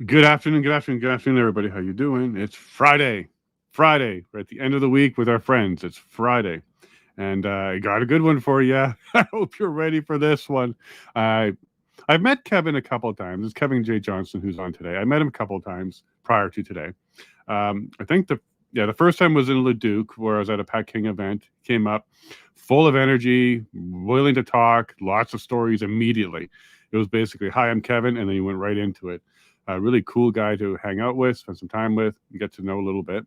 Good afternoon, good afternoon, good afternoon, everybody. How you doing? It's Friday. Friday. We're at the end of the week with our friends. It's Friday. And I got a good one for you. I hope you're ready for this one. Uh, I've met Kevin a couple of times. It's KevinJJohnston who's on today. I met him a couple of times prior to today. I think the first time was in Leduc, where I was at a Pat King event. Came up full of energy, willing to talk, lots of stories immediately. It was basically, "Hi, I'm Kevin," and then he went right into it. A really cool guy to hang out with, spend some time with, and get to know a little bit.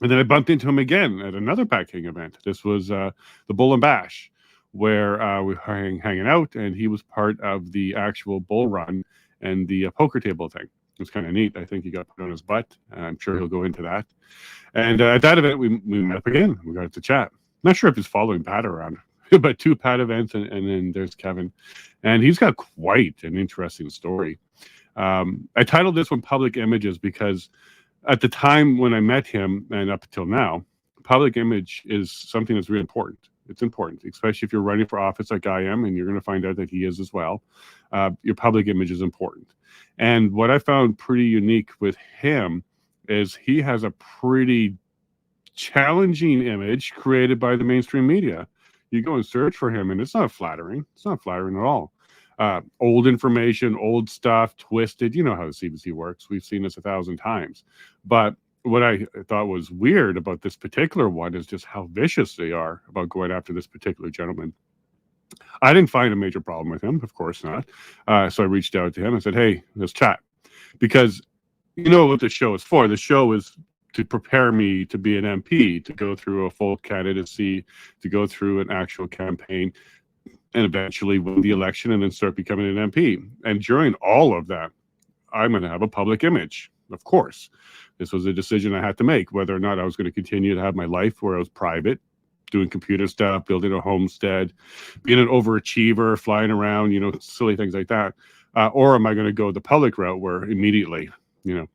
And then I bumped into him again at another Pat King event. This was the Bull and Bash, where we were hanging out, and he was part of the actual bull run and the poker table thing. It was kind of neat. I think he got put on his butt. I'm sure he'll go into that. And at that event, we met up again. We got to chat. Not sure if he's following Pat around, but two Pat events, and then there's Kevin. And he's got quite an interesting story. I titled this one Public Images because at the time when I met him and up until now, public image is something that's really important. It's important, especially if you're running for office like I am, and you're going to find out that he is as well. Your public image is important. And what I found pretty unique with him is he has a pretty challenging image created by the mainstream media. You go and search for him, and it's not flattering. It's not flattering at all. Old information, old stuff, twisted. You know how the CBC works. We've seen this 1,000 times. But what I thought was weird about this particular one is just how vicious they are about going after this particular gentleman. I didn't find a major problem with him, of course not. So I reached out to him and said, "Hey, let's chat," because you know what the show is for. The show is to prepare me to be an MP, to go through a full candidacy, to go through an actual campaign, and eventually win the election and then start becoming an MP. And during all of that, I'm going to have a public image, of course. This was a decision I had to make, whether or not I was going to continue to have my life where I was private, doing computer stuff, building a homestead, being an overachiever, flying around, silly things like that. Or am I going to go the public route where immediately,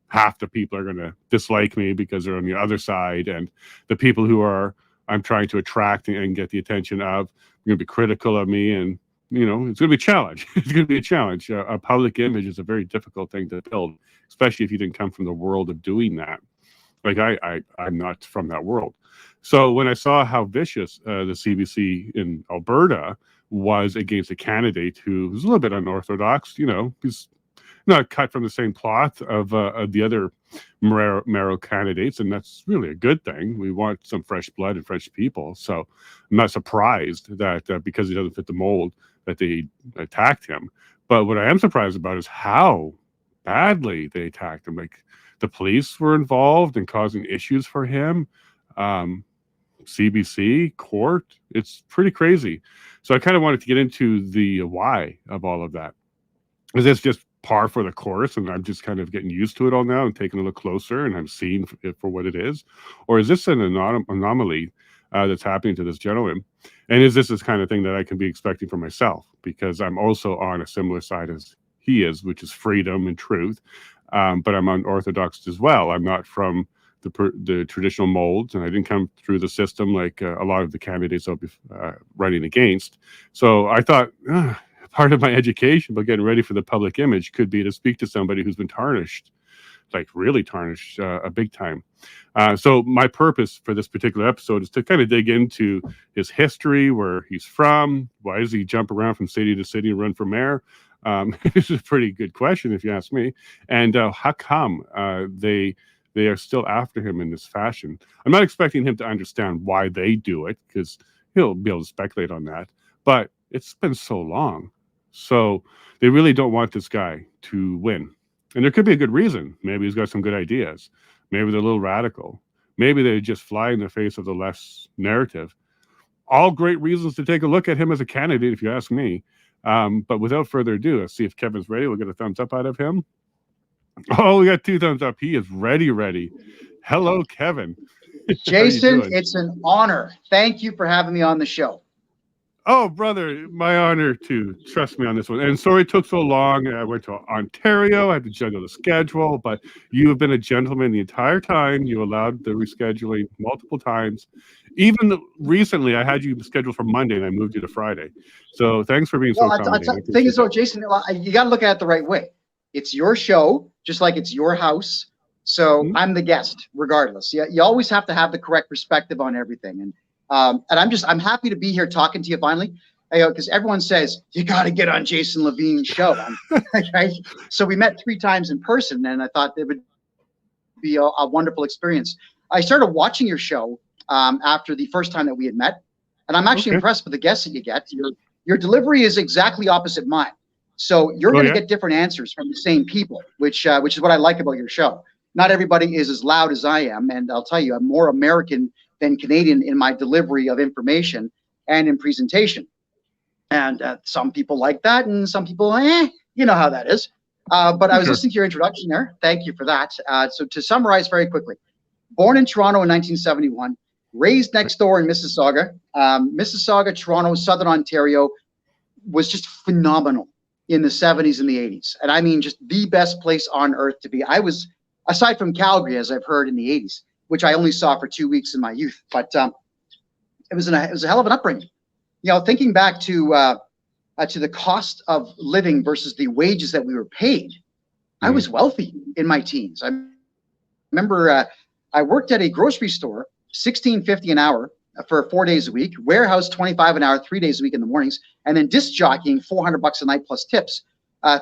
half the people are going to dislike me because they're on the other side, and the people who I'm trying to attract and get the attention of are going to be critical of me, and it's going to be a challenge. It's going to be a challenge. A public image is a very difficult thing to build, especially if you didn't come from the world of doing that. Like I'm not from that world. So when I saw how vicious the CBC in Alberta was against a candidate who was a little bit unorthodox, he's not cut from the same cloth of the other Marrow candidates, and that's really a good thing. We want some fresh blood and fresh people. So I'm not surprised that because he doesn't fit the mold that they attacked him. But what I am surprised about is how badly they attacked him. Like the police were involved in causing issues for him. CBC, court, it's pretty crazy. So I kind of wanted to get into the why of all of that. Is this just par for the course, and I'm just kind of getting used to it all now and taking a look closer, and I'm seeing it for what it is? Or is this an anomaly that's happening to this gentleman? And is this kind of thing that I can be expecting for myself? Because I'm also on a similar side as he is, which is freedom and truth. But I'm unorthodox as well. I'm not from the traditional molds, and I didn't come through the system like a lot of the candidates I'll be running against. So I thought, part of my education, but getting ready for the public image, could be to speak to somebody who's been tarnished, like really tarnished, a big time. So my purpose for this particular episode is to kind of dig into his history, where he's from, why does he jump around from city to city and run for mayor? This is a pretty good question, if you ask me. And how come they are still after him in this fashion? I'm not expecting him to understand why they do it, because he'll be able to speculate on that. But it's been so long. So they really don't want this guy to win. And there could be a good reason. Maybe he's got some good ideas. Maybe they're a little radical. Maybe they just fly in the face of the left's narrative. All great reasons to take a look at him as a candidate, if you ask me. But without further ado, let's see if Kevin's ready. We'll get a thumbs up out of him. Oh, we got 2 thumbs up. He is ready. Hello, Kevin. Jason, it's an honor. Thank you for having me on the show. Oh, brother, my honor to trust me on this one. And sorry it took so long. I went to Ontario. I had to juggle the schedule, but you have been a gentleman the entire time. You allowed the rescheduling multiple times. Even recently, I had you scheduled for Monday, and I moved you to Friday. So thanks for being so accommodating. The thing is, though, Jason, you got to look at it the right way. It's your show. just like it's your house. So I'm the guest, regardless. You always have to have the correct perspective on everything. And I'm happy to be here talking to you finally, because everyone says you got to get on Jason Lavigne's show. Right? So we met 3 times in person, and I thought it would be a wonderful experience. I started watching your show after the first time that we had met, and I'm actually impressed with the guests that you get. Your delivery is exactly opposite mine, so you're going to get different answers from the same people, which is what I like about your show. Not everybody is as loud as I am, and I'll tell you, I'm more American than Canadian in my delivery of information and in presentation. And some people like that, and some people, you know how that is. But I was listening to your introduction there. Thank you for that. So to summarize very quickly, born in Toronto in 1971, raised next door in Mississauga. Mississauga, Toronto, Southern Ontario was just phenomenal in the 70s and the 80s. And I mean, just the best place on earth to be. I was, aside from Calgary, as I've heard in the 80s, which I only saw for 2 weeks in my youth, but it was a hell of an upbringing. You know, thinking back to the cost of living versus the wages that we were paid, I was wealthy in my teens. I remember I worked at a grocery store, $16.50 an hour for 4 days a week, warehouse $25 an hour, 3 days a week in the mornings, and then disc jockeying $400 a night plus tips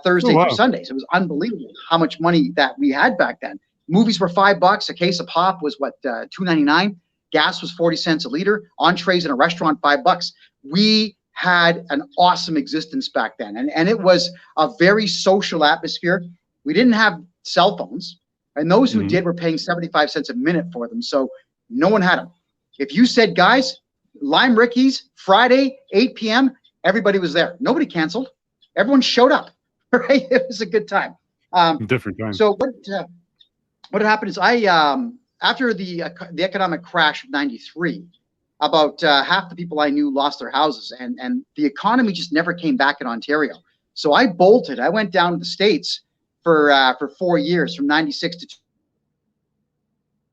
Thursday through Sundays. It was unbelievable how much money that we had back then. Movies were $5. A case of pop was what, $2.99. Gas was 40 cents a liter. Entrees in a restaurant, $5. We had an awesome existence back then, and it was a very social atmosphere. We didn't have cell phones, and those who did were paying 75 cents a minute for them, so no one had them. If you said, guys, Lime Ricky's Friday 8 p.m., everybody was there. Nobody canceled. Everyone showed up. Right? It was a good time. Different time. So what happened is after the economic crash of '93. About half the people I knew lost their houses, and the economy just never came back in Ontario. So I bolted. I went down to the States for 4 years, from '96 to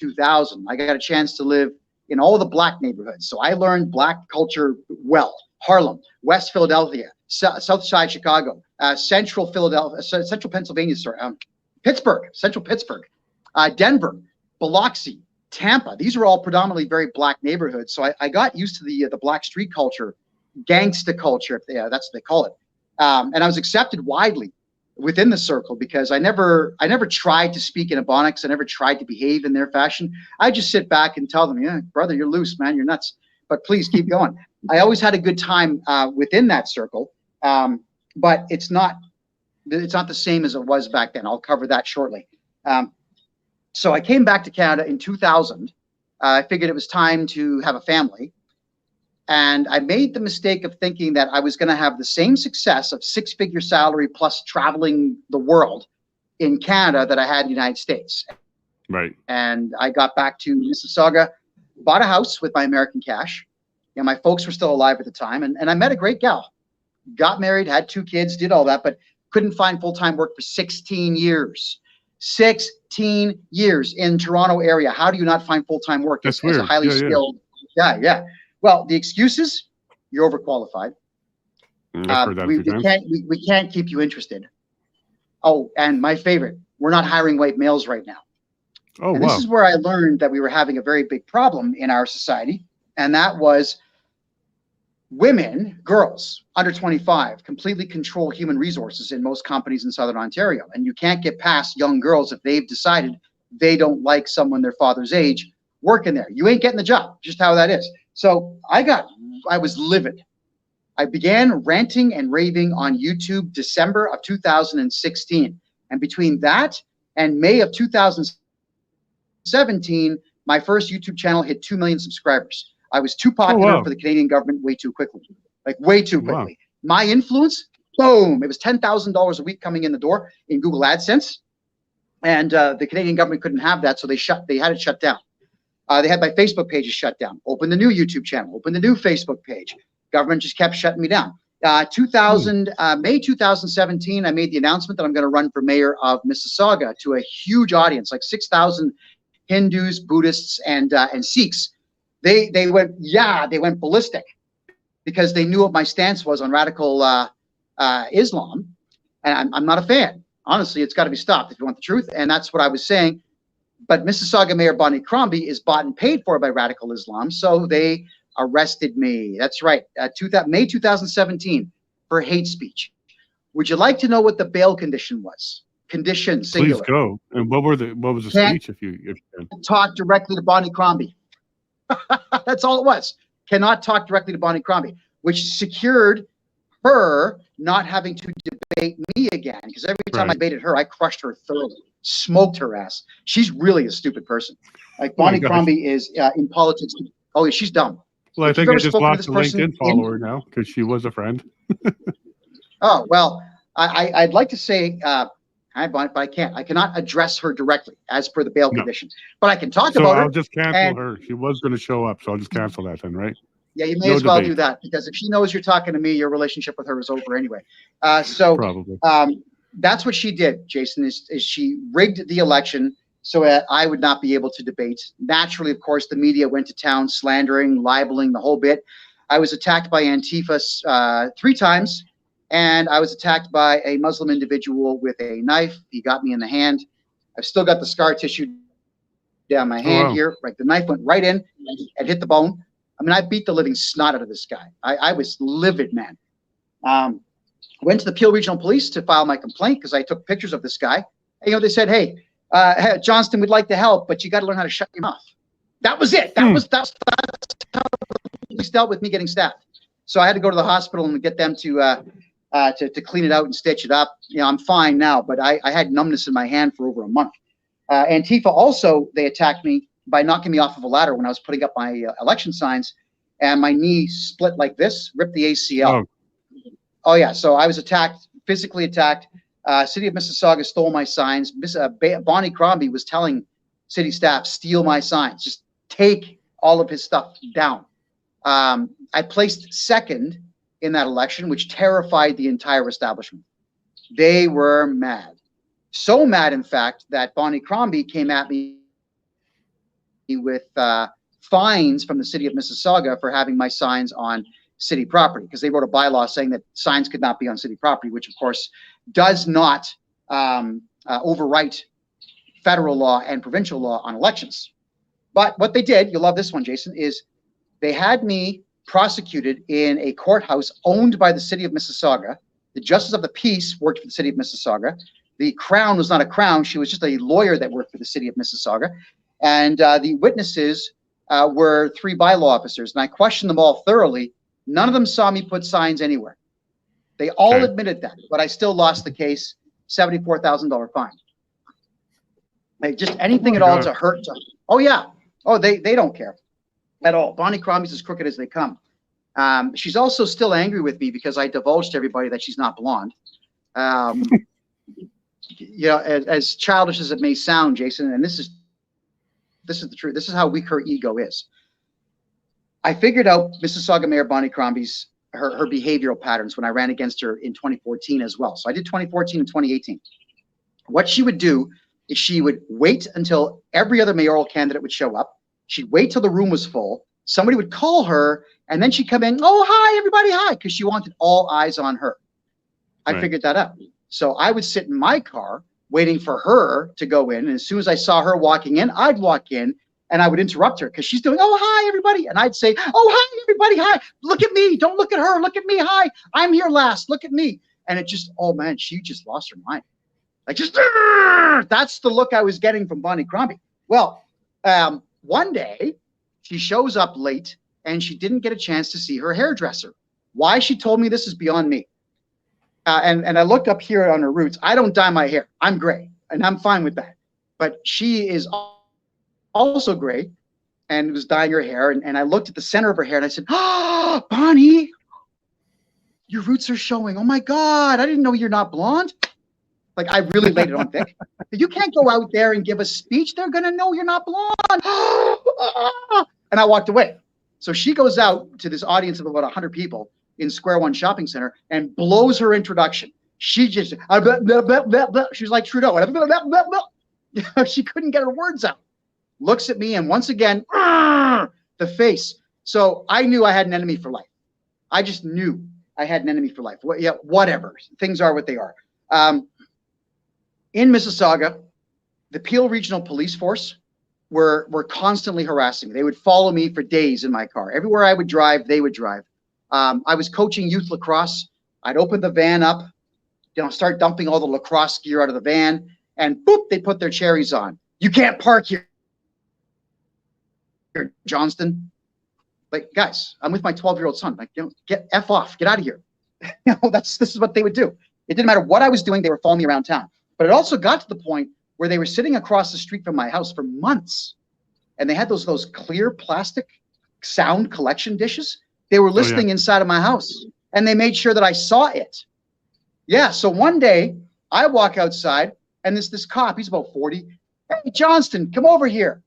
2000. I got a chance to live in all the Black neighborhoods. So I learned Black culture well. Harlem, West Philadelphia, South Side Chicago, Central Philadelphia, Central Pennsylvania, Pittsburgh, Central Pittsburgh, Denver, Biloxi, Tampa. These are all predominantly very Black neighborhoods. So I got used to the Black street culture, gangsta culture, that's what they call it. And I was accepted widely within the circle because I never tried to speak in Ebonics. I never tried to behave in their fashion. I just sit back and tell them, yeah, brother, you're loose, man, you're nuts, but please keep going. I always had a good time within that circle, but it's not the same as it was back then. I'll cover that shortly. So I came back to Canada in 2000. I figured it was time to have a family. And I made the mistake of thinking that I was going to have the same success of 6-figure salary plus traveling the world in Canada that I had in the United States. Right. And I got back to Mississauga, bought a house with my American cash. You know, my folks were still alive at the time. And I met a great gal. Got married, had 2 kids, did all that, but couldn't find full-time work for 16 years. 16 years in Toronto area. How do you not find full-time work as a highly skilled? Yeah. Well, the excuses, you're overqualified. We can't keep you interested. Oh, and my favorite, we're not hiring white males right now. Oh, and this is where I learned that we were having a very big problem in our society, and that was women, girls under 25, completely control human resources in most companies in Southern Ontario. And you can't get past young girls if they've decided they don't like someone their father's age working there. You ain't getting the job, just how that is. So I was livid. I began ranting and raving on YouTube December of 2016. And between that and May of 2017, my first YouTube channel hit 2 million subscribers. I was too popular for the Canadian government way too quickly, way too quickly. My influence, boom, it was $10,000 a week coming in the door in Google AdSense. And the Canadian government couldn't have that, so they had it shut down. They had my Facebook pages shut down. Open the new YouTube channel, open the new Facebook page. Government just kept shutting me down. May 2017, I made the announcement that I'm going to run for mayor of Mississauga to a huge audience, like 6,000 Hindus, Buddhists, and Sikhs. They went ballistic because they knew what my stance was on radical Islam, and I'm not a fan. honestly, it's got to be stopped if you want the truth. And that's what I was saying. But Mississauga Mayor Bonnie Crombie is bought and paid for by radical Islam, so they arrested me. That's right, May 2017 for hate speech. Would you like to know what the bail condition was? Condition singular. Please go. And what was the speech? If you can talk directly to Bonnie Crombie. That's all it was. Cannot talk directly to Bonnie Crombie, which secured her not having to debate me again. Because every time I debated her, I crushed her thoroughly, smoked her ass. She's really a stupid person. Like Bonnie Crombie is in politics. Oh, yeah, she's dumb. Well, I think I just lost a LinkedIn follower now because she was a friend. Oh, well, I'd like to say, but I can't. I cannot address her directly as per the bail condition. But I can talk about her. So I'll just cancel her. She was going to show up, so I'll just cancel that then, right? Yeah, you may as well do that, because if she knows you're talking to me, your relationship with her is over anyway. So probably. That's what she did, Jason, is she rigged the election so I would not be able to debate. Naturally, of course, the media went to town, slandering, libeling, the whole bit. I was attacked by Antifa 3 times. And I was attacked by a Muslim individual with a knife. He got me in the hand. I've still got the scar tissue down my hand here. Like the knife went right in and hit the bone. I mean, I beat the living snot out of this guy. I was livid, man. Went to the Peel Regional Police to file my complaint because I took pictures of this guy. And, they said, hey, Johnston, we'd like to help, but you got to learn how to shut your mouth. That was it. That's how the police dealt with me getting stabbed. So I had to go to the hospital and get them to clean it out and stitch it up. I'm fine now, but I had numbness in my hand for over a month. Antifa also, they attacked me by knocking me off of a ladder when I was putting up my election signs, and my knee split like this, ripped the ACL. Oh yeah, so I was attacked, physically attacked. City of Mississauga stole my signs. Bonnie Crombie was telling city staff, steal my signs, just take all of his stuff down. I placed second in that election, which terrified the entire establishment. They were mad. So mad, in fact, that Bonnie Crombie came at me with fines from the city of Mississauga for having my signs on city property, because they wrote a bylaw saying that signs could not be on city property, which of course does not overwrite federal law and provincial law on elections. But what they did, you'll love this one, Jason, is they had me prosecuted in a courthouse owned by the city of Mississauga. The Justice of the Peace worked for the city of Mississauga. The Crown was not a crown. She was just a lawyer that worked for the city of Mississauga. And the witnesses were 3 bylaw officers. And I questioned them all thoroughly. None of them saw me put signs anywhere. They all admitted that. But I still lost the case, $74,000 fine. Like just anything at all to hurt. Oh, yeah. Oh, they don't care at all. Bonnie Crombie's as crooked as they come. She's also still angry with me because I divulged to everybody that she's not blonde. As childish as it may sound, Jason, and this is the truth. This is how weak her ego is. I figured out Mississauga Mayor Bonnie Crombie's her behavioral patterns when I ran against her in 2014 as well. So I did 2014 and 2018. What she would do is she would wait until every other mayoral candidate would show up. She'd wait till the room was full. Somebody would call her, and then she'd come in, oh, hi, everybody, hi, because she wanted all eyes on her. I figured that out. So I would sit in my car waiting for her to go in, and as soon as I saw her walking in, I'd walk in, and I would interrupt her because she's doing, oh, hi, everybody. And I'd say, oh, hi, everybody, hi. Look at me. Don't look at her. Look at me. Hi. I'm here last. Look at me. And it just, oh, man, she just lost her mind. Like just, that's the look I was getting from Bonnie Crombie. Well, one day she shows up late and she didn't get a chance to see her hairdresser. Why she told me this is beyond me. And I looked up here on her roots. I don't dye my hair. I'm gray and I'm fine with that. But she is also gray and was dyeing her hair. And I looked at the center of her hair and I said, oh, Bonnie, your roots are showing. Oh my God, I didn't know you're not blonde. Like I really laid it on thick. You can't go out there and give a speech. They're going to know you're not blonde. And I walked away. So she goes out to this audience of about 100 people in Square One Shopping Center and blows her introduction. She just, she was like Trudeau. She couldn't get her words out. Looks at me and once again, the face. So I knew I had an enemy for life. I just knew I had an enemy for life. Yeah, whatever. Things are what they are. in Mississauga, the Peel Regional Police Force were constantly harassing me. They would follow me for days in my car. Everywhere I would drive, they would drive. I was coaching youth lacrosse. I'd open the van up, start dumping all the lacrosse gear out of the van, and boop, they put their cherries on. You can't park here, Johnston. Like, guys, I'm with my 12-year-old son. Like, get F off, get out of here. This is what they would do. It didn't matter what I was doing, they were following me around town. But it also got to the point where they were sitting across the street from my house for months. And they had those clear plastic sound collection dishes. They were listening inside of my house, and they made sure that I saw it. Yeah, so one day I walk outside, and this cop, he's about 40. Hey, Johnston, come over here.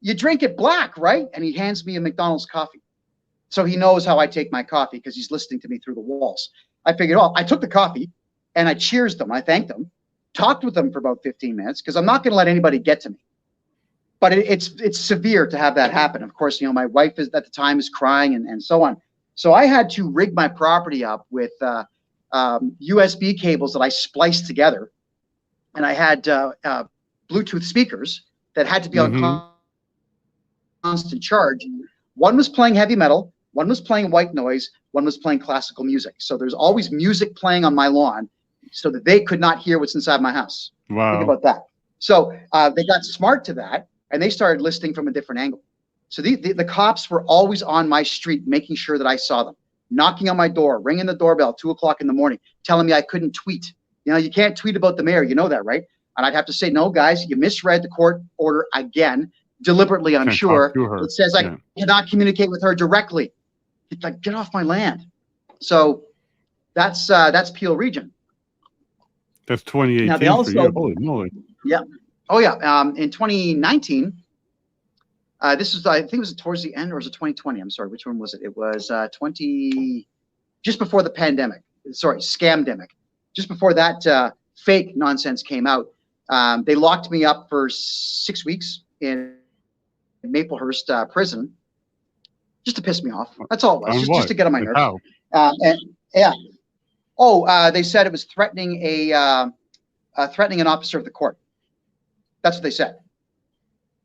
You drink it black, right? And he hands me a McDonald's coffee. So he knows how I take my coffee because he's listening to me through the walls. I figured, I took the coffee, and I cheersed them. I thanked them, talked with them for about 15 minutes because I'm not going to let anybody get to me. But it's severe to have that happen. Of course, my wife at the time is crying and so on. So I had to rig my property up with USB cables that I spliced together, and I had Bluetooth speakers that had to be on constant charge. One was playing heavy metal, one was playing white noise, one was playing classical music. So there's always music playing on my lawn so that they could not hear what's inside my house. Wow. Think about that. So they got smart to that, and they started listening from a different angle. So the cops were always on my street, making sure that I saw them, knocking on my door, ringing the doorbell at 2 o'clock in the morning, telling me I couldn't tweet. You can't tweet about the mayor. You know that, right? And I'd have to say, no, guys, you misread the court order again, deliberately, I'm sure. It says I cannot communicate with her directly. It's like, get off my land. So that's Peel Region. That's 2018 now they also, for you. Holy moly. Yeah. Oh, yeah. In 2019, this was, I think it was towards the end, or was it 2020? I'm sorry, which one was it? It was just before the pandemic. Sorry, scamdemic. Just before that fake nonsense came out, they locked me up for 6 weeks in Maplehurst prison, just to piss me off. That's all it was, just to get on my nerves. And yeah. Oh, they said it was threatening threatening an officer of the court. That's what they said.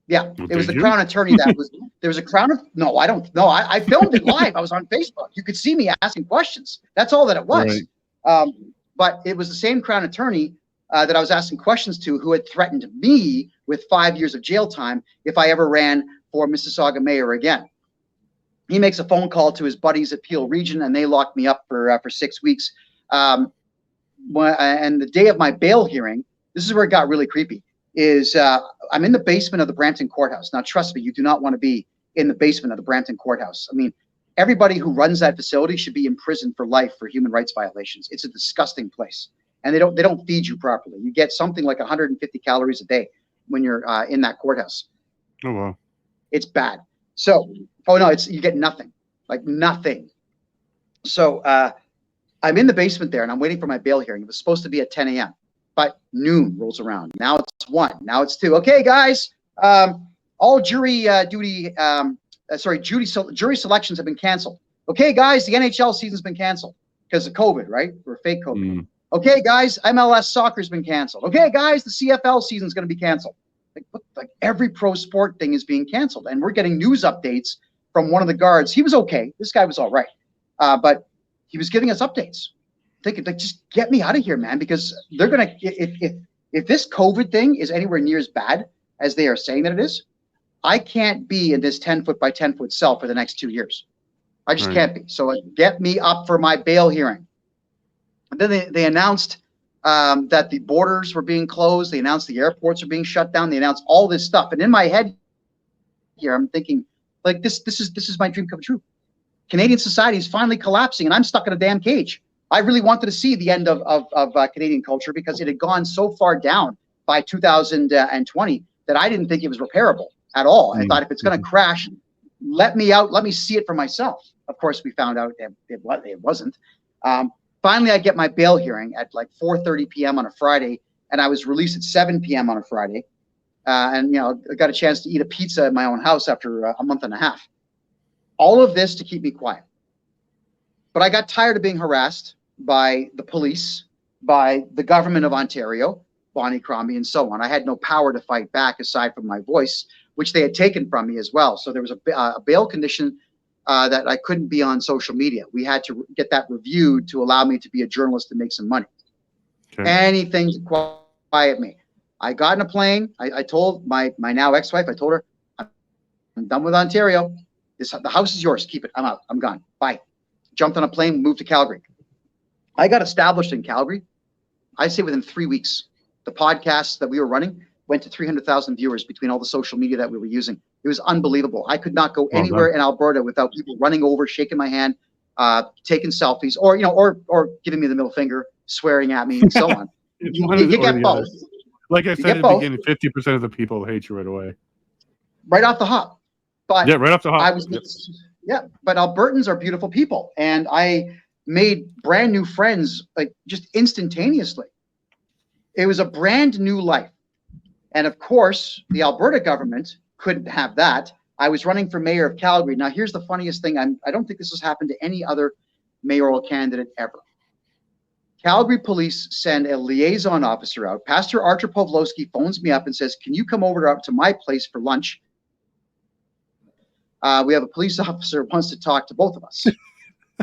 Yeah, it was the Crown Attorney that was. There was a Crown. No, I don't know. I filmed it live. I was on Facebook. You could see me asking questions. That's all that it was. Right. But it was the same Crown Attorney that I was asking questions to, who had threatened me with 5 years of jail time if I ever ran for Mississauga mayor again. He makes a phone call to his buddies at Peel Region, and they locked me up for 6 weeks. And the day of my bail hearing, this is where it got really creepy. Is I'm in the basement of the Brampton courthouse. Now, trust me, you do not want to be in the basement of the Brampton courthouse. I mean, everybody who runs that facility should be in prison for life for human rights violations. It's a disgusting place, and they don't feed you properly. You get something like 150 calories a day when you're in that courthouse. Oh wow, it's bad. So, oh no, you get nothing, like nothing. So I'm in the basement there, and I'm waiting for my bail hearing. It was supposed to be at 10 a.m. But noon rolls around. Now it's 1. Now it's 2. Okay, guys. All jury selections have been canceled. Okay, guys. The NHL season's been canceled because of COVID, right? Or fake COVID. Okay, guys. MLS soccer's been canceled. Okay, guys. The CFL season's going to be canceled. Like every pro sport thing is being canceled, and we're getting news updates from one of the guards. He was okay. This guy was all right, but he was giving us updates. Thinking, like, just get me out of here, man, because they're gonna, if this COVID thing is anywhere near as bad as they are saying that it is, I can't be in this 10-foot by 10-foot cell for the next 2 years. I just can't be. So get me up for my bail hearing. And then they announced that the borders were being closed. They announced the airports are being shut down. They announced all this stuff. And in my head here, I'm thinking, like, this is my dream come true. Canadian society is finally collapsing, and I'm stuck in a damn cage. I really wanted to see the end of Canadian culture because it had gone so far down by 2020 that I didn't think it was repairable at all. I thought if it's going to crash, let me out, let me see it for myself. Of course, we found out it wasn't. Finally, I get my bail hearing at like 4:30 p.m. on a Friday, and I was released at 7 p.m. on a Friday. And I got a chance to eat a pizza at my own house after a month and a half. All of this to keep me quiet. But I got tired of being harassed by the police, by the government of Ontario, Bonnie Crombie, and so on. I had no power to fight back aside from my voice, which they had taken from me as well. So there was a bail condition that I couldn't be on social media. We had to get that reviewed to allow me to be a journalist and make some money. Okay. Anything to quiet me. I got in a plane. I told my now ex-wife, I told her, I'm done with Ontario. The house is yours. Keep it. I'm out. I'm gone. Bye. Jumped on a plane, moved to Calgary. I got established in Calgary, I'd say within 3 weeks. The podcasts that we were running went to 300,000 viewers between all the social media that we were using. It was unbelievable. I could not go anywhere in Alberta without people running over, shaking my hand, taking selfies, or or giving me the middle finger, swearing at me, and so on. you get both. Like I said at the beginning, 50% of the people hate you right away. Right off the hop. But yeah, right off the hop. But Albertans are beautiful people, and I made brand new friends like just instantaneously. It was a brand new life. And of course, the Alberta government couldn't have that. I was running for mayor of Calgary. Now, here's the funniest thing. I don't think this has happened to any other mayoral candidate ever. Calgary police send a liaison officer out. Pastor Archer Pawlowski phones me up and says, can you come over to my place for lunch? We have a police officer who wants to talk to both of us.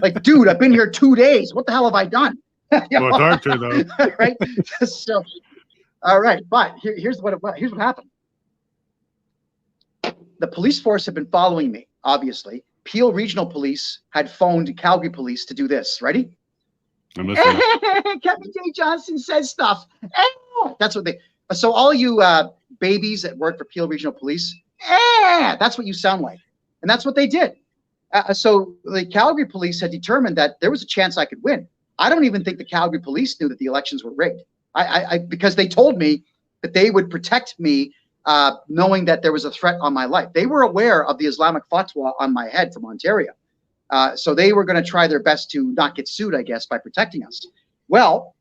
Like, dude, I've been here 2 days. What the hell have I done? Well, it's Archer, though. Right? So, all right. But here's what happened. The police force had been following me, obviously. Peel Regional Police had phoned Calgary Police to do this. Ready? I'm listening. KevinJJohnston says stuff. That's what they. So all you babies that work for Peel Regional Police, that's what you sound like, and that's what they did. So the Calgary Police had determined that there was a chance I could win. I don't even think the Calgary Police knew that the elections were rigged. Because they told me that they would protect me, knowing that there was a threat on my life. They were aware of the Islamic fatwa on my head from Ontario. So they were going to try their best to not get sued, I guess, by protecting us. Well,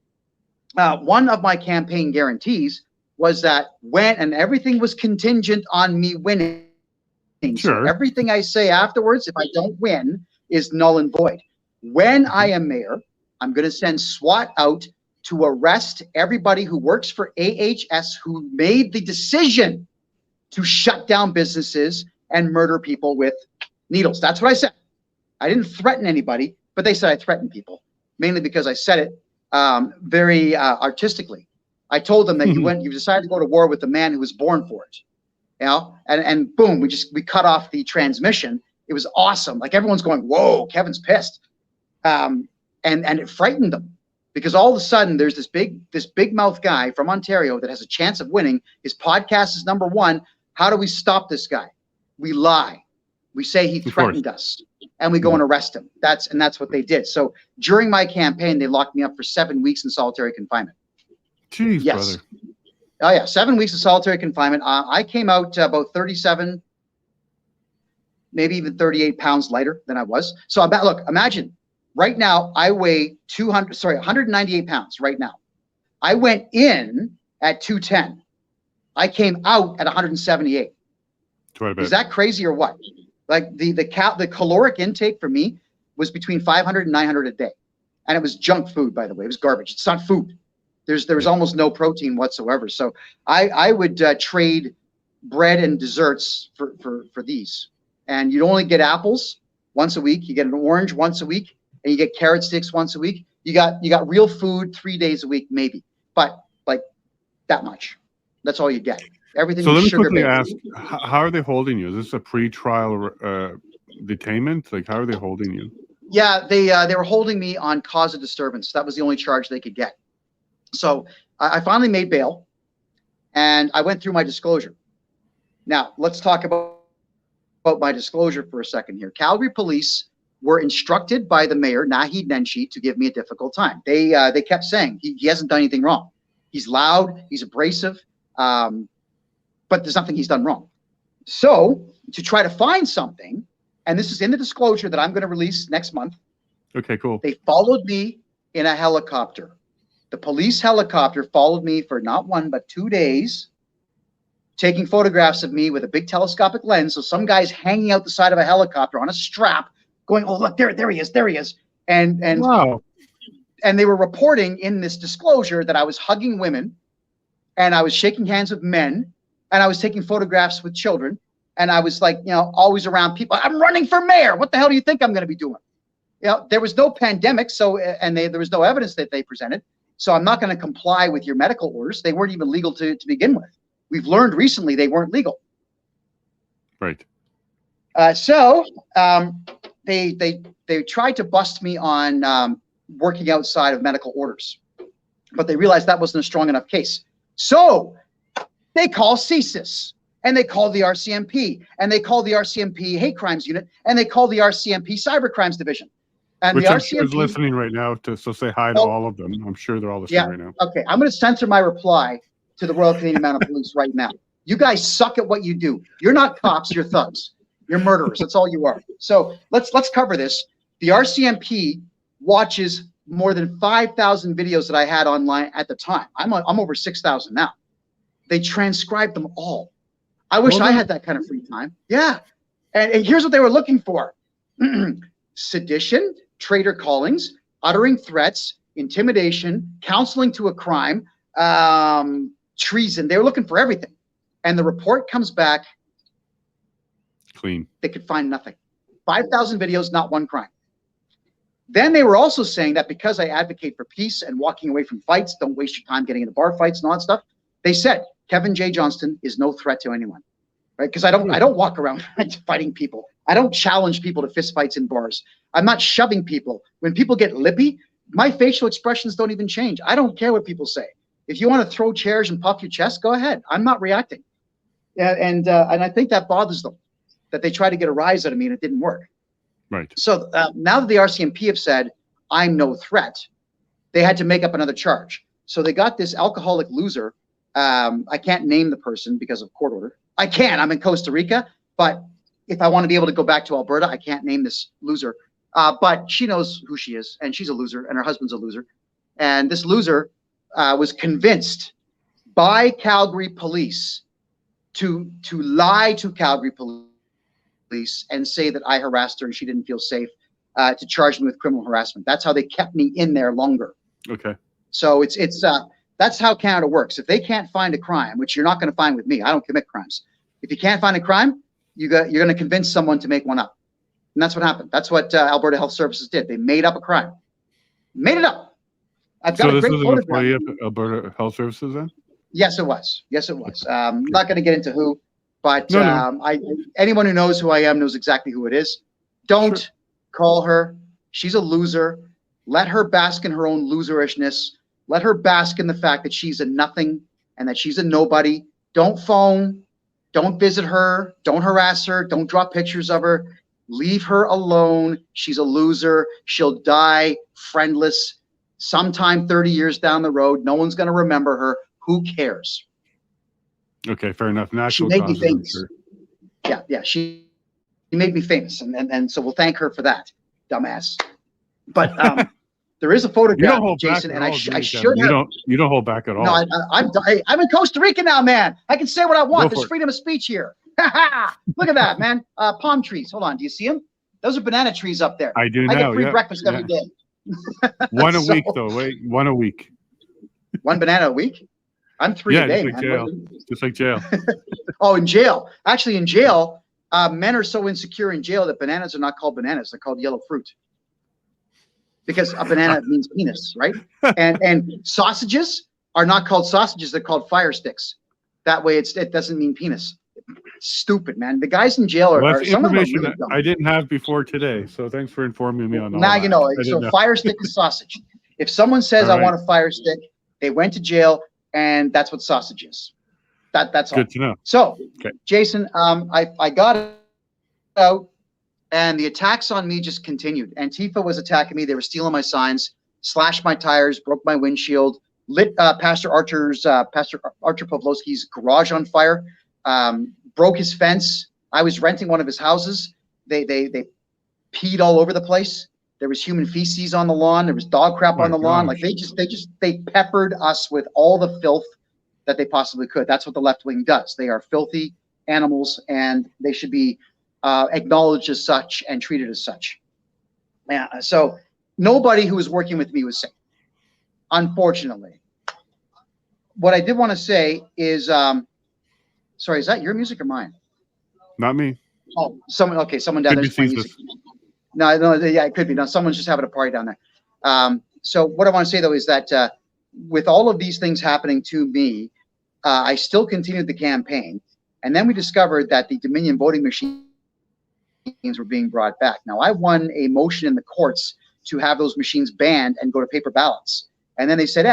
one of my campaign guarantees was that and everything was contingent on me winning. Sure. So everything I say afterwards, if I don't win, is null and void. When I am mayor, I'm going to send SWAT out to arrest everybody who works for AHS who made the decision to shut down businesses and murder people with needles. That's what I said. I didn't threaten anybody, but they said I threatened people, mainly because I said it very artistically. I told them that you decided to go to war with the man who was born for it. You know, and boom, we cut off the transmission. It was awesome. Like everyone's going, whoa, Kevin's pissed. And it frightened them because all of a sudden there's this big mouth guy from Ontario that has a chance of winning. His podcast is #1. How do we stop this guy? We lie. We say he threatened us and we go and arrest him. That's what they did. So during my campaign, they locked me up for 7 weeks in solitary confinement. Jeez, brother. Oh yeah, 7 weeks of solitary confinement. I came out about 37, maybe even 38 pounds lighter than I was. So look, imagine right now I weigh 198 pounds right now. I went in at 210. I came out at 178. Is that crazy or what? Like the caloric intake for me was between 500 and 900 a day. And it was junk food, by the way. It was garbage. It's not food. There's almost no protein whatsoever. So I would trade bread and desserts for these. And you'd only get apples once a week. You get an orange once a week, and you get carrot sticks once a week. You got real food 3 days a week, maybe, but like that much. That's all you get. Everything. So let me quickly ask: how are they holding you? Is this a pre-trial detainment? Like, how are they holding you? Yeah, they were holding me on cause of disturbance. That was the only charge they could get. So I finally made bail, and I went through my disclosure. Now let's talk about my disclosure for a second here. Calgary police were instructed by the mayor, Naheed Nenshi, to give me a difficult time. They kept saying he hasn't done anything wrong. He's loud, he's abrasive, but there's nothing he's done wrong. So to try to find something, and this is in the disclosure that I'm going to release next month. Okay, cool. They followed me in a helicopter. The police helicopter followed me for not 1, but 2 days, taking photographs of me with a big telescopic lens. So some guy's hanging out the side of a helicopter on a strap going, oh, look, there he is. And wow. And they were reporting in this disclosure that I was hugging women, and I was shaking hands with men, and I was taking photographs with children, and I was like, always around people. I'm running for mayor. What the hell do you think I'm going to be doing? There was no pandemic, so there was no evidence that they presented. So I'm not going to comply with your medical orders. They weren't even legal to begin with. We've learned recently they weren't legal. Right. So they tried to bust me on working outside of medical orders, but they realized that wasn't a strong enough case. So they call CSIS, and they call the RCMP, and they call the RCMP Hate Crimes Unit, and they call the RCMP Cyber Crimes Division. And which the I'm RCMP sure is listening right now, so say hi to all of them. I'm sure they're all listening right now. Okay, I'm going to censor my reply to the Royal Canadian Mounted Police right now. You guys suck at what you do. You're not cops, you're thugs. You're murderers. That's all you are. So let's cover this. The RCMP watches more than 5,000 videos that I had online at the time. I'm over 6,000 now. They transcribe them all. I wish I had that kind of free time. Yeah. And here's what they were looking for. Sedition, traitor callings, uttering threats, intimidation, counseling to a crime, treason. They were looking for everything. And the report comes back clean. They could find nothing. 5,000 videos, not one crime. Then they were also saying that because I advocate for peace and walking away from fights, don't waste your time getting into bar fights and all that stuff. They said KevinJJohnston is no threat to anyone, right? Because I don't walk around fighting people. I don't challenge people to fist fights in bars. I'm not shoving people. When people get lippy, my facial expressions don't even change. I don't care what people say. If you want to throw chairs and puff your chest, go ahead. I'm not reacting. And I think that bothers them, that they tried to get a rise out of me and it didn't work. Right. So now that the RCMP have said I'm no threat, they had to make up another charge. So they got this alcoholic loser. I can't name the person because of court order. I can. I'm in Costa Rica, but if I want to be able to go back to Alberta, I can't name this loser. But she knows who she is, and she's a loser, and her husband's a loser. And this loser was convinced by Calgary police to lie to Calgary police and say that I harassed her and she didn't feel safe, to charge me with criminal harassment. That's how they kept me in there longer. Okay. So it's that's how Canada works. If they can't find a crime, which you're not going to find with me, I don't commit crimes. If you can't find a crime, you're going to convince someone to make one up. And that's what happened. That's what Alberta Health Services did. They made up a crime. Made it up. I've got a great photograph. So this was an employee of Alberta Health Services then? Yes, it was. Yes, it was. I'm not going to get into who, but anyone who knows who I am knows exactly who it is. Don't call her. She's a loser. Let her bask in her own loserishness. Let her bask in the fact that she's a nothing and that she's a nobody. Don't phone. Don't visit her. Don't harass her. Don't draw pictures of her. Leave her alone. She's a loser. She'll die friendless sometime 30 years down the road. No one's going to remember her. Who cares? Okay, fair enough. National she made me famous. Sure. Yeah. She made me famous, and so we'll thank her for that, dumbass. But there is a photograph, Jason, and I should. You don't hold back at all. No, I'm in Costa Rica now, man. I can say what I want. There's freedom of speech here. Look at that, man. Palm trees. Hold on. Do you see them? Those are banana trees up there. I do now. I get free breakfast every day. One a week, though. Wait, one a week. One banana a week? I'm 3 a day, just like jail. Just like jail. Oh, in jail. Actually, in jail, men are so insecure in jail that bananas are not called bananas. They're called yellow fruit. Because a banana means penis, right? And sausages are not called sausages. They're called fire sticks. That way it doesn't mean penis. Stupid, man. The guys in jail are some of them are really dumb. I didn't have before today, so thanks for informing me on all that. Now you know. So fire stick is sausage. If someone says I want a fire stick, they went to jail, and that's what sausage is. That's all. Good to know. So, Jason, I got it out, and the attacks on me just continued. Antifa was attacking me. They were stealing my signs, slashed my tires, broke my windshield, lit Pastor Archer Pavlovsky's garage on fire. Broke his fence. I was renting one of his houses. They peed all over the place. There was human feces on the lawn. There was dog crap on the lawn. Like they peppered us with all the filth that they possibly could. That's what the left wing does. They are filthy animals, and they should be acknowledged as such and treated as such. Yeah. So nobody who was working with me was safe, unfortunately. what I did want to say is, sorry, is that your music or mine? Not me. Oh, someone. Okay, someone down there's playing music. No, yeah, it could be. No, someone's just having a party down there. So what I want to say though is that with all of these things happening to me, I still continued the campaign, and then we discovered that the Dominion voting machines were being brought back. Now, I won a motion in the courts to have those machines banned and go to paper ballots, and then they said,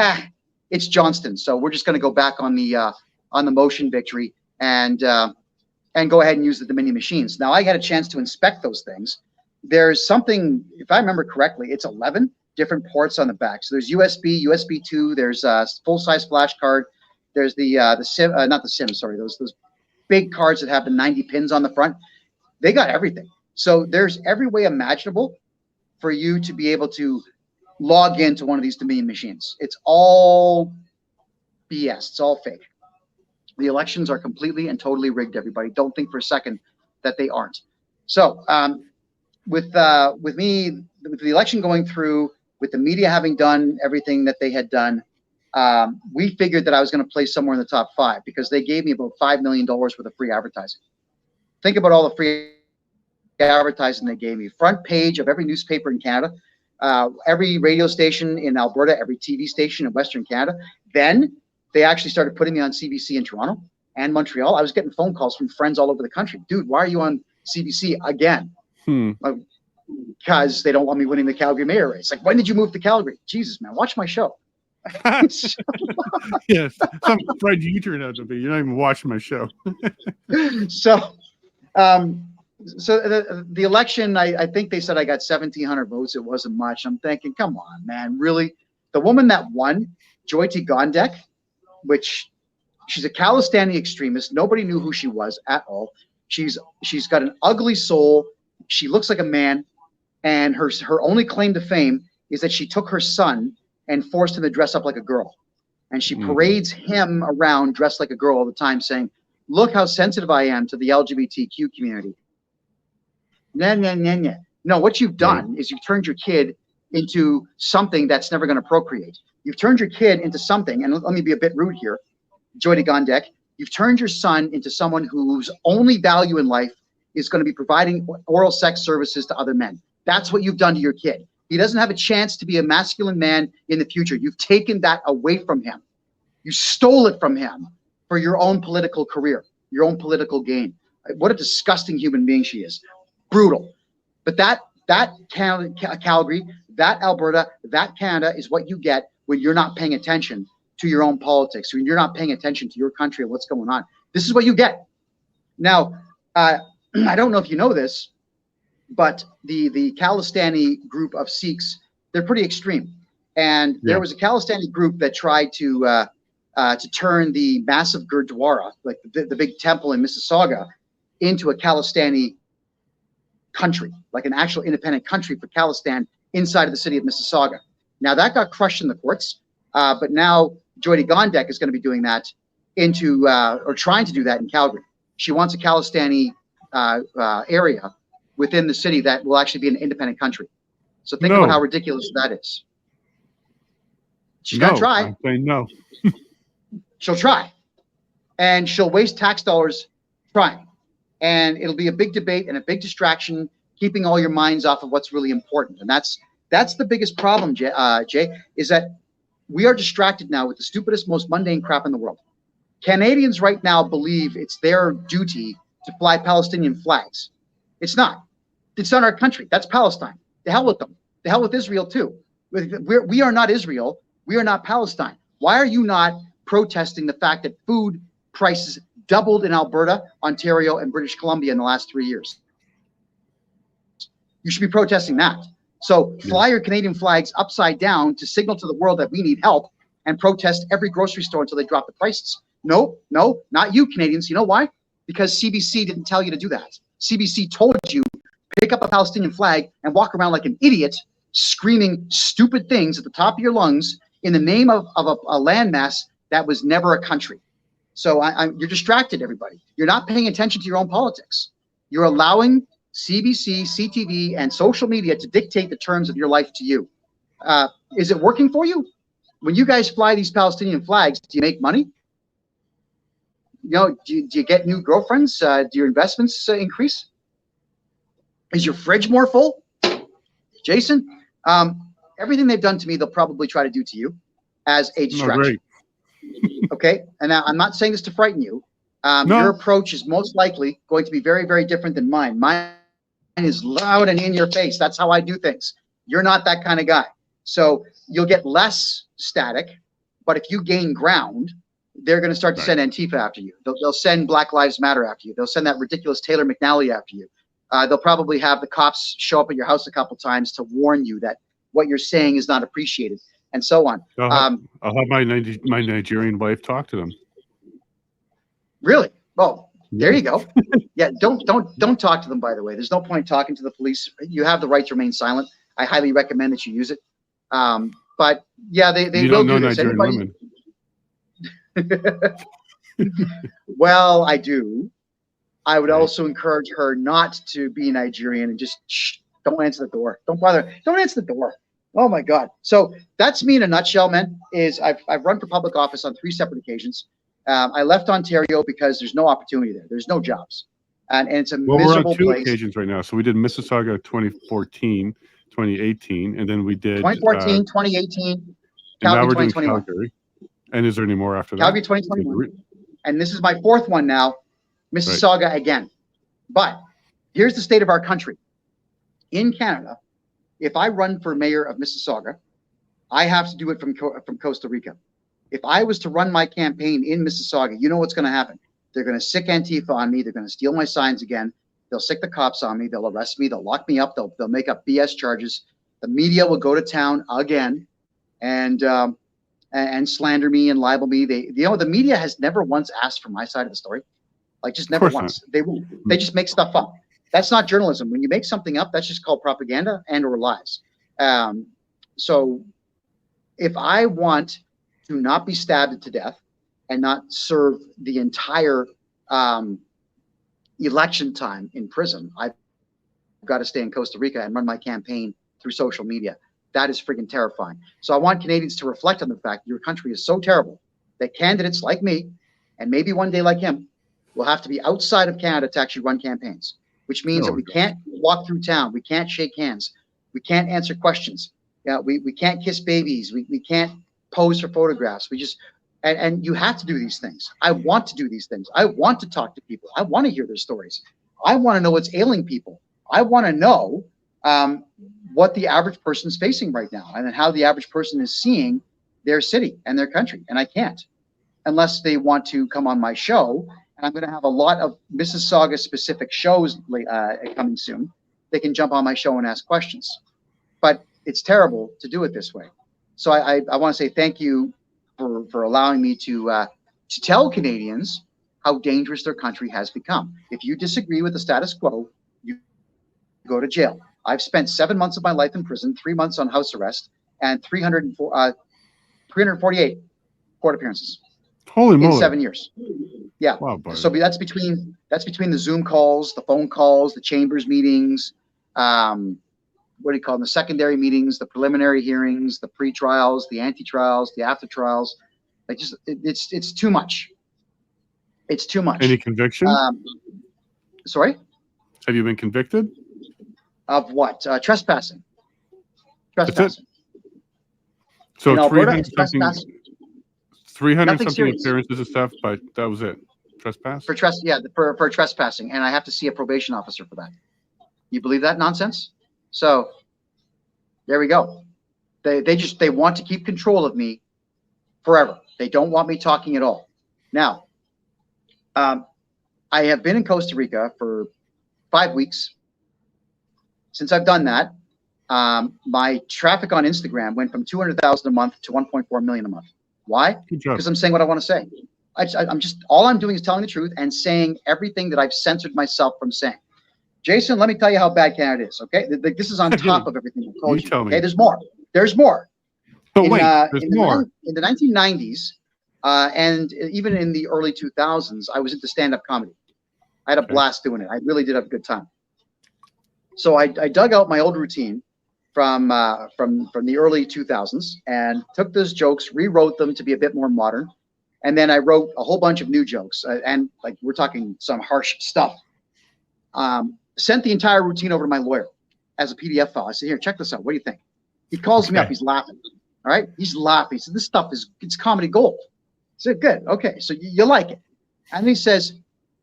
it's Johnston, so we're just going to go back on the motion victory and go ahead and use the Dominion machines. Now, I had a chance to inspect those things. There's something, if I remember correctly, it's 11 different ports on the back. So there's USB, USB 2. There's a full-size flash card. There's the SIM, not the SIM, sorry. Those big cards that have the 90 pins on the front. They got everything. So there's every way imaginable for you to be able to log into one of these Dominion machines. It's all BS. It's all fake. The elections are completely and totally rigged, everybody. Don't think for a second that they aren't. So with me, with the election going through, with the media having done everything that they had done, we figured that I was going to place somewhere in the top 5 because they gave me about $5 million worth of free advertising. Think about all the free advertising they gave me. Front page of every newspaper in Canada, every radio station in Alberta, every TV station in Western Canada. Then they actually started putting me on CBC in Toronto and Montreal. I was getting phone calls from friends all over the country. Dude, why are you on CBC again? Because they don't want me winning the Calgary mayor race. Like, when did you move to Calgary? Jesus, man, watch my show. Yes, some Fred you turned out to be. You're not even watching my show. So the election, I think they said I got 1,700 votes. It wasn't much. I'm thinking, come on, man, really? The woman that won, Joyty Gondek, which she's a Khalistani extremist. Nobody knew who she was at all. She's got an ugly soul. She looks like a man, and her only claim to fame is that she took her son and forced him to dress up like a girl. And she parades him around dressed like a girl all the time, saying, look how sensitive I am to the LGBTQ community. No, what you've done is you've turned your kid into something that's never going to procreate. You've turned your kid into something, and let me be a bit rude here, Joyty Gondek, you've turned your son into someone whose only value in life is going to be providing oral sex services to other men. That's what you've done to your kid. He doesn't have a chance to be a masculine man in the future. You've taken that away from him. You stole it from him for your own political career, your own political gain. What a disgusting human being she is. Brutal. But that Calgary, that Alberta, that Canada is what you get when you're not paying attention to your own politics, when you're not paying attention to your country and what's going on. This is what you get. Now, I don't know if you know this, but the Khalistani group of Sikhs, they're pretty extreme. And there was a Khalistani group that tried to turn the massive Gurdwara, like the big temple in Mississauga, into a Khalistani country, like an actual independent country for Khalistan inside of the city of Mississauga. Now that got crushed in the courts, but now Joyty Gondek is going to be doing that or trying to do that in Calgary. She wants a Khalistani area within the city that will actually be an independent country. So think about how ridiculous that is. She's going to try. I'm saying no. She'll try. And she'll waste tax dollars trying. And it'll be a big debate and a big distraction, keeping all your minds off of what's really important. And that's the biggest problem, Jay, is that we are distracted now with the stupidest, most mundane crap in the world. Canadians right now believe it's their duty to fly Palestinian flags. It's not. It's not our country. That's Palestine. The hell with them. The hell with Israel too. We are not Israel. We are not Palestine. Why are you not protesting the fact that food prices doubled in Alberta, Ontario, and British Columbia in the last 3 years? You should be protesting that. So fly your Canadian flags upside down to signal to the world that we need help, and protest every grocery store until they drop the prices. No, not you Canadians. You know why? Because CBC didn't tell you to do that. CBC told you pick up a Palestinian flag and walk around like an idiot, screaming stupid things at the top of your lungs in the name of a landmass that was never a country. So you're distracted, everybody. You're not paying attention to your own politics. You're allowing CBC, CTV, and social media to dictate the terms of your life to you. Is it working for you? when you guys fly these Palestinian flags, do you make money? You know, do you get new girlfriends? Do your investments increase? Is your fridge more full? Jason, everything they've done to me, they'll probably try to do to you as a distraction. Okay, and now I'm not saying this to frighten you. Your approach is most likely going to be very, very different than mine. Mine is loud and in your face. That's how I do things. You're not that kind of guy. So you'll get less static, but if you gain ground, they're going to start to send Antifa after you. They'll send Black Lives Matter after you. They'll send that ridiculous Taylor McNally after you. They'll probably have the cops show up at your house a couple times to warn you that what you're saying is not appreciated, and so on. I'll have my Nigerian wife talk to them. Really? Oh, there you go. Yeah, don't talk to them, by the way. There's no point talking to the police. You have the right to remain silent. I highly recommend that you use it. But yeah, they you will don't know do this. Nigerian women. Well, I do. I would also encourage her not to be Nigerian and just don't answer the door. Don't bother. Don't answer the door. Oh my God. So that's me in a nutshell, man. Is I've run for public office on 3 separate occasions. I left Ontario because there's no opportunity there. There's no jobs, and it's a miserable we're on 2 place. occasions right now. So we did Mississauga 2014, 2018, and then we did 2014, 2018, Calgary 2021. Calgary. And is there any more after that? Calgary 2021. And this is my 4th one now, Mississauga again. But here's the state of our country. In Canada, if I run for mayor of Mississauga, I have to do it from Costa Rica. If I was to run my campaign in Mississauga, you know what's going to happen. They're going to sick Antifa on me. They're going to steal my signs again. They'll sick the cops on me. They'll arrest me. They'll lock me up. They'll make up BS charges. The media will go to town again and slander me and libel me. The media has never once asked for my side of the story. Like, just never once. They won't. They just make stuff up. That's not journalism. When you make something up, that's just called propaganda and or lies. So if I want to not be stabbed to death and not serve the entire election time in prison, I've got to stay in Costa Rica and run my campaign through social media. That is friggin' terrifying. So I want Canadians to reflect on the fact your country is so terrible that candidates like me, and maybe one day like him, will have to be outside of Canada to actually run campaigns, which means that we can't walk through town. We can't shake hands. We can't answer questions. We can't kiss babies. We can't pose for photographs. We just, and you have to do these things. I want to do these things. I want to talk to people. I want to hear their stories. I want to know what's ailing people. I want to know what the average person is facing right now, and then how the average person is seeing their city and their country. And I can't, unless they want to come on my show. And I'm going to have a lot of Mississauga specific shows coming soon. They can jump on my show and ask questions, but it's terrible to do it this way. So I want to say thank you for allowing me to tell Canadians how dangerous their country has become. If you disagree with the status quo, you go to jail. I've spent 7 months of my life in prison, 3 months on house arrest, and 348 court appearances. Holy moly. In 7 years. Yeah. Wow, so that's between the Zoom calls, the phone calls, the chambers meetings, what do you call them? The secondary meetings, the preliminary hearings, the pre-trials, the anti-trials, the after-trials. Like, just it's too much. It's too much. Any conviction? Sorry? Have you been convicted? Of what? Trespassing. Trespassing. So in Alberta, 300 Nothing something serious. appearances and stuff, but that was it. Trespass? For trespassing, and I have to see a probation officer for that. You believe that nonsense? So there we go. They want to keep control of me forever. They don't want me talking at all. Now, I have been in Costa Rica for 5 weeks. Since I've done that, my traffic on Instagram went from 200,000 a month to 1.4 million a month. Why? Because I'm saying what I want to say. All I'm doing is telling the truth and saying everything that I've censored myself from saying. Jason, let me tell you how bad Canada is. Okay, this is on top of everything I told you. Okay, there's more. There's more. Oh, there's more. In the 1990s, and even in the early 2000s, I was into stand-up comedy. I had a blast doing it. I really did have a good time. So I dug out my old routine, from the early 2000s, and took those jokes, rewrote them to be a bit more modern, and then I wrote a whole bunch of new jokes, and like we're talking some harsh stuff. Sent the entire routine over to my lawyer as a PDF file. I said, "Here, check this out. What do you think?" He calls me up. He's laughing. All right, he's laughing. He said, "This stuff it's comedy gold." I said, "Good, okay, so you like it?" And he says,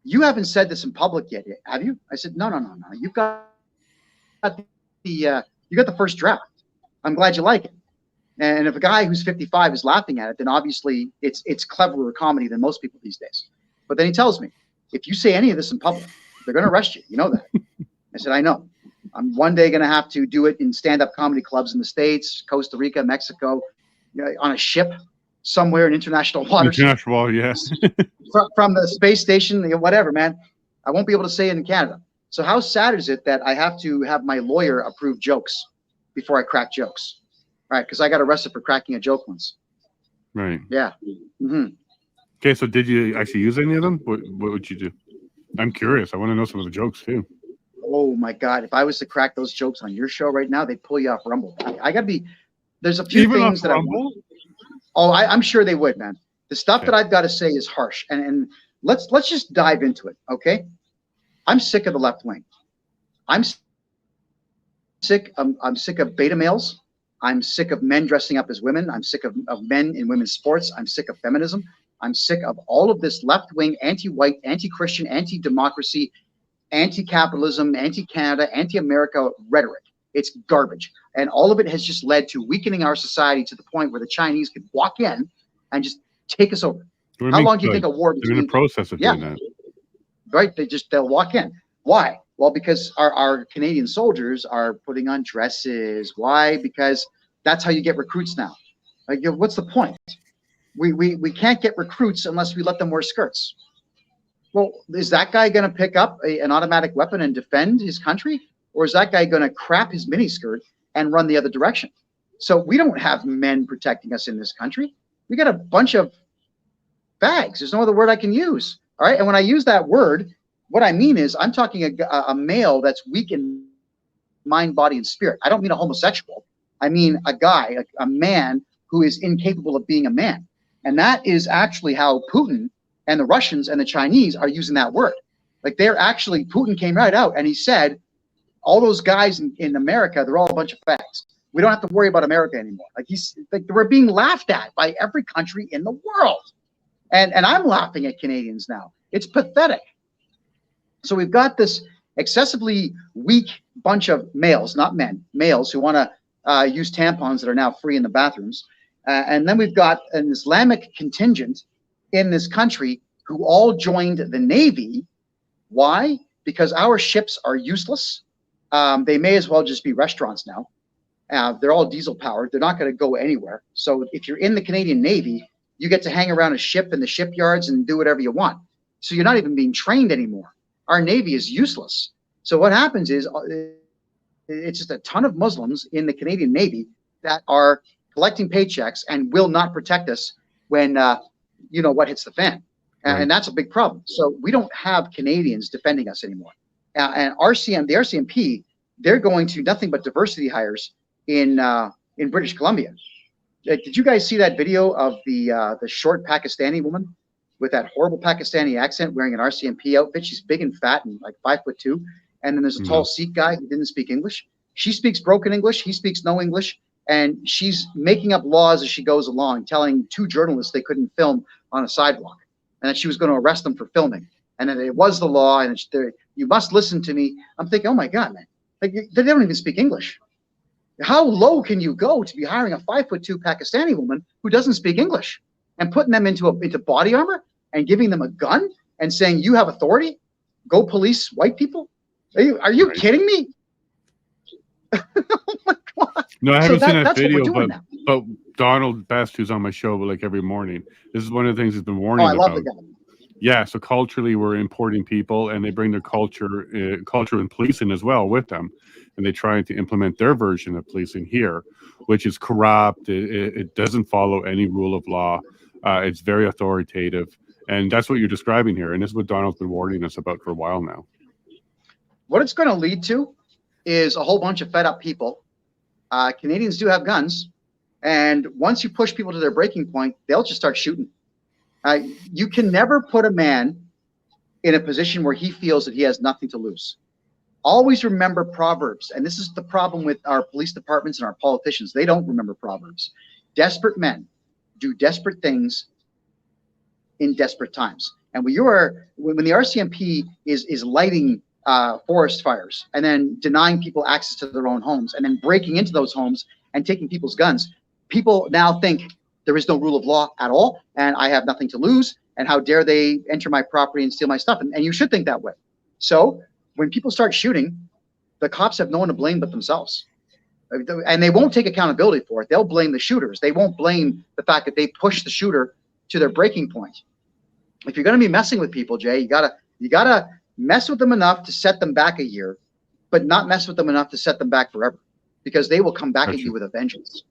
"You haven't said this in public yet, have you?" I said, "No. You've got you got the first draft. I'm glad you like it. And if a guy who's 55 is laughing at it, then obviously it's cleverer comedy than most people these days." But then he tells me, "If you say any of this in public, they're going to arrest you. You know that." I said, "I know. I'm one day going to have to do it in stand-up comedy clubs in the States, Costa Rica, Mexico, on a ship somewhere in international waters." International, yes. from the space station, whatever, man. I won't be able to say it in Canada. So how sad is it that I have to have my lawyer approve jokes before I crack jokes? Right, because I got arrested for cracking a joke once. Right. Yeah. Okay, so did you actually use any of them? What would you do? I'm curious. I want to know some of the jokes too. Oh my God! If I was to crack those jokes on your show right now, they'd pull you off Rumble. I gotta be. There's a few things that Rumble? I'm sure they would, man. The stuff that I've got to say is harsh, and let's just dive into it, okay? I'm sick of the left wing. I'm sick of beta males. I'm sick of men dressing up as women. I'm sick of men in women's sports. I'm sick of feminism. I'm sick of all of this left wing, anti-white, anti-Christian, anti-democracy, anti-capitalism, anti-Canada, anti-America rhetoric. It's garbage. And all of it has just led to weakening our society to the point where the Chinese could walk in and just take us over. How long do you think a war between... They're in the process of doing that. Right? They'll walk in. Why? Well, because our Canadian soldiers are putting on dresses. Why? Because that's how you get recruits now. Like, what's the point? We can't get recruits unless we let them wear skirts. Well, is that guy going to pick up an automatic weapon and defend his country? Or is that guy going to crap his miniskirt and run the other direction? So we don't have men protecting us in this country. We got a bunch of bags. There's no other word I can use. All right. And when I use that word, what I mean is I'm talking a male that's weak in mind, body, and spirit. I don't mean a homosexual. I mean a guy, a man who is incapable of being a man. And that is actually how Putin and the Russians and the Chinese are using that word. Like Putin came right out and he said, all those guys in America, they're all a bunch of fags. We don't have to worry about America anymore. Like we're being laughed at by every country in the world. And I'm laughing at Canadians now. It's pathetic. So we've got this excessively weak bunch of males, not men, males who want to use tampons that are now free in the bathrooms. And then we've got an Islamic contingent in this country who all joined the Navy. Why? Because our ships are useless. They may as well just be restaurants now. They're all diesel powered. They're not going to go anywhere. So if you're in the Canadian Navy, you get to hang around a ship in the shipyards and do whatever you want. So you're not even being trained anymore. Our Navy is useless. So what happens is it's just a ton of Muslims in the Canadian Navy that are collecting paychecks and will not protect us when what hits the fan. Right. And that's a big problem. So we don't have Canadians defending us anymore. And the RCMP, they're going to nothing but diversity hires in British Columbia. Did you guys see that video of the short Pakistani woman with that horrible Pakistani accent wearing an RCMP outfit? She's big and fat and like 5'2". And then there's a tall Sikh guy who didn't speak English. She speaks broken English. He speaks no English. And she's making up laws as she goes along, telling two journalists they couldn't film on a sidewalk and that she was going to arrest them for filming. And then it was the law and you must listen to me. I'm thinking, oh my God, man, like they don't even speak English. How low can you go to be hiring a 5'2" Pakistani woman who doesn't speak English and putting them into body armor and giving them a gun and saying you have authority? Go police white people? Are you kidding me? Oh my God. No, I haven't seen that video, but Donald Best, who's on my show like every morning, this is one of the things he's been warning about. I love the guy. Yeah, so culturally we're importing people and they bring their culture and policing as well with them. And they try to implement their version of policing here, which is corrupt. It doesn't follow any rule of law. It's very authoritative. And that's what you're describing here. And this is what Donald's been warning us about for a while now. What it's going to lead to is a whole bunch of fed up people Canadians do have guns, and once you push people to their breaking point, they'll just start shooting. You can never put a man in a position where he feels that he has nothing to lose. Always remember Proverbs, and this is the problem with our police departments and our politicians. They don't remember Proverbs. Desperate men do desperate things in desperate times. And when the RCMP is lighting forest fires and then denying people access to their own homes and then breaking into those homes and taking people's guns, people now think there is no rule of law at all, and I have nothing to lose, and how dare they enter my property and steal my stuff. And you should think that way. So when people start shooting, the cops have no one to blame but themselves. And they won't take accountability for it. They'll blame the shooters. They won't blame the fact that they pushed the shooter to their breaking point. If you're going to be messing with people, Jay, you gotta mess with them enough to set them back a year, but not mess with them enough to set them back forever, because they will come back at you with a vengeance,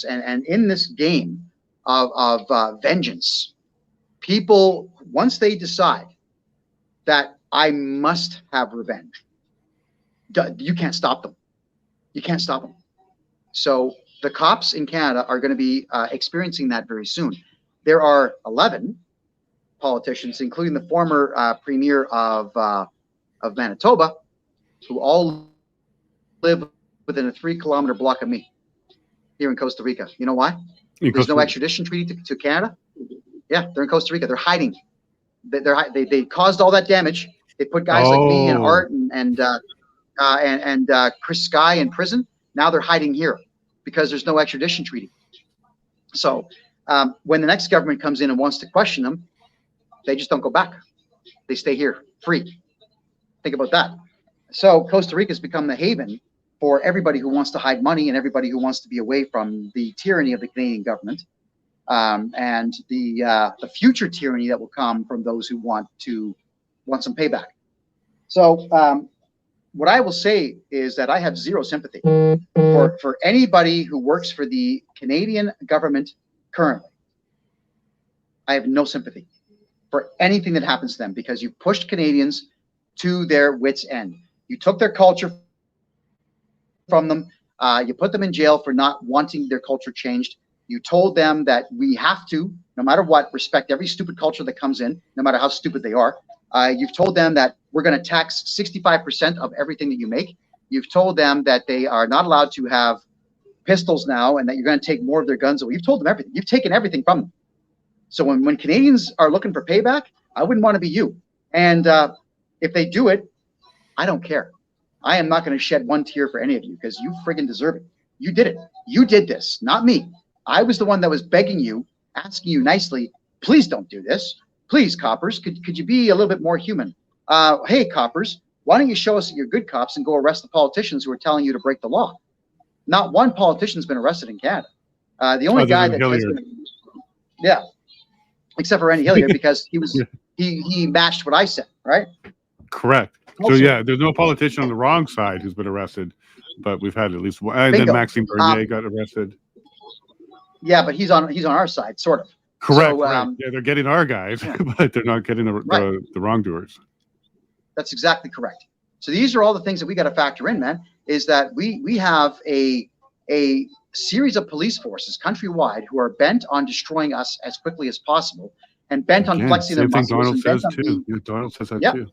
And in this game of vengeance, people, once they decide that I must have revenge, you can't stop them. You can't stop them. So the cops in Canada are going to be experiencing that very soon. There are 11 politicians, including the former premier of Manitoba, who all live within a 3-kilometer block of me here in Costa Rica. You know why? There's no extradition treaty to Canada. Yeah, they're in Costa Rica. They're hiding. They caused all that damage. They put guys like me and Art and Chris Sky in prison. Now they're hiding here because there's no extradition treaty. So when the next government comes in and wants to question them, they just don't go back. They stay here free. Think about that. So Costa Rica has become the haven for everybody who wants to hide money and everybody who wants to be away from the tyranny of the Canadian government, and the future tyranny that will come from those who want some payback. So what I will say is that I have zero sympathy for anybody who works for the Canadian government currently. I have no sympathy for anything that happens to them, because you pushed Canadians to their wits' end. You took their culture from them. You put them in jail for not wanting their culture changed. You told them that we have to, no matter what, respect every stupid culture that comes in, no matter how stupid they are. You've told them that we're going to tax 65% of everything that you make. You've told them that they are not allowed to have pistols now, and that you're going to take more of their guns away. You've told them everything. You've taken everything from them. So when Canadians are looking for payback, I wouldn't want to be you. And if they do it, I don't care. I am not going to shed one tear for any of you, because you friggin' deserve it. You did it. You did this, not me. I was the one that was begging you, asking you nicely, please don't do this. Please, coppers, could you be a little bit more human? Hey, coppers, why don't you show us that you're good cops and go arrest the politicians who are telling you to break the law? Not one politician's been arrested in Canada. The only guy that has been, yeah, except for Randy Hilliard, because he matched what I said, right? Correct. Also, so yeah, there's no politician on the wrong side who's been arrested, but we've had at least one. And then Maxime Bernier got arrested. Yeah, but he's on our side, sort of. Correct. So, right. Yeah, they're getting our guys, but they're not getting the wrongdoers. That's exactly correct. So these are all the things that we got to factor in, man. Is that we have a series of police forces countrywide who are bent on destroying us as quickly as possible, and bent on flexing their muscles. Donald says too. Donald says that too.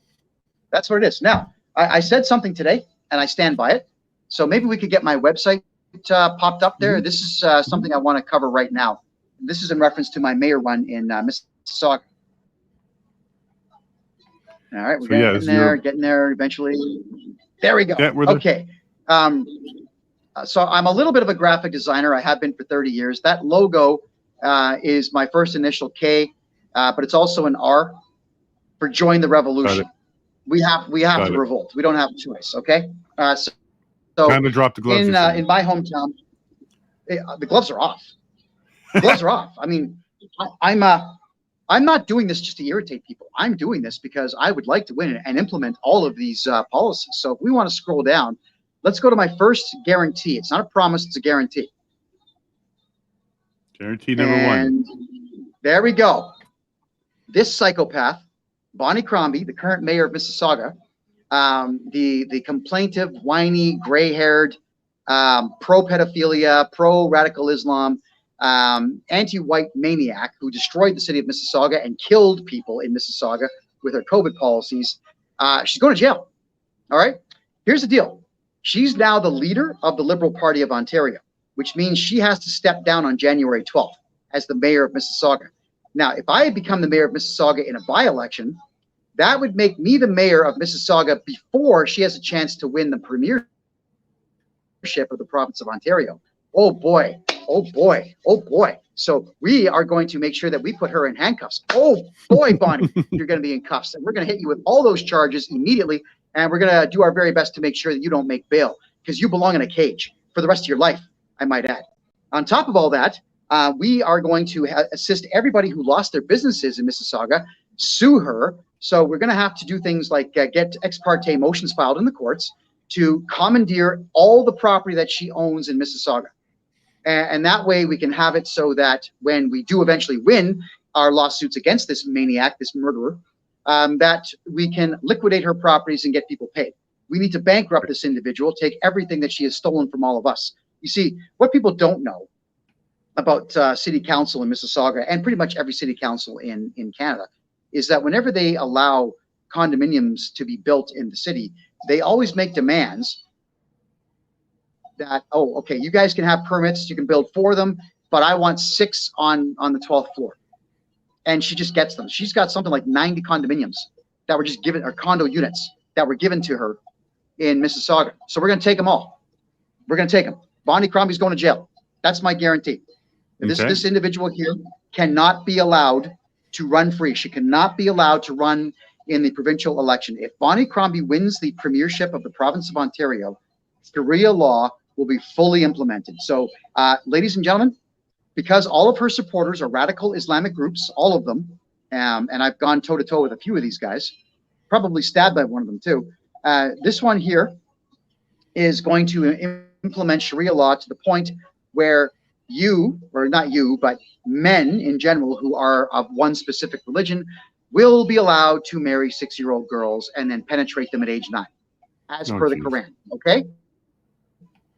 That's what it is. Now, I said something today, and I stand by it. So maybe we could get my website popped up there. This is something I want to cover right now. This is in reference to my mayor run in Mississauga. All right, we're getting there eventually. There we go. Yeah, okay. So I'm a little bit of a graphic designer. I have been for 30 years. That logo is my first initial K, but it's also an R for join the revolution. We have to revolt. We don't have a choice. Okay. So time to drop the gloves. In my hometown, the gloves are off. The gloves are off. I mean, I'm not doing this just to irritate people. I'm doing this because I would like to win and implement all of these policies. So if we want to scroll down, let's go to my first guarantee. It's not a promise, it's a guarantee. Guarantee number one. There we go. This psychopath, Bonnie Crombie, the current mayor of Mississauga, the complaintive, whiny, gray-haired, pro-pedophilia, pro-radical Islam, anti-white maniac who destroyed the city of Mississauga and killed people in Mississauga with her COVID policies. She's going to jail. All right. Here's the deal. She's now the leader of the Liberal Party of Ontario, which means she has to step down on January 12th as the mayor of Mississauga. Now, if I had become the mayor of Mississauga in a by-election, that would make me the mayor of Mississauga before she has a chance to win the premiership of the province of Ontario. Oh boy, oh boy, oh boy. So we are going to make sure that we put her in handcuffs. Oh boy, Bonnie, you're going to be in cuffs. And we're going to hit you with all those charges immediately. And we're going to do our very best to make sure that you don't make bail, because you belong in a cage for the rest of your life, I might add. On top of all that, we are going to assist everybody who lost their businesses in Mississauga, sue her. So we're going to have to do things like get ex parte motions filed in the courts to commandeer all the property that she owns in Mississauga. And that way we can have it so that when we do eventually win our lawsuits against this maniac, this murderer, that we can liquidate her properties and get people paid. We need to bankrupt this individual, take everything that she has stolen from all of us. You see, what people don't know about city council in Mississauga, and pretty much every city council in Canada, is that whenever they allow condominiums to be built in the city, they always make demands that, oh, okay, you guys can have permits, you can build 4 of them, but I want 6 on the 12th floor. And she just gets them. She's got something like 90 condominiums that were just given, or condo units that were given to her in Mississauga. So we're going to take them all. We're going to take them. Bonnie Crombie's going to jail. That's my guarantee. Okay. This individual here cannot be allowed to run free. She cannot be allowed to run in the provincial election. If Bonnie Crombie wins the premiership of the province of Ontario, Sharia law will be fully implemented. So, ladies and gentlemen, because all of her supporters are radical Islamic groups, all of them, and I've gone toe-to-toe with a few of these guys, probably stabbed by one of them too. This one here is going to implement Sharia law to the point where you, or not you, but men in general who are of one specific religion will be allowed to marry 6-year-old girls and then penetrate them at age 9, as per the Quran, okay?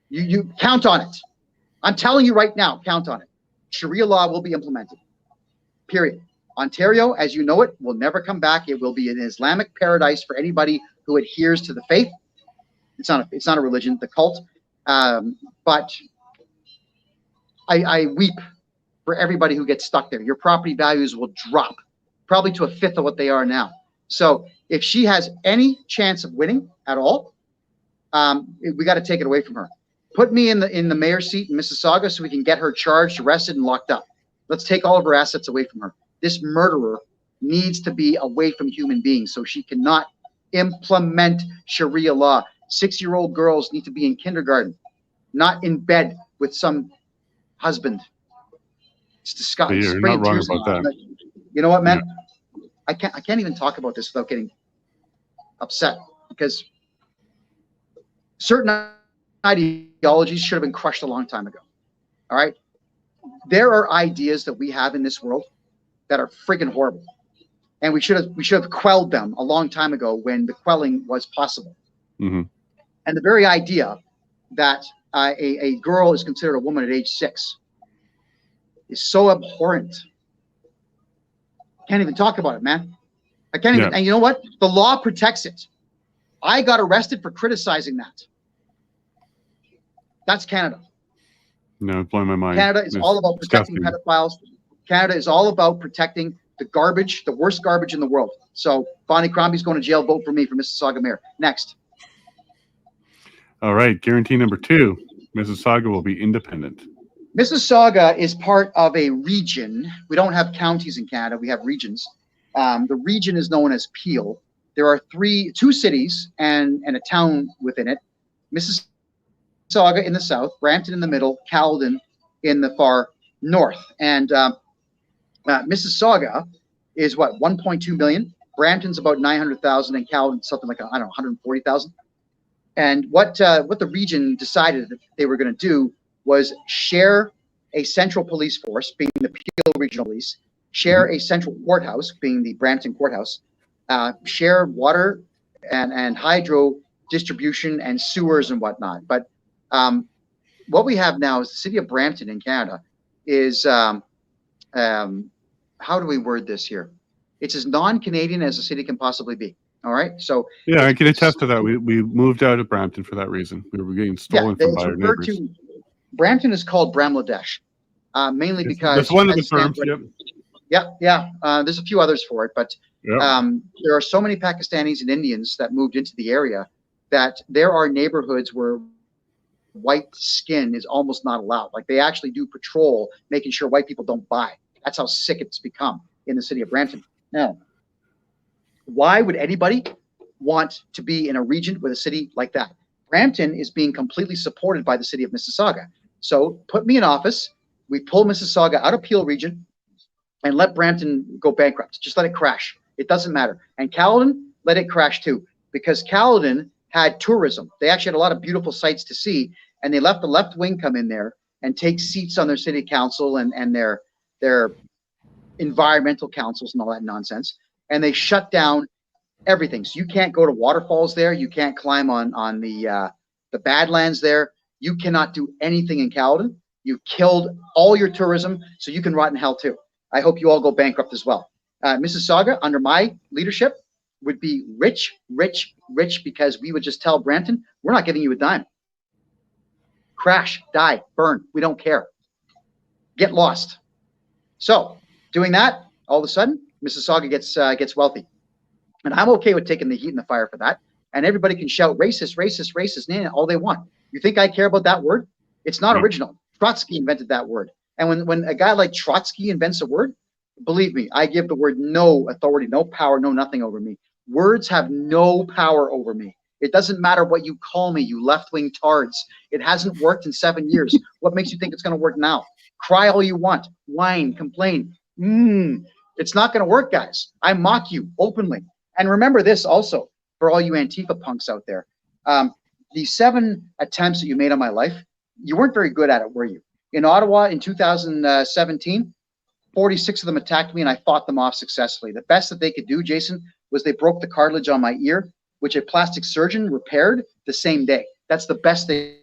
You count on it. I'm telling you right now, count on it. Sharia law will be implemented, period. Ontario, as you know it, will never come back. It will be an Islamic paradise for anybody who adheres to the faith. It's not a religion, the cult. But I weep for everybody who gets stuck there. Your property values will drop, probably to 1/5 of what they are now. So if she has any chance of winning at all, we got to take it away from her. Put me in the mayor's seat in Mississauga so we can get her charged, arrested, and locked up. Let's take all of her assets away from her. This murderer needs to be away from human beings, so she cannot implement Sharia law. 6-year-old girls need to be in kindergarten, not in bed with some husband. It's disgusting. You're not wrong about that. You know what, man? Yeah. I can't even talk about this without getting upset, because certain ideologies should have been crushed a long time ago. All right? There are ideas that we have in this world that are freaking horrible. And we should have quelled them a long time ago when the quelling was possible. Mm-hmm. And the very idea that a girl is considered a woman at age 6 is so abhorrent. Can't even talk about it, man. I can't even. And you know what? The law protects it. I got arrested for criticizing that. That's Canada. No, it's blowing my mind. Canada is all about protecting pedophiles. Canada is all about protecting the garbage, the worst garbage in the world. So Bonnie Crombie's going to jail. Vote for me for Mississauga mayor. Next. All right. Guarantee number 2. Mississauga will be independent. Mississauga is part of a region. We don't have counties in Canada. We have regions. The region is known as Peel. There are 2 cities and a town within it. Mississauga in the south, Brampton in the middle, Caledon in the far north. And Mississauga is what, 1.2 million? Brampton's about 900,000 and Caledon something like, I don't know, 140,000. And what the region decided that they were going to do was share a central police force, being the Peel Regional Police, share a central courthouse, being the Brampton Courthouse, share water and hydro distribution and sewers and whatnot. But what we have now is the city of Brampton in Canada is, how do we word this here? It's as non-Canadian as a city can possibly be. All right. So Yeah, I can attest to that. We moved out of Brampton for that reason. We were getting stolen from by it's our referred neighbors. to. Brampton is called Bangladesh, mainly That's because one of I the just stand terms. for it. Yep. Yeah. There's a few others for it, but Yep. there are so many Pakistanis and Indians that moved into the area that there are neighborhoods where white skin is almost not allowed. Like they actually do patrol, making sure white people don't buy. That's how sick it's become in the city of Brampton. Now, why would anybody want to be in a region with a city like that? Brampton is being completely supported by the city of Mississauga. So put me in office. We pull Mississauga out of Peel region and let Brampton go bankrupt. Just let it crash. It doesn't matter. And Caledon, let it crash too, because Caledon had tourism. They actually had a lot of beautiful sights to see, and they let the left wing come in there and take seats on their city council and their environmental councils and all that nonsense. And they shut down everything. So you can't go to waterfalls there. You can't climb on the Badlands there. You cannot do anything in Caledon. You killed all your tourism, so you can rot in hell too. I hope you all go bankrupt as well. Mississauga, under my leadership, would be rich, rich, rich, because we would just tell Brampton, we're not giving you a dime. Crash, die, burn. We don't care. Get lost. So doing that, all of a sudden, Mississauga gets wealthy. And I'm okay with taking the heat and the fire for that. And everybody can shout racist, racist, racist, all they want. You think I care about that word? It's not original. Trotsky invented that word. And when a guy like Trotsky invents a word, believe me, I give the word no authority, no power, no nothing over me. Words have no power over me. It doesn't matter what you call me, you left-wing tards. It hasn't worked in 7 years. What makes you think it's going to work now? Cry all you want, whine, complain. It's not going to work, guys. I mock you openly. And remember this also, for all you Antifa punks out there. The 7 attempts that you made on my life, you weren't very good at it, were you? In Ottawa in 2017, 46 of them attacked me, and I fought them off successfully. The best that they could do, Jason, was they broke the cartilage on my ear, which a plastic surgeon repaired the same day. That's the best they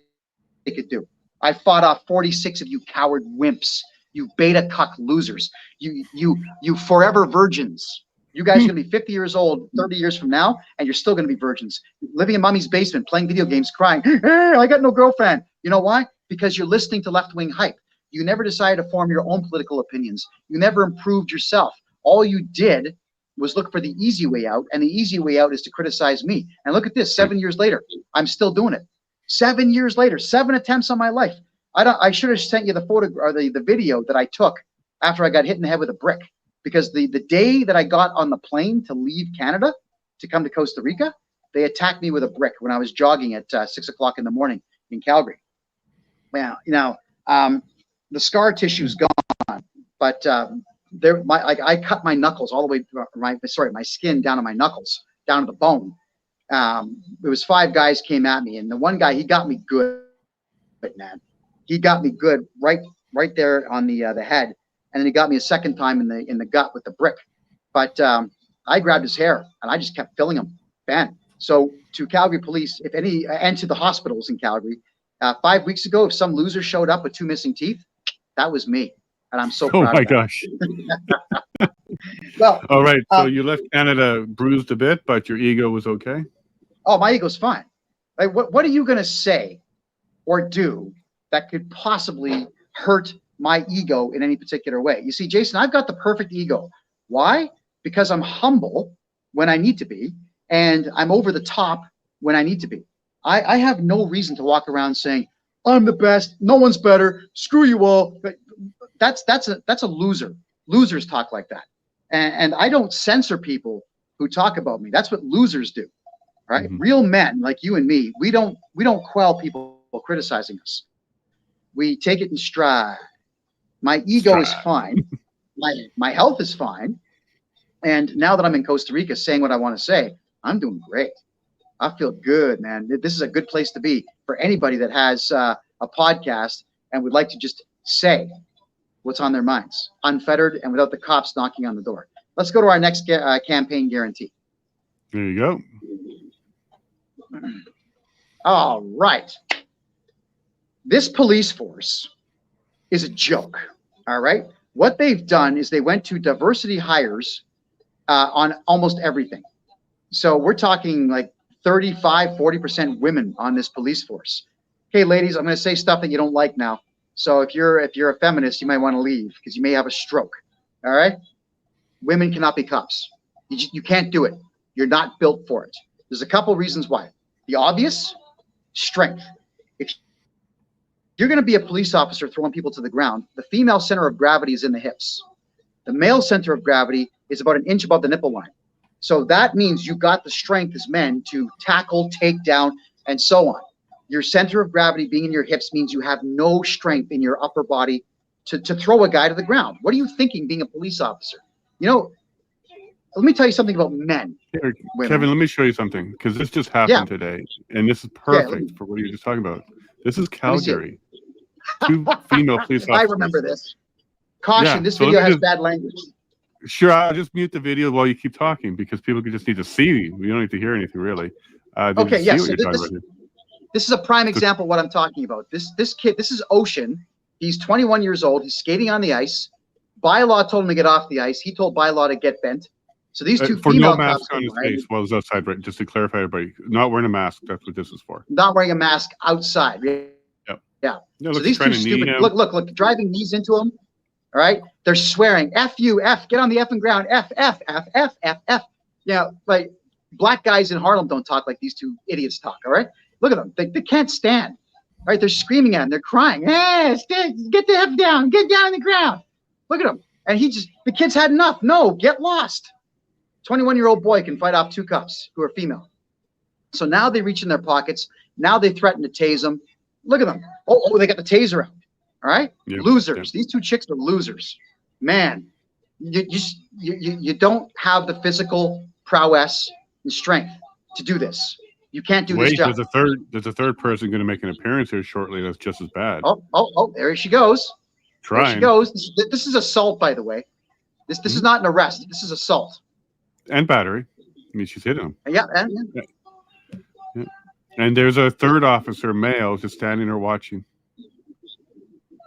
could do. I fought off 46 of you coward wimps, you beta cuck losers, you forever virgins. You guys are going to be 50 years old 30 years from now, and you're still going to be virgins, living in mommy's basement, playing video games, crying, hey, I got no girlfriend. You know why? Because you're listening to left-wing hype. You never decided to form your own political opinions. You never improved yourself. All you did was look for the easy way out, and the easy way out is to criticize me. And look at this, 7 years later, I'm still doing it. 7 years later, 7 attempts on my life. I should have sent you the photo or the video that I took after I got hit in the head with a brick. Because the day that I got on the plane to leave Canada to come to Costa Rica, they attacked me with a brick when I was jogging at 6 o'clock in the morning in Calgary. Well, the scar tissue's gone, but I cut my knuckles all the way, my skin down to my knuckles, down to the bone. It was 5 guys came at me, and the one guy, he got me good, man. He got me good right there on the head. And then he got me a second time in the gut with the brick. But I grabbed his hair and I just kept filling him. Bam. So to Calgary police, if any, and to the hospitals in Calgary, 5 weeks ago, if some loser showed up with 2 missing teeth, that was me. And I'm so proud of that. Oh my gosh. Well, all right. So you left Canada bruised a bit, but your ego was okay? Oh, my ego's fine. Like, what are you going to say or do that could possibly hurt my ego in any particular way? You see, Jason, I've got the perfect ego. Why? Because I'm humble when I need to be, and I'm over the top when I need to be. I have no reason to walk around saying, I'm the best, no one's better, screw you all. That's a loser. Losers talk like that. And I don't censor people who talk about me. That's what losers do. Right? Mm-hmm. Real men like you and me, we don't quell people criticizing us. We take it in stride. My ego is fine. My health is fine. And now that I'm in Costa Rica saying what I want to say, I'm doing great. I feel good, man. This is a good place to be for anybody that has a podcast and would like to just say what's on their minds, unfettered and without the cops knocking on the door. Let's go to our next campaign guarantee. There you go. All right. This police force is a joke. All right. What they've done is they went to diversity hires on almost everything. So we're talking like 35, 40% women on this police force. Okay, ladies, I'm going to say stuff that you don't like now. So if you're a feminist, you might want to leave because you may have a stroke. All right. Women cannot be cops. You can't do it. You're not built for it. There's a couple reasons why. The obvious, strength. If you're going to be a police officer throwing people to the ground, the female center of gravity is in the hips. The male center of gravity is about an inch above the nipple line. So that means you got the strength as men to tackle, take down, and so on. Your center of gravity being in your hips means you have no strength in your upper body to throw a guy to the ground. What are you thinking being a police officer? You know, let me tell you something about men. Here, Kevin, let me show you something, because this just happened today, and this is perfect for what you're just talking about. This is Calgary. 2 female police officers. I remember this. Caution, this video has bad language. Sure, I'll just mute the video while you keep talking, because people just need to see. We don't need to hear anything, really. Okay, yes. So this is a prime example of what I'm talking about. This kid, this is Ocean. He's 21 years old. He's skating on the ice. Bylaw told him to get off the ice. He told Bylaw to get bent. So these two for female no mask on his face while he's outside, right? Just to clarify, everybody, not wearing a mask. That's what this is for. Not wearing a mask outside. Yeah. No, so these two stupid. Look, driving knees into him. All right. They're swearing. F you, F. Get on the effing ground. F. Yeah, like black guys in Harlem don't talk like these two idiots talk. All right. Look at them. They can't stand. All right. They're screaming at him. They're crying. Hey, get the F down. Get down on the ground. Look at him. And the kid's had enough. No, get lost. 21-year-old boy can fight off 2 cops who are female. So now they reach in their pockets. Now they threaten to tase them. Look at them. Oh, they got the taser out. All right. Yep. Losers. Yep. These 2 chicks are losers. Man, you don't have the physical prowess and strength to do this. You can't do this job. There's a third person going to make an appearance here shortly. That's just as bad. Oh, there she goes. Trying. There she goes. This is assault, by the way. This is not an arrest. This is assault. And battery. I mean, she's hitting him. Yeah. And there's a third officer, male, just standing there watching.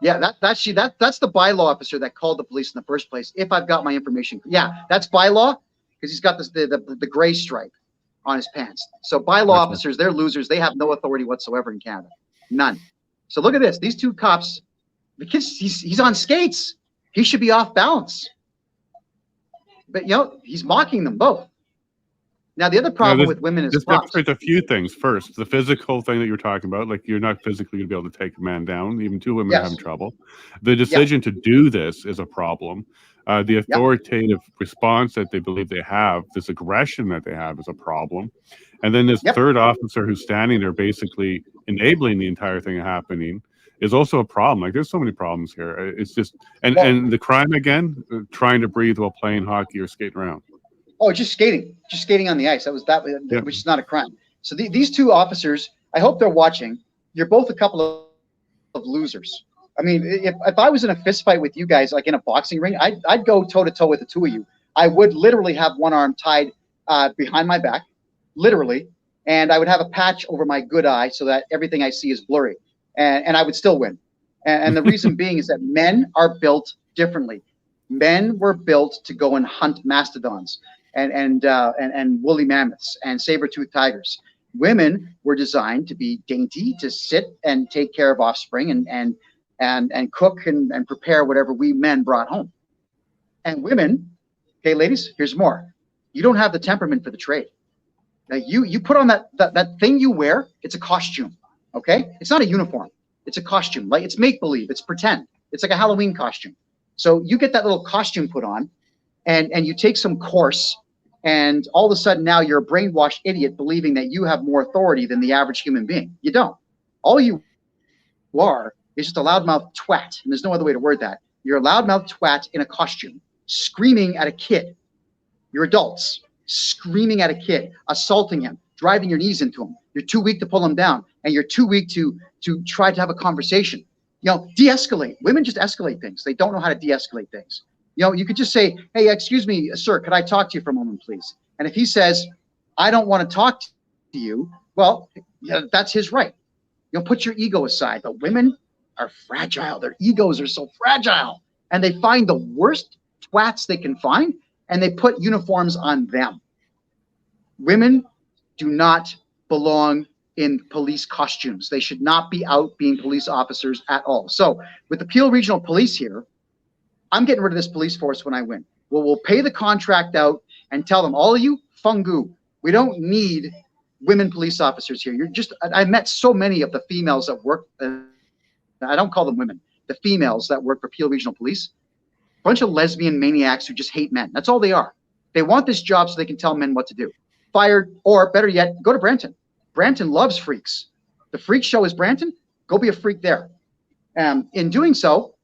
Yeah, that's the bylaw officer that called the police in the first place. If I've got my information, yeah, that's bylaw because he's got the gray stripe on his pants. So bylaw officers, they're losers. They have no authority whatsoever in Canada, none. So look at this. These 2 cops. The kid, he's on skates. He should be off balance. But he's mocking them both. Now the other problem with women is this demonstrates a few things. First, the physical thing that you're talking about, like you're not physically going to be able to take a man down. Even 2 women are having trouble. The decision to do this is a problem. The authoritative response that they believe they have, this aggression that they have, is a problem. And then this third officer who's standing there basically enabling the entire thing happening is also a problem. Like there's so many problems here. It's just and the crime again, trying to breathe while playing hockey or skating around. Oh, just skating on the ice. Which is not a crime. So these 2 officers, I hope they're watching. You're both a couple of losers. I mean, if I was in a fist fight with you guys, like in a boxing ring, I'd go toe to toe with the 2 of you. I would literally have one arm tied behind my back, literally, and I would have a patch over my good eye so that everything I see is blurry. And I would still win. And the reason being is that men are built differently. Men were built to go and hunt mastodons and woolly mammoths and saber-toothed tigers. Women were designed to be dainty, to sit and take care of offspring and cook and prepare whatever we men brought home. And women, okay, ladies, here's more. You don't have the temperament for the trade. Now you put on that thing you wear. It's a costume. Okay, it's not a uniform. It's a costume. Like it's make believe. It's pretend. It's like a Halloween costume. So you get that little costume put on, and you take some course, and all of a sudden now you're a brainwashed idiot believing that you have more authority than the average human being. You don't. All you are is just a loudmouth twat, and there's no other way to word that. You're a loudmouth twat in a costume, screaming at a kid. You're adults screaming at a kid, assaulting him, driving your knees into him. You're too weak to pull him down, and you're too weak to try to have a conversation. De-escalate. Women just escalate things. They don't know how to de-escalate things. You could just say, hey, excuse me, sir, could I talk to you for a moment, please? And if he says, I don't want to talk to you, well, that's his right. You know, put your ego aside. But women are fragile. Their egos are so fragile. And they find the worst twats they can find, and they put uniforms on them. Women do not belong in police costumes. They should not be out being police officers at all. So with the Peel Regional Police here, I'm getting rid of this police force when I win. Well, we'll pay the contract out and tell them, all of you, fungu. We don't need women police officers here. You're just, I met so many of the females that work, I don't call them women, the females that work for Peel Regional Police, a bunch of lesbian maniacs who just hate men. That's all they are. They want this job so they can tell men what to do. Fired, or better yet, go to Brampton. Brampton loves freaks. The freak show is Brampton. Go be a freak there. In doing so,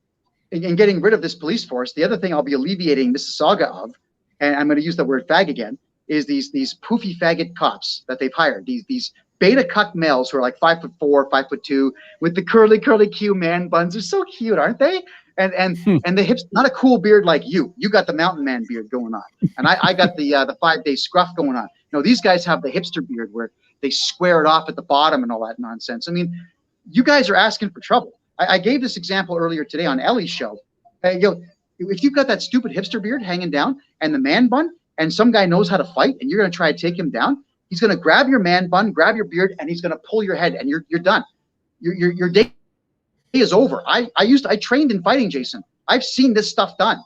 in getting rid of this police force, the other thing I'll be alleviating Mississauga of, and I'm going to use the word fag again, is these poofy faggot cops that they've hired. These beta cuck males who are like 5'4", 5'2", with the curly Q man buns. They're so cute, aren't they? And the hips, not a cool beard like you. You got the mountain man beard going on, and I got the 5-day scruff going on. No, these guys have the hipster beard where they square it off at the bottom and all that nonsense. I mean, you guys are asking for trouble. I gave this example earlier today on Ellie's show. If you've got that stupid hipster beard hanging down and the man bun, and some guy knows how to fight, and you're going to try to take him down, he's going to grab your man bun, grab your beard, and he's going to pull your head, and you're done. Your day is over. I trained in fighting, Jason. I've seen this stuff done.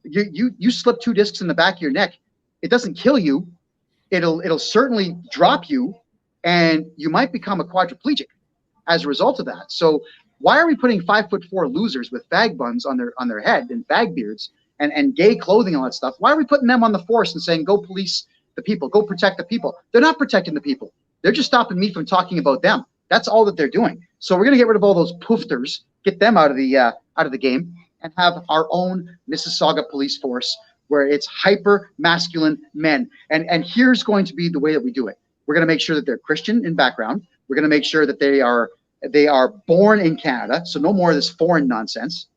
You slip 2 discs in the back of your neck. It doesn't kill you. It'll certainly drop you, and you might become a quadriplegic as a result of that. So why are we putting 5'4" losers with fag buns on their head and fag beards and gay clothing and all that stuff? Why are we putting them on the force and saying, go police the people, go protect the people? They're not protecting the people. They're just stopping me from talking about them. That's all that they're doing. So we're going to get rid of all those poofters, get them out of the game, and have our own Mississauga police force where it's hyper masculine men. And here's going to be the way that we do it. We're going to make sure that they're Christian in background. We're going to make sure that they are born in Canada, so no more of this foreign nonsense.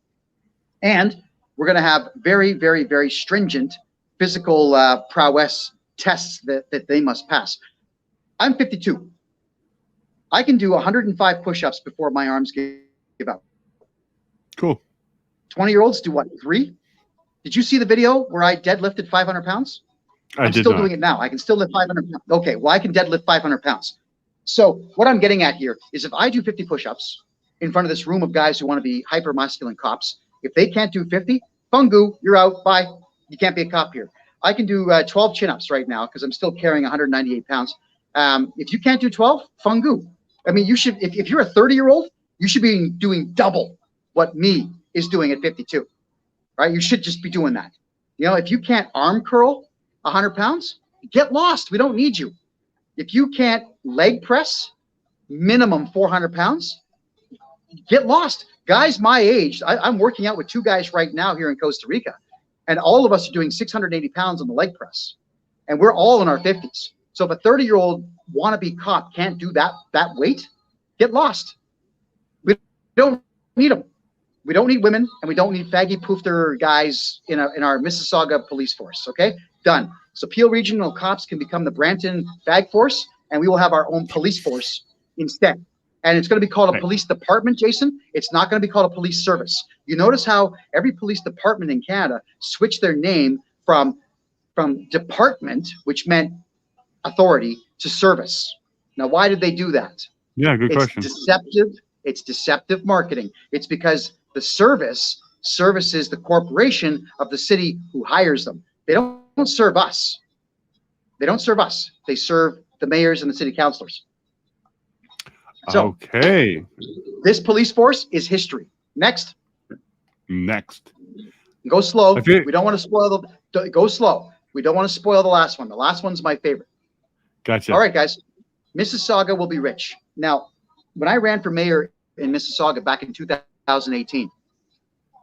And we're going to have very, very, very stringent physical prowess tests that they must pass. I'm 52. I can do 105 push-ups before my arms give out. Cool. 20-year-olds do what, 3? Did you see the video where I deadlifted 500 pounds? I'm still doing it now. I can still lift 500 pounds. Okay, well, I can deadlift 500 pounds. So what I'm getting at here is if I do 50 push-ups in front of this room of guys who want to be hyper-masculine cops, if they can't do 50, fungu, you're out, bye. You can't be a cop here. I can do 12 chin-ups right now because I'm still carrying 198 pounds. If you can't do 12, fungu. I mean, you should, if you're a 30-year-old, you should be doing double what me is doing at 52, right? You should just be doing that. You know, if you can't arm curl 100 pounds, get lost. We don't need you. If you can't leg press minimum 400 pounds, get lost. Guys my age, I'm working out with 2 guys right now here in Costa Rica, and all of us are doing 680 pounds on the leg press, and we're all in our 50s. So if a 30-year-old wannabe cop can't do that weight, get lost. We don't need them. We don't need women, and we don't need faggy poofter guys in our Mississauga police force. Okay, done. So Peel Regional Cops can become the Brampton Fag Force, and we will have our own police force instead. And it's going to be called a police department, Jason. It's not going to be called a police service. You notice how every police department in Canada switched their name from department, which meant authority, to service. Now, why did they do that? Yeah, good question. It's deceptive marketing. It's because the service services the corporation of the city who hires them. They don't serve us. They don't serve us. They serve the mayors and the city councilors. So, okay. This police force is history. Next. Go slow. We don't want to spoil go slow. We don't want to spoil the last one. The last one's my favorite. Gotcha. All right, guys. Mississauga will be rich. Now, when I ran for mayor in Mississauga back in 2018,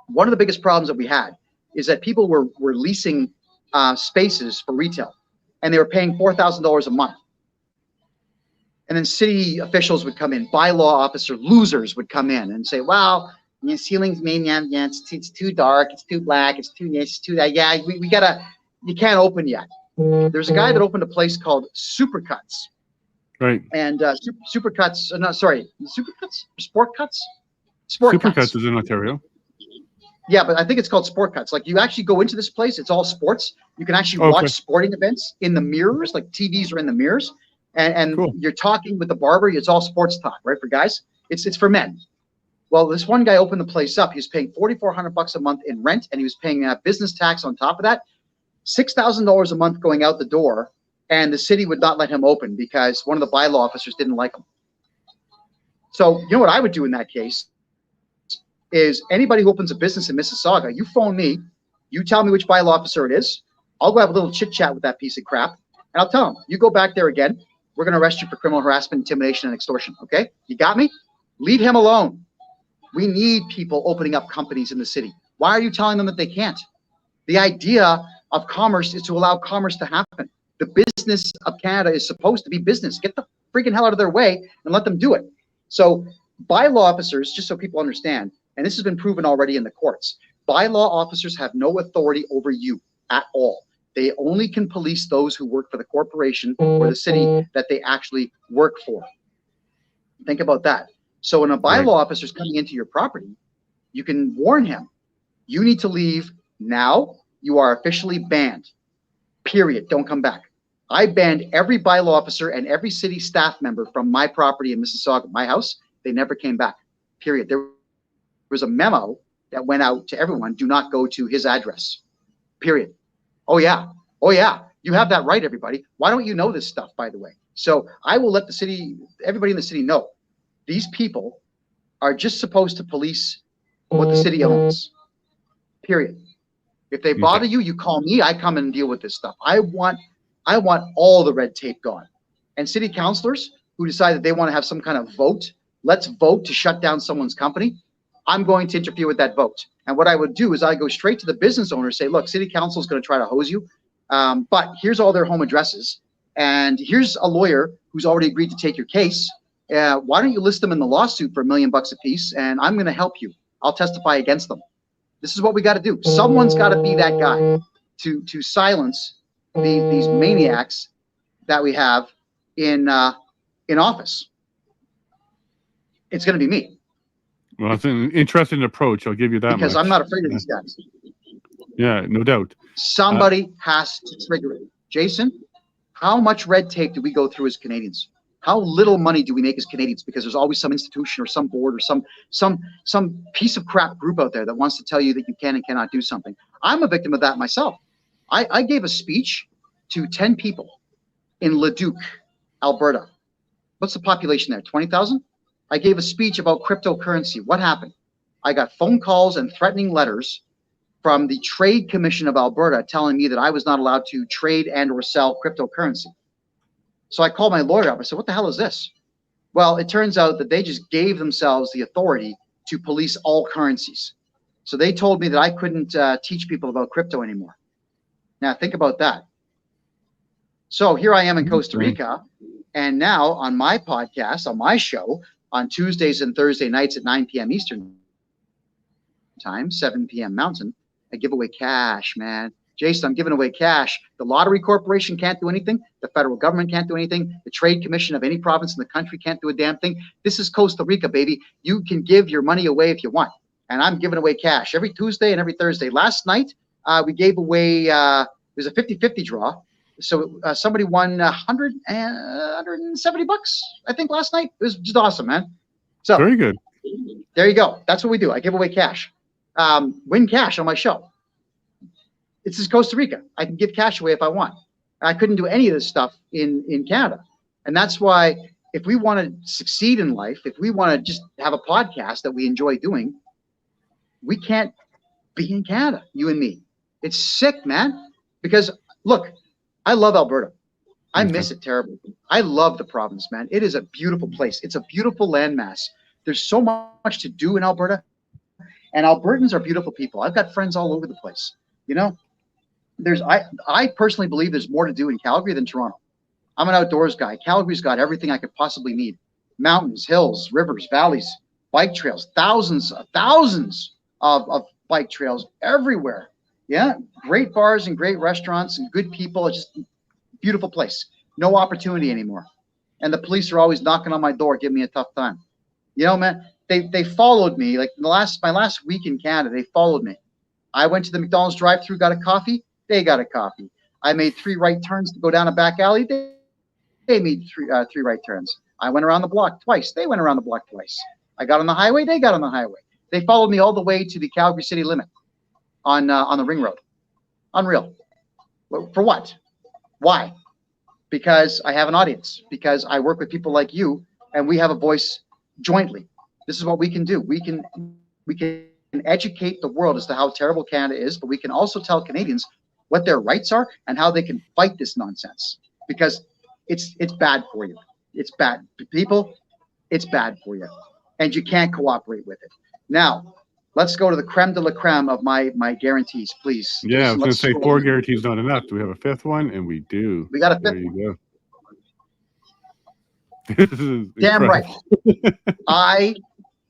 one of the biggest problems that we had is that people were leasing spaces for retail, and they were paying $4,000 a month. And then city officials would come in, bylaw officer losers would come in and say, "Wow, the ceiling's made, yeah, it's too dark, it's too black, it's too that. Yeah, we gotta, you can't open yet." There's a guy that opened a place called Supercuts. Right. And super cuts. No, sorry, super cuts, sport cuts, sport Supercuts cuts. is in Ontario. Yeah, but I think it's called sport cuts. Like you actually go into this place, it's all sports. You can actually Okay. watch sporting events in the mirrors, like TVs are in the mirrors, and Cool. you're talking with the barber. It's all sports talk, right? For guys, it's for men. Well, this one guy opened the place up. He was paying $4,400 a month in rent, and he was paying business tax on top of that, $6,000 a month going out the door, and the city would not let him open because one of the bylaw officers didn't like him. So you know what I would do in that case is anybody who opens a business in Mississauga, you phone me, you tell me which bylaw officer it is. I'll go have a little chit chat with that piece of crap, and I'll tell him, you go back there again, we're going to arrest you for criminal harassment, intimidation, and extortion. Okay? You got me? Leave him alone. We need people opening up companies in the city. Why are you telling them that they can't? The idea of commerce is to allow commerce to happen. The business of Canada is supposed to be business. Get the freaking hell out of their way and let them do it. So bylaw officers, just so people understand, and this has been proven already in the courts, bylaw officers have no authority over you at all. They only can police those who work for the corporation or the city that they actually work for. Think about that. So when a bylaw officer is coming into your property, you can warn him, you need to leave now. You are officially banned. Period. Don't come back. I banned every bylaw officer and every city staff member from my property in Mississauga, my house. They never came back. Period. There was a memo that went out to everyone, do not go to his address. Period. Oh yeah. Oh yeah. You have that right, everybody. Why don't you know this stuff, by the way? So I will let the city, everybody in the city know. These people are just supposed to police what the city owns. Period. If they bother you, you call me. I come and deal with this stuff. I want all the red tape gone. And city councilors who decide that they want to have some kind of vote, let's vote to shut down someone's company. I'm going to interfere with that vote. And what I would do is I go straight to the business owner and say, look, city council is going to try to hose you, but here's all their home addresses. And here's a lawyer who's already agreed to take your case. Why don't you list them in the lawsuit for $1 million a piece? And I'm going to help you. I'll testify against them. This is what we got to do. Someone's got to be that guy to silence these maniacs that we have in office. It's going to be me. Well, it's an interesting approach. I'll give you that because much. I'm not afraid of these guys. Yeah, no doubt. Somebody has to trigger it. Jason, how much red tape do we go through as Canadians? How little money do we make as Canadians? Because there's always some institution or some board or some piece of crap group out there that wants to tell you that you can and cannot do something. I'm a victim of that myself. I gave a speech to 10 people in Leduc, Alberta. What's the population there? 20,000? I gave a speech about cryptocurrency. What happened? I got phone calls and threatening letters from the Trade Commission of Alberta telling me that I was not allowed to trade and or sell cryptocurrency. So I called my lawyer up. I said, what the hell is this? Well, it turns out that they just gave themselves the authority to police all currencies. So they told me that I couldn't teach people about crypto anymore. Now think about that. So here I am in Costa Rica, and now on my podcast, on my show, on Tuesdays and Thursday nights at 9 p.m. Eastern time, 7 p.m. Mountain, I give away cash, man. Jason, I'm giving away cash. The Lottery Corporation can't do anything. The federal government can't do anything. The Trade Commission of any province in the country can't do a damn thing. This is Costa Rica, baby. You can give your money away if you want. And I'm giving away cash every Tuesday and every Thursday. Last night, we gave away, it was a 50-50 draw. So somebody won $170, I think, last night. It was just awesome, man. So very good. There you go. That's what we do. I give away cash. Win cash on my show. This is Costa Rica. I can give cash away if I want. I couldn't do any of this stuff in Canada. And that's why if we want to succeed in life, if we want to just have a podcast that we enjoy doing, we can't be in Canada, you and me. It's sick, man. Because look, I love Alberta. I miss it terribly. I love the province, man. It is a beautiful place. It's a beautiful landmass. There's so much to do in Alberta. And Albertans are beautiful people. I've got friends all over the place. You know, I personally believe there's more to do in Calgary than Toronto. I'm an outdoors guy. Calgary's got everything I could possibly need. Mountains, hills, rivers, valleys, bike trails, thousands of bike trails everywhere. Yeah, great bars and great restaurants and good people. It's just a beautiful place. No opportunity anymore. and the police are always knocking on my door, giving me a tough time. You know, man, they followed me. Like my last week in Canada, they followed me. I went to the McDonald's drive-thru, got a coffee. They got a coffee. I made 3 right turns to go down a back alley. They made three right turns. I went around the block twice. They went around the block twice. I got on the highway. They got on the highway. They followed me all the way to the Calgary city limit on the ring road. Unreal. For what? Why? Because I have an audience. Because I work with people like you, and we have a voice jointly. This is what we can do. We can educate the world as to how terrible Canada is, but we can also tell Canadians what their rights are and how they can fight this nonsense. Because it's bad for you. It's bad. People, it's bad for you. And you can't cooperate with it. Now, let's go to the creme de la creme of my guarantees, please. Yeah, I was going to say 4 guarantees not enough. Do we have a 5th one? And we do. We got a 5th. There you go. Damn right. I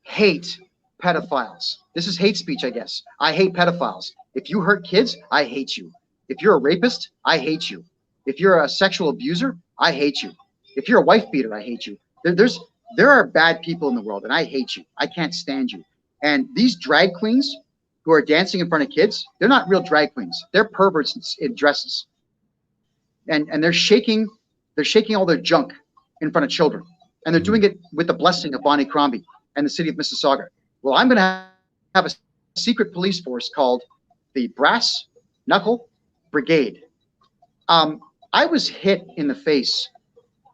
hate pedophiles. This is hate speech, I guess. I hate pedophiles. If you hurt kids, I hate you. If you're a rapist, I hate you. If you're a sexual abuser, I hate you. If you're a wife beater, I hate you. There are bad people in the world, and I hate you. I can't stand you. And these drag queens who are dancing in front of kids, they're not real drag queens. They're perverts in dresses. And they're shaking all their junk in front of children. And they're doing it with the blessing of Bonnie Crombie and the city of Mississauga. Well, I'm going to have a secret police force called the Brass Knuckle Brigade. I was hit in the face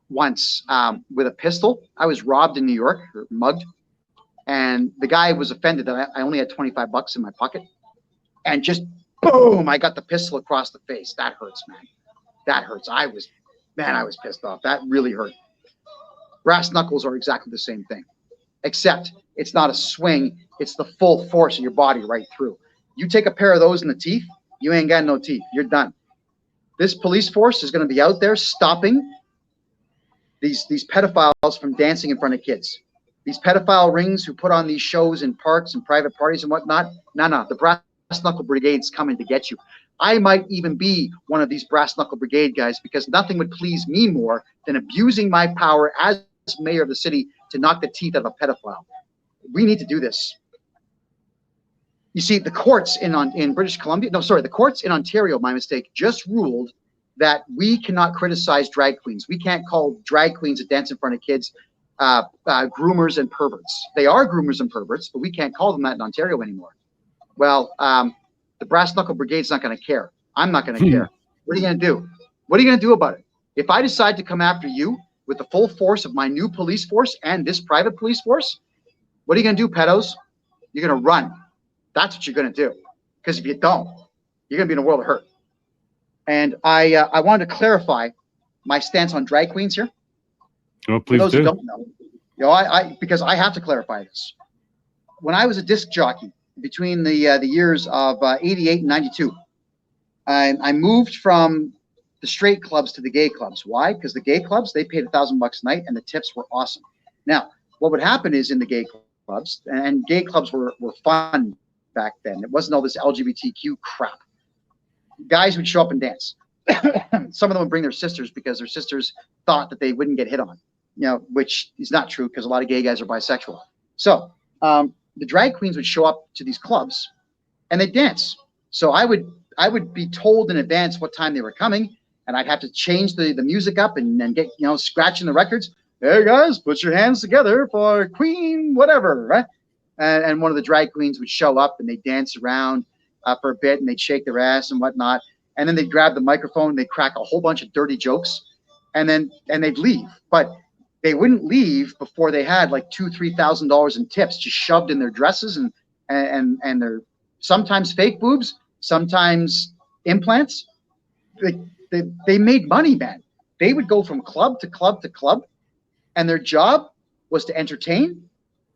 once with a pistol. I was robbed in New York, or mugged. And the guy was offended that I only had $25 in my pocket. And just boom, I got the pistol across the face. That hurts, man. That hurts. I was pissed off. That really hurt. Brass knuckles are exactly the same thing, except it's not a swing. It's the full force of your body right through. You take a pair of those in the teeth, you ain't got no teeth. You're done. This police force is going to be out there stopping these pedophiles from dancing in front of kids. These pedophile rings who put on these shows in parks and private parties and whatnot. No. The Brass Knuckle Brigade's coming to get you. I might even be one of these Brass Knuckle Brigade guys, because nothing would please me more than abusing my power as mayor of the city to knock the teeth out of a pedophile. We need to do this. You see, the courts in British Columbia, the courts in Ontario, my mistake, just ruled that we cannot criticize drag queens. We can't call drag queens that dance in front of kids groomers and perverts. They are groomers and perverts, but we can't call them that in Ontario anymore. Well, the Brass Knuckle Brigade's not going to care. I'm not going to care. What are you going to do? What are you going to do about it? If I decide to come after you with the full force of my new police force and this private police force, what are you going to do, pedos? You're going to run. That's what you're going to do. Because if you don't, you're going to be in a world of hurt. And I wanted to clarify my stance on drag queens here. Oh, please For those do. who don't know, because I have to clarify this. When I was a disc jockey between the years of 88 and 92, I moved from the straight clubs to the gay clubs. Why? Because the gay clubs, they paid $1,000 a night and the tips were awesome. Now, what would happen is in the gay clubs, and gay clubs were fun back then. It wasn't all this LGBTQ crap. Guys would show up and dance. Some of them would bring their sisters because their sisters thought that they wouldn't get hit on, which is not true because a lot of gay guys are bisexual. So the drag queens would show up to these clubs and they'd dance. So I would be told in advance what time they were coming, and I'd have to change the music up and get, scratching the records. Hey guys, put your hands together for Queen whatever, right? And one of the drag queens would show up and they'd dance around for a bit and they'd shake their ass and whatnot. And then they'd grab the microphone and they'd crack a whole bunch of dirty jokes and they'd leave. But they wouldn't leave before they had like $2,000-3,000 in tips just shoved in their dresses and their sometimes fake boobs, sometimes implants. They made money, man. They would go from club to club to club, and their job was to entertain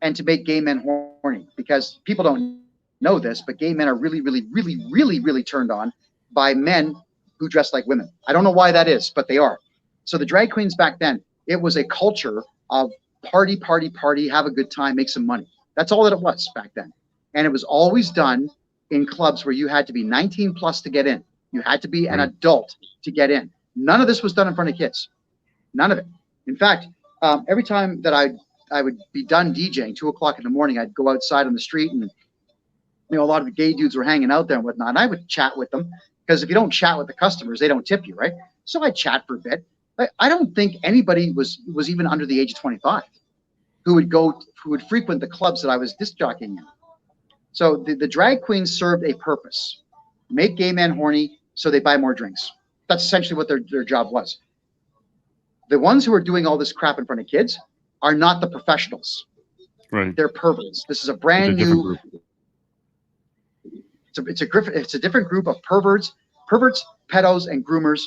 and to make gay men horny, because people don't know this, but gay men are really, really, really, really, really turned on by men who dress like women. I don't know why that is, but they are. So the drag queens back then, it was a culture of party, have a good time, make some money. That's all that it was back then. And it was always done in clubs where you had to be 19 plus to get in. You had to be an adult to get in. None of this was done in front of kids. None of it. In fact, every time that I would be done DJing, 2 o'clock in the morning, I'd go outside on the street, and a lot of the gay dudes were hanging out there and whatnot. And I would chat with them, because if you don't chat with the customers, they don't tip you, right? So I chat for a bit. I don't think anybody was even under the age of 25 who would frequent the clubs that I was disc jockeying in. So the drag queens served a purpose: make gay men horny so they buy more drinks. That's essentially what their job was. The ones who are doing all this crap in front of kids are not the professionals. Right. They're perverts. This is a brand new. It's a different group of perverts, pedos, and groomers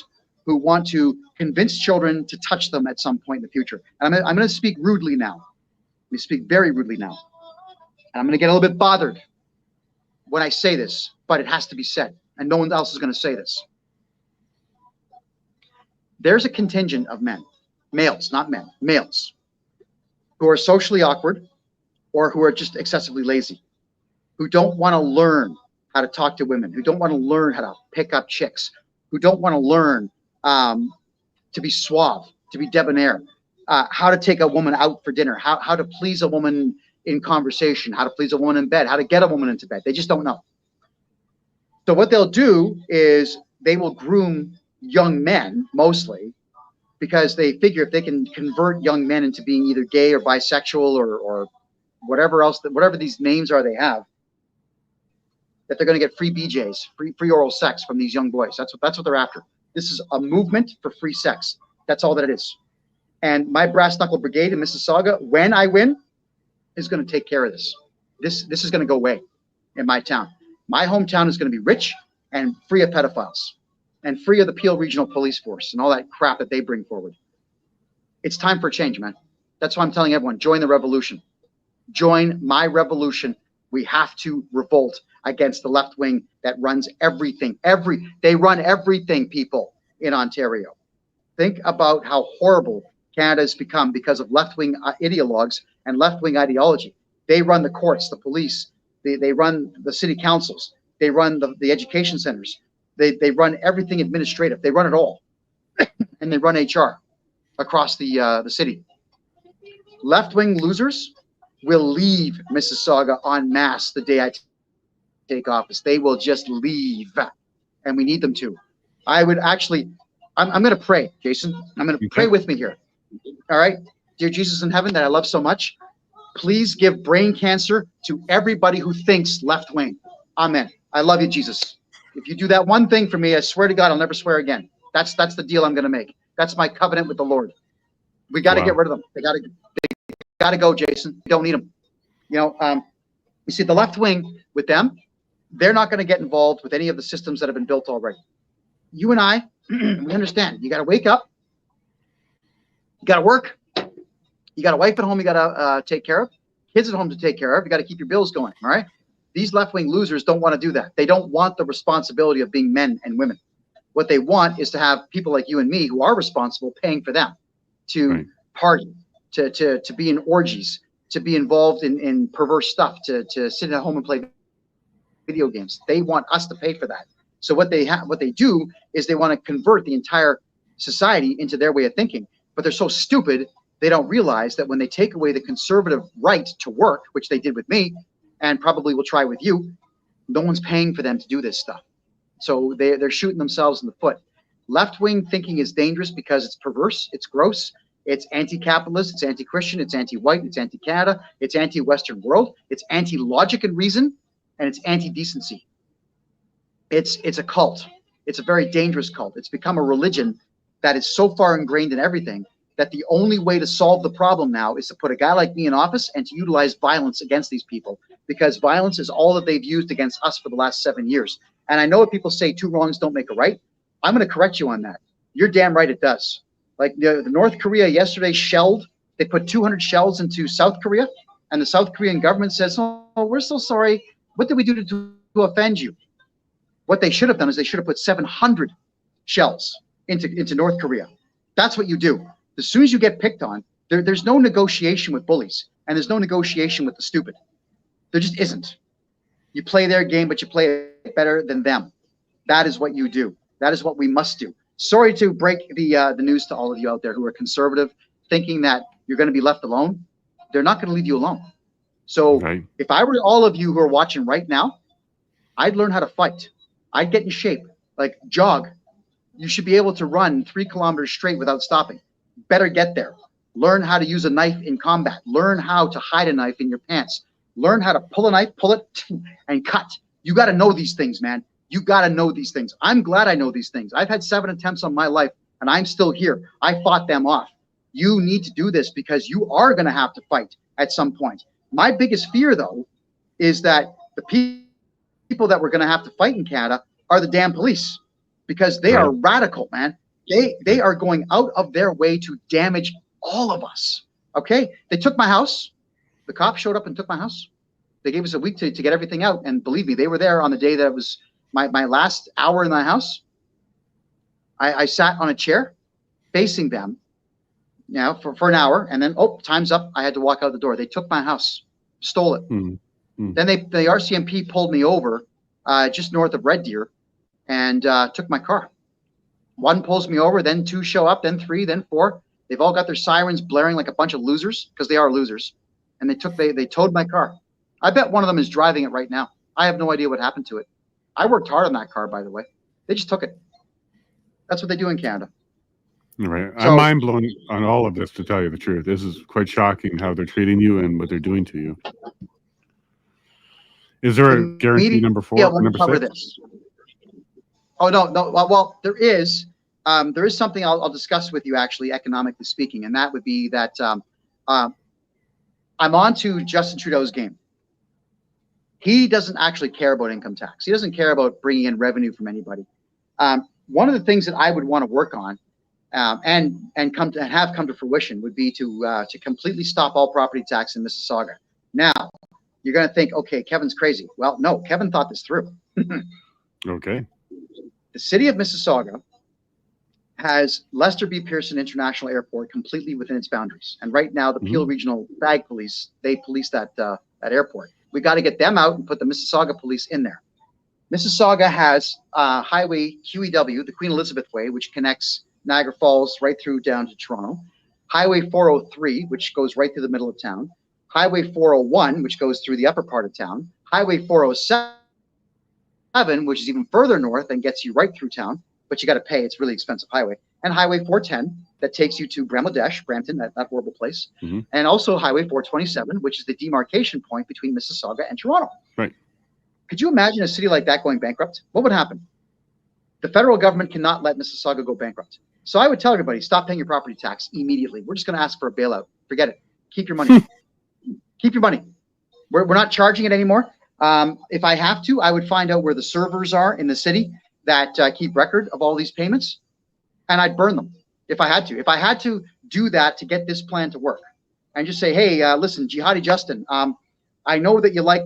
who want to convince children to touch them at some point in the future. And I'm going to speak rudely now. Let me speak very rudely now. And I'm going to get a little bit bothered when I say this, but it has to be said, and no one else is going to say this. There's a contingent of men, males, not men, males, who are socially awkward or who are just excessively lazy, who don't want to learn how to talk to women, who don't want to learn how to pick up chicks, who don't want to learn to be suave, to be debonair, how to take a woman out for dinner, how to please a woman in conversation, how to please a woman in bed, how to get a woman into bed. They just don't know. So what they'll do is they will groom young men, mostly, because they figure if they can convert young men into being either gay or bisexual or whatever else, whatever these names are they have, that they're going to get free BJs, free oral sex from these young boys. That's what they're after. This is a movement for free sex. That's all that it is. And my brass knuckle brigade in Mississauga, when I win, is going to take care of this. This is going to go away in my town. My hometown is going to be rich and free of pedophiles and free of the Peel Regional Police Force and all that crap that they bring forward. It's time for a change, man. That's why I'm telling everyone, join the revolution. Join my revolution. We have to revolt against the left wing that runs everything. They run everything, people, in Ontario. Think about how horrible Canada has become because of left-wing ideologues and left-wing ideology. They run the courts, the police, they run the city councils, they run the education centers, they run everything administrative, they run it all. And they run HR across the city. Left-wing losers will leave Mississauga en masse the day I take office. They will just leave, and we need them to. I would actually, I'm going to pray, Jason. I'm going to pray with me here. All right, dear Jesus in heaven that I love so much, please give brain cancer to everybody who thinks left wing. Amen. I love you, Jesus. If you do that one thing for me, I swear to God, I'll never swear again. That's the deal I'm going to make. That's my covenant with the Lord. We got to get rid of them. They got to go, Jason. We don't need them. You see, the left wing with them, they're not going to get involved with any of the systems that have been built already. You and I, we understand. You got to wake up. You got to work. You got a wife at home you got to take care of. Kids at home to take care of. You got to keep your bills going, all right? These left-wing losers don't want to do that. They don't want the responsibility of being men and women. What they want is to have people like you and me who are responsible paying for them to party, to be in orgies, to be involved in perverse stuff, to sit at home and play video games. They want us to pay for that. So what they do is they want to convert the entire society into their way of thinking. But they're so stupid, they don't realize that when they take away the conservative right to work, which they did with me, and probably will try with you, no one's paying for them to do this stuff. So they're shooting themselves in the foot. Left-wing thinking is dangerous because it's perverse, it's gross, it's anti-capitalist, it's anti-Christian, it's anti-white, it's anti-Canada, it's anti-Western world, it's anti-logic and reason, and it's anti-decency. It's a cult. It's a very dangerous cult. It's become a religion that is so far ingrained in everything that the only way to solve the problem now is to put a guy like me in office and to utilize violence against these people, because violence is all that they've used against us for the last 7 years. And I know what people say, 2 wrongs don't make a right. I'm going to correct you on that. You're damn right it does. Like the North Korea yesterday shelled, they put 200 shells into South Korea, and the South Korean government says, oh, we're so sorry. What did we do to offend you? What they should have done is they should have put 700 shells into North Korea. That's what you do. As soon as you get picked on, there's no negotiation with bullies, and there's no negotiation with the stupid. There just isn't. You play their game, but you play it better than them. That is what you do. That is what we must do. Sorry to break the news to all of you out there who are conservative. thinking that you're going to be left alone, they're not going to leave you alone. So if I were all of you who are watching right now, I'd learn how to fight. I'd get in shape, like jog. You should be able to run 3 kilometers straight without stopping. Better get there. Learn how to use a knife in combat. Learn how to hide a knife in your pants. Learn how to pull a knife, pull it, and cut. You got to know these things, man. You got to know these things. I'm glad I know these things. I've had 7 attempts on my life, and I'm still here. I fought them off. You need to do this because you are going to have to fight at some point. My biggest fear, though, is that the people that we're going to have to fight in Canada are the damn police, because they are radical, man. They are going out of their way to damage all of us. Okay? They took my house. The cops showed up and took my house. They gave us a week to get everything out. And believe me, they were there on the day that it was my last hour in my house. I sat on a chair facing them, you know, for an hour. And then, oh, time's up. I had to walk out the door. They took my house, stole it. Then the RCMP pulled me over just north of Red Deer and took my car. 1 pulls me over, then 2 show up, then 3, then 4. They've all got their sirens blaring like a bunch of losers, because they are losers. And they towed my car. I bet one of them is driving it right now. I have no idea what happened to it. I worked hard on that car, by the way. They just took it. That's what they do in Canada. Right. I'm mind blown on all of this, to tell you the truth. This is quite shocking how they're treating you and what they're doing to you. Is there a guarantee number 4? Yeah, let me cover 6? this. Oh, no. Well, there is something I'll discuss with you, actually, economically speaking, and that would be that I'm on to Justin Trudeau's game. He doesn't actually care about income tax. He doesn't care about bringing in revenue from anybody. One of the things that I would want to work on and have come to fruition would be to completely stop all property tax in Mississauga. Now, you're going to think, okay, Kevin's crazy. Well, no, Kevin thought this through. Okay. The city of Mississauga has Lester B. Pearson International Airport completely within its boundaries. And right now, the Peel Regional Bag Police, they police that airport. We got to get them out and put the Mississauga police in there. Mississauga has Highway QEW, the Queen Elizabeth Way, which connects Niagara Falls right through down to Toronto. Highway 403, which goes right through the middle of town. Highway 401, which goes through the upper part of town. Highway 407, which is even further north and gets you right through town, but you got to pay. It's a really expensive highway. And Highway 410, that takes you to Bangladesh, Brampton, that horrible place. And also Highway 427, which is the demarcation point between Mississauga and Toronto. Right. Could you imagine a city like that going bankrupt? What would happen? The federal government cannot let Mississauga go bankrupt. So I would tell everybody, stop paying your property tax immediately. We're just going to ask for a bailout. Forget it. Keep your money. Keep your money. We're not charging it anymore. If I have to, I would find out where the servers are in the city that keep record of all these payments, and I'd burn them if I had to. If I had to do that to get this plan to work, and just say, hey, listen, Jihadi Justin, I know that you like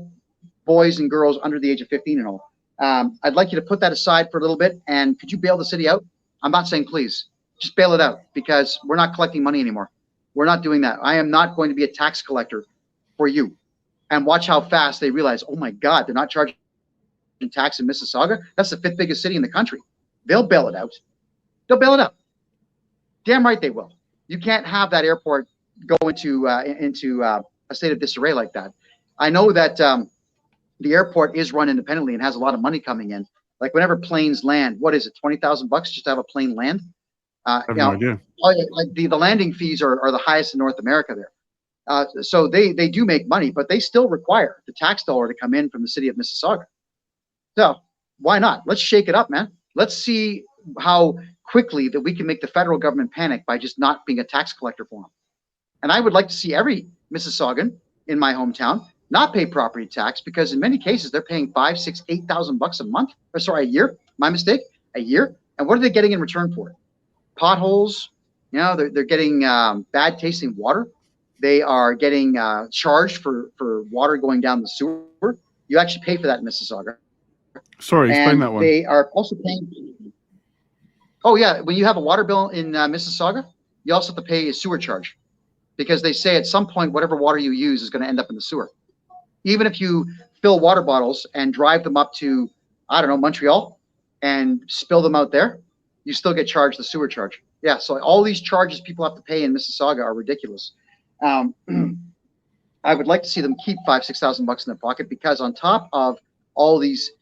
boys and girls under the age of 15 and all. I'd like you to put that aside for a little bit, and could you bail the city out? I'm not saying please. Just bail it out, because we're not collecting money anymore. We're not doing that. I am not going to be a tax collector for you. And watch how fast they realize, oh my God, they're not charging tax in Mississauga. That's the 5th biggest city in the country. They'll bail it out. They'll bail it out. Damn right they will. You can't have that airport go into a state of disarray like that. I know that the airport is run independently and has a lot of money coming in. Like whenever planes land, what is it, $20,000 just to have a plane land? I have no idea. Like the landing fees are the highest in North America there. So they do make money, but they still require the tax dollar to come in from the city of Mississauga. So why not? Let's shake it up, man. Let's see how quickly that we can make the federal government panic by just not being a tax collector for them. And I would like to see every Mississaugan in my hometown not pay property tax, because in many cases they're paying $5,000, $6,000, $8,000 a month, or sorry, a year. My mistake, a year. And what are they getting in return for it? Potholes. You know, they're getting bad tasting water. They are getting charged for water going down the sewer. You actually pay for that in Mississauga. Sorry, explain that one. They are also paying. Oh yeah, when you have a water bill in Mississauga, you also have to pay a sewer charge, because they say at some point whatever water you use is going to end up in the sewer. Even if you fill water bottles and drive them up to, I don't know, Montreal and spill them out there, you still get charged the sewer charge. Yeah, so all these charges people have to pay in Mississauga are ridiculous. I would like to see them keep $5,000-6,000 in their pocket, because on top of all these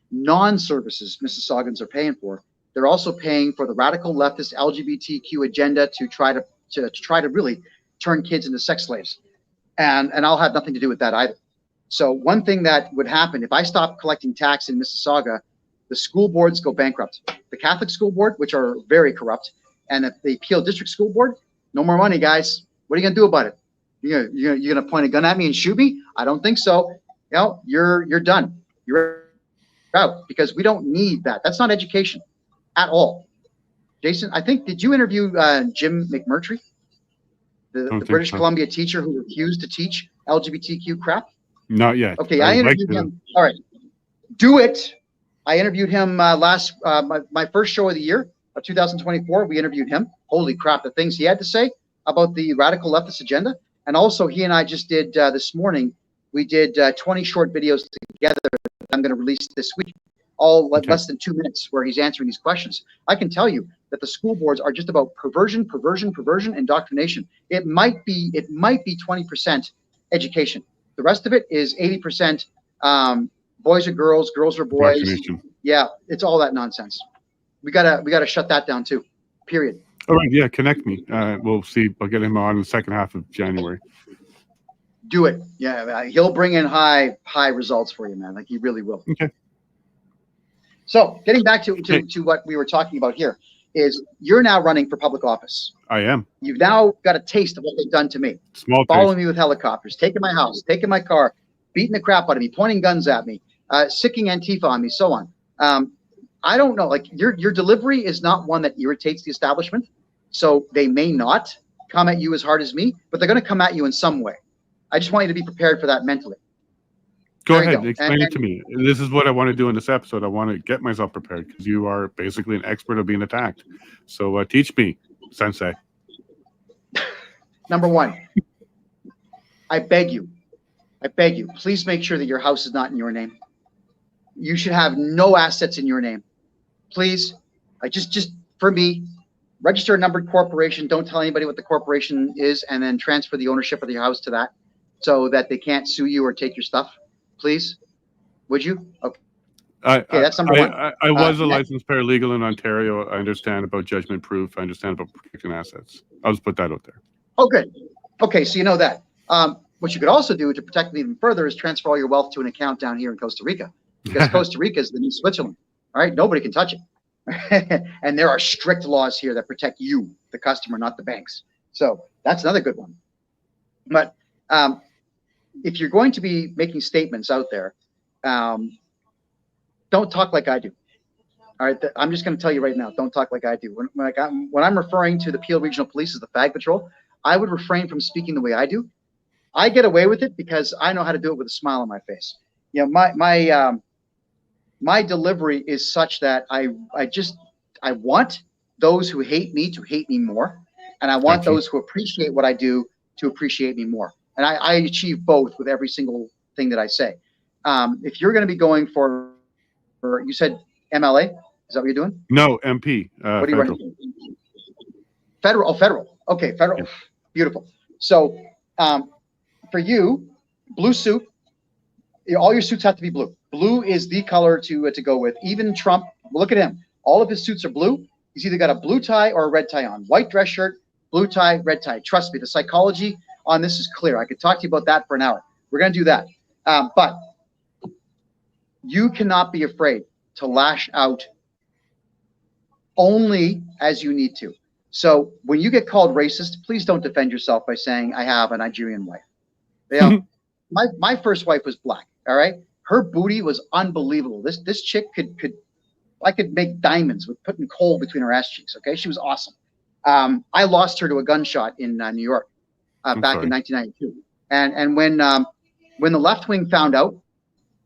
non-services Mississaugans are paying for, they're also paying for the radical leftist LGBTQ agenda to try to really turn kids into sex slaves, and I'll have nothing to do with that either. So one thing that would happen if I stopped collecting tax in Mississauga, the school boards go bankrupt. The Catholic school board, which are very corrupt, and the Peel District School Board, no more money, guys. What are you gonna do about it? You're gonna point a gun at me and shoot me? I don't think so. You know, you're done. You're out, because we don't need that. That's not education at all. Jason, I think, did you interview Jim McMurtry, the British Columbia teacher who refused to teach LGBTQ crap? Not yet. Okay, I interviewed him. All right, do it. I interviewed him last my first show of the year of 2024. We interviewed him. Holy crap, the things he had to say about the radical leftist agenda. And also, he and I just did this morning, we did 20 short videos together that I'm going to release this week, all less than 2 minutes, where he's answering these questions. I can tell you that the school boards are just about perversion, indoctrination. It might be 20% education. The rest of it is 80% boys are girls, girls are boys. Yeah, it's all that nonsense. We gotta shut that down too. Period. All right, yeah, connect me. We'll see. I'll get him on in the second half of January. Do it. Yeah, he'll bring in high results for you, man. Like, he really will. Okay. So getting back to what we were talking about here is, you're now running for public office. I am. You've now got a taste of what they've done to me. Following me with helicopters, taking my house, taking my car, beating the crap out of me, pointing guns at me, sicking Antifa on me, so on. I don't know, like, your delivery is not one that irritates the establishment, so they may not come at you as hard as me, but they're going to come at you in some way. I just want you to be prepared for that mentally. Go ahead, explain it to me. This is what I want to do in this episode. I want to get myself prepared, because you are basically an expert of being attacked. So teach me, Sensei. Number one, I beg you, please make sure that your house is not in your name. You should have no assets in your name. Please, just for me, register a numbered corporation. Don't tell anybody what the corporation is, and then transfer the ownership of your house to that, so that they can't sue you or take your stuff. Please, would you? Okay, that's number one. I was a licensed paralegal in Ontario. I understand about judgment proof. I understand about protecting assets. I'll just put that out there. Oh, good. Okay, so you know that. What you could also do to protect them even further is transfer all your wealth to an account down here in Costa Rica, because Costa Rica is the new Switzerland. All right, nobody can touch it. And there are strict laws here that protect you, the customer, not the banks. So that's another good one. But if you're going to be making statements out there, don't talk like I do. All right, I'm just going to tell you right now, don't talk like I do. When I'm referring to the Peel Regional Police as the Fag Patrol, I would refrain from speaking the way I do. I get away with it because I know how to do it with a smile on my face. You know, my delivery is such that I want those who hate me to hate me more, and I want those who appreciate what I do to appreciate me more. And I achieve both with every single thing that I say. If you're going to be going for, you said MLA, is that what you're doing? No, MP. What are you running? Federal. Oh, federal. Okay, federal. Yeah. Beautiful. So for you, blue suit. All your suits have to be blue. Blue is the color to go with. Even Trump, look at him. All of his suits are blue. He's either got a blue tie or a red tie on. White dress shirt, blue tie, red tie. Trust me, the psychology on this is clear. I could talk to you about that for an hour. We're going to do that. But you cannot be afraid to lash out only as you need to. So when you get called racist, please don't defend yourself by saying, I have a Nigerian wife. You know, my first wife was black. All right. Her booty was unbelievable. This chick I could make diamonds with putting coal between her ass cheeks. Okay. She was awesome. I lost her to a gunshot in New York back in 1992. And when the left wing found out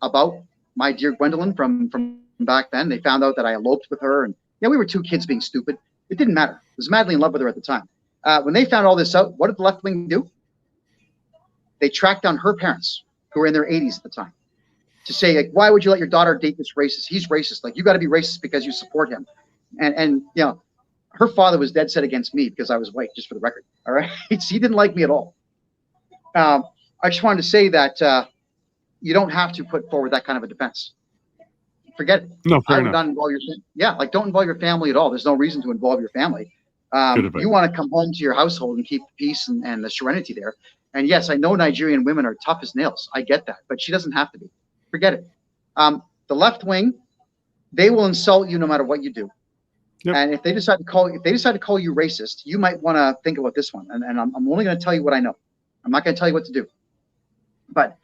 about my dear Gwendolyn from back then, they found out that I eloped with her, and we were two kids being stupid. It didn't matter. I was madly in love with her at the time. When they found all this out, what did the left wing do? They tracked down her parents, who were in their 80s at the time, to say, like, why would you let your daughter date this racist? He's racist. Like, you got to be racist because you support him. And her father was dead set against me because I was white, just for the record. All right. He didn't like me at all. I just wanted to say that you don't have to put forward that kind of a defense. Forget it. No, fair I would enough. not involve like don't involve your family at all. There's no reason to involve your family. You want to come home to your household and keep the peace and the serenity there. And yes, I know Nigerian women are tough as nails. I get that, but she doesn't have to be. Forget it. The left wing, they will insult you no matter what you do. Yep. And if they decide to call you racist, you might want to think about this one. And I'm only going to tell you what I know. I'm not going to tell you what to do. But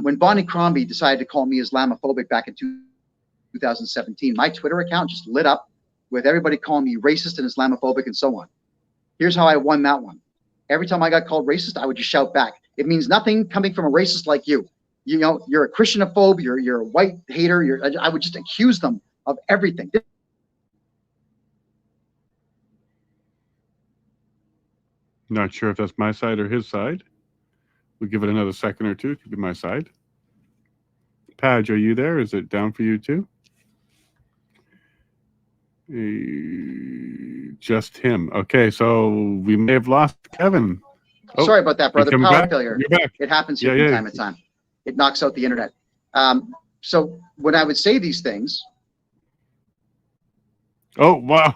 when Bonnie Crombie decided to call me Islamophobic back in 2017, my Twitter account just lit up with everybody calling me racist and Islamophobic and so on. Here's how I won that one. Every time I got called racist, I would just shout back. It means nothing coming from a racist like you. You know, you're a Christianophobe, you're a white hater. I would just accuse them of everything. Not sure if that's my side or his side. We'll give it another second or two. It could be my side. Padge, are you there? Is it down for you too? Just him. Okay, so we may have lost Kevin. Oh, sorry about that, brother. Power back? failure. You're back. It happens here from time to time. It knocks out the internet. So when I would say these things. Oh, wow.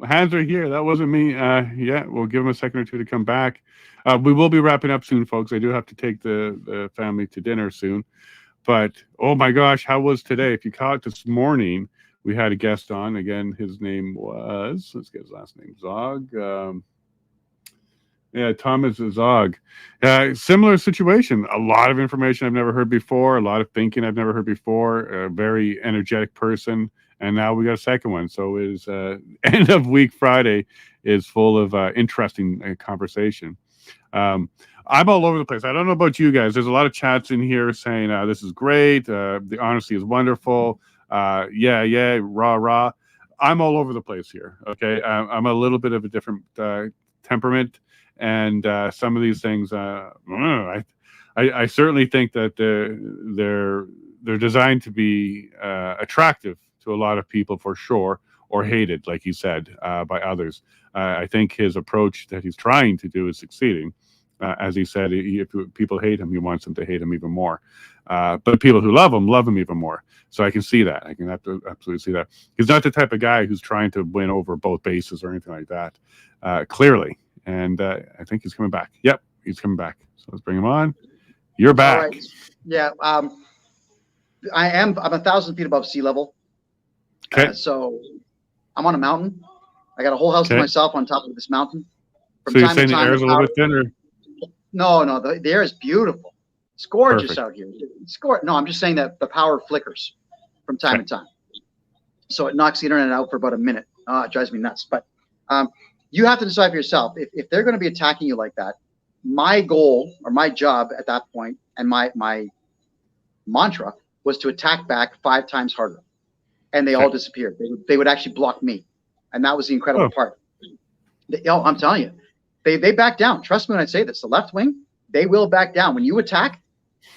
Hands are here. That wasn't me. Yeah, we'll give him a second or two to come back. We will be wrapping up soon, folks. I do have to take the family to dinner soon. But, oh my gosh, how was today? If you caught this morning, we had a guest on. Again, his name was, let's get his last name, Zog. Yeah, Thomas Zog. Similar situation. A lot of information I've never heard before. A lot of thinking I've never heard before. A very energetic person. And now we got a second one. So it is end of week Friday is full of interesting conversation. I'm all over the place. I don't know about you guys. There's a lot of chats in here saying this is great. The honesty is wonderful. Yeah, rah. I'm all over the place here. Okay, I'm a little bit of a different temperament, and some of these things, I certainly think that they're designed to be attractive to a lot of people for sure, or hated, like he said, by others. I think his approach that he's trying to do is succeeding. As he said, if people hate him, he wants them to hate him even more. But people who love him even more. So I can see that. I can absolutely see that. He's not the type of guy who's trying to win over both bases or anything like that, clearly. And I think he's coming back. Yep, he's coming back. So let's bring him on. You're back. All right. Yeah, I'm 1,000 feet above sea level. Okay. So I'm on a mountain. I got a whole house to myself on top of this mountain. So you're saying the air is a little bit thinner? No, the air is beautiful. It's gorgeous out here. No, I'm just saying that the power flickers from time to time. So it knocks the internet out for about a minute. It drives me nuts. But you have to decide for yourself. If they're going to be attacking you like that, my goal or my job at that point and my mantra was to attack back 5 times harder. And they all disappeared. They would actually block me. And that was the incredible part. I'm telling you, they back down. Trust me when I say this. The left wing, they will back down. When you attack,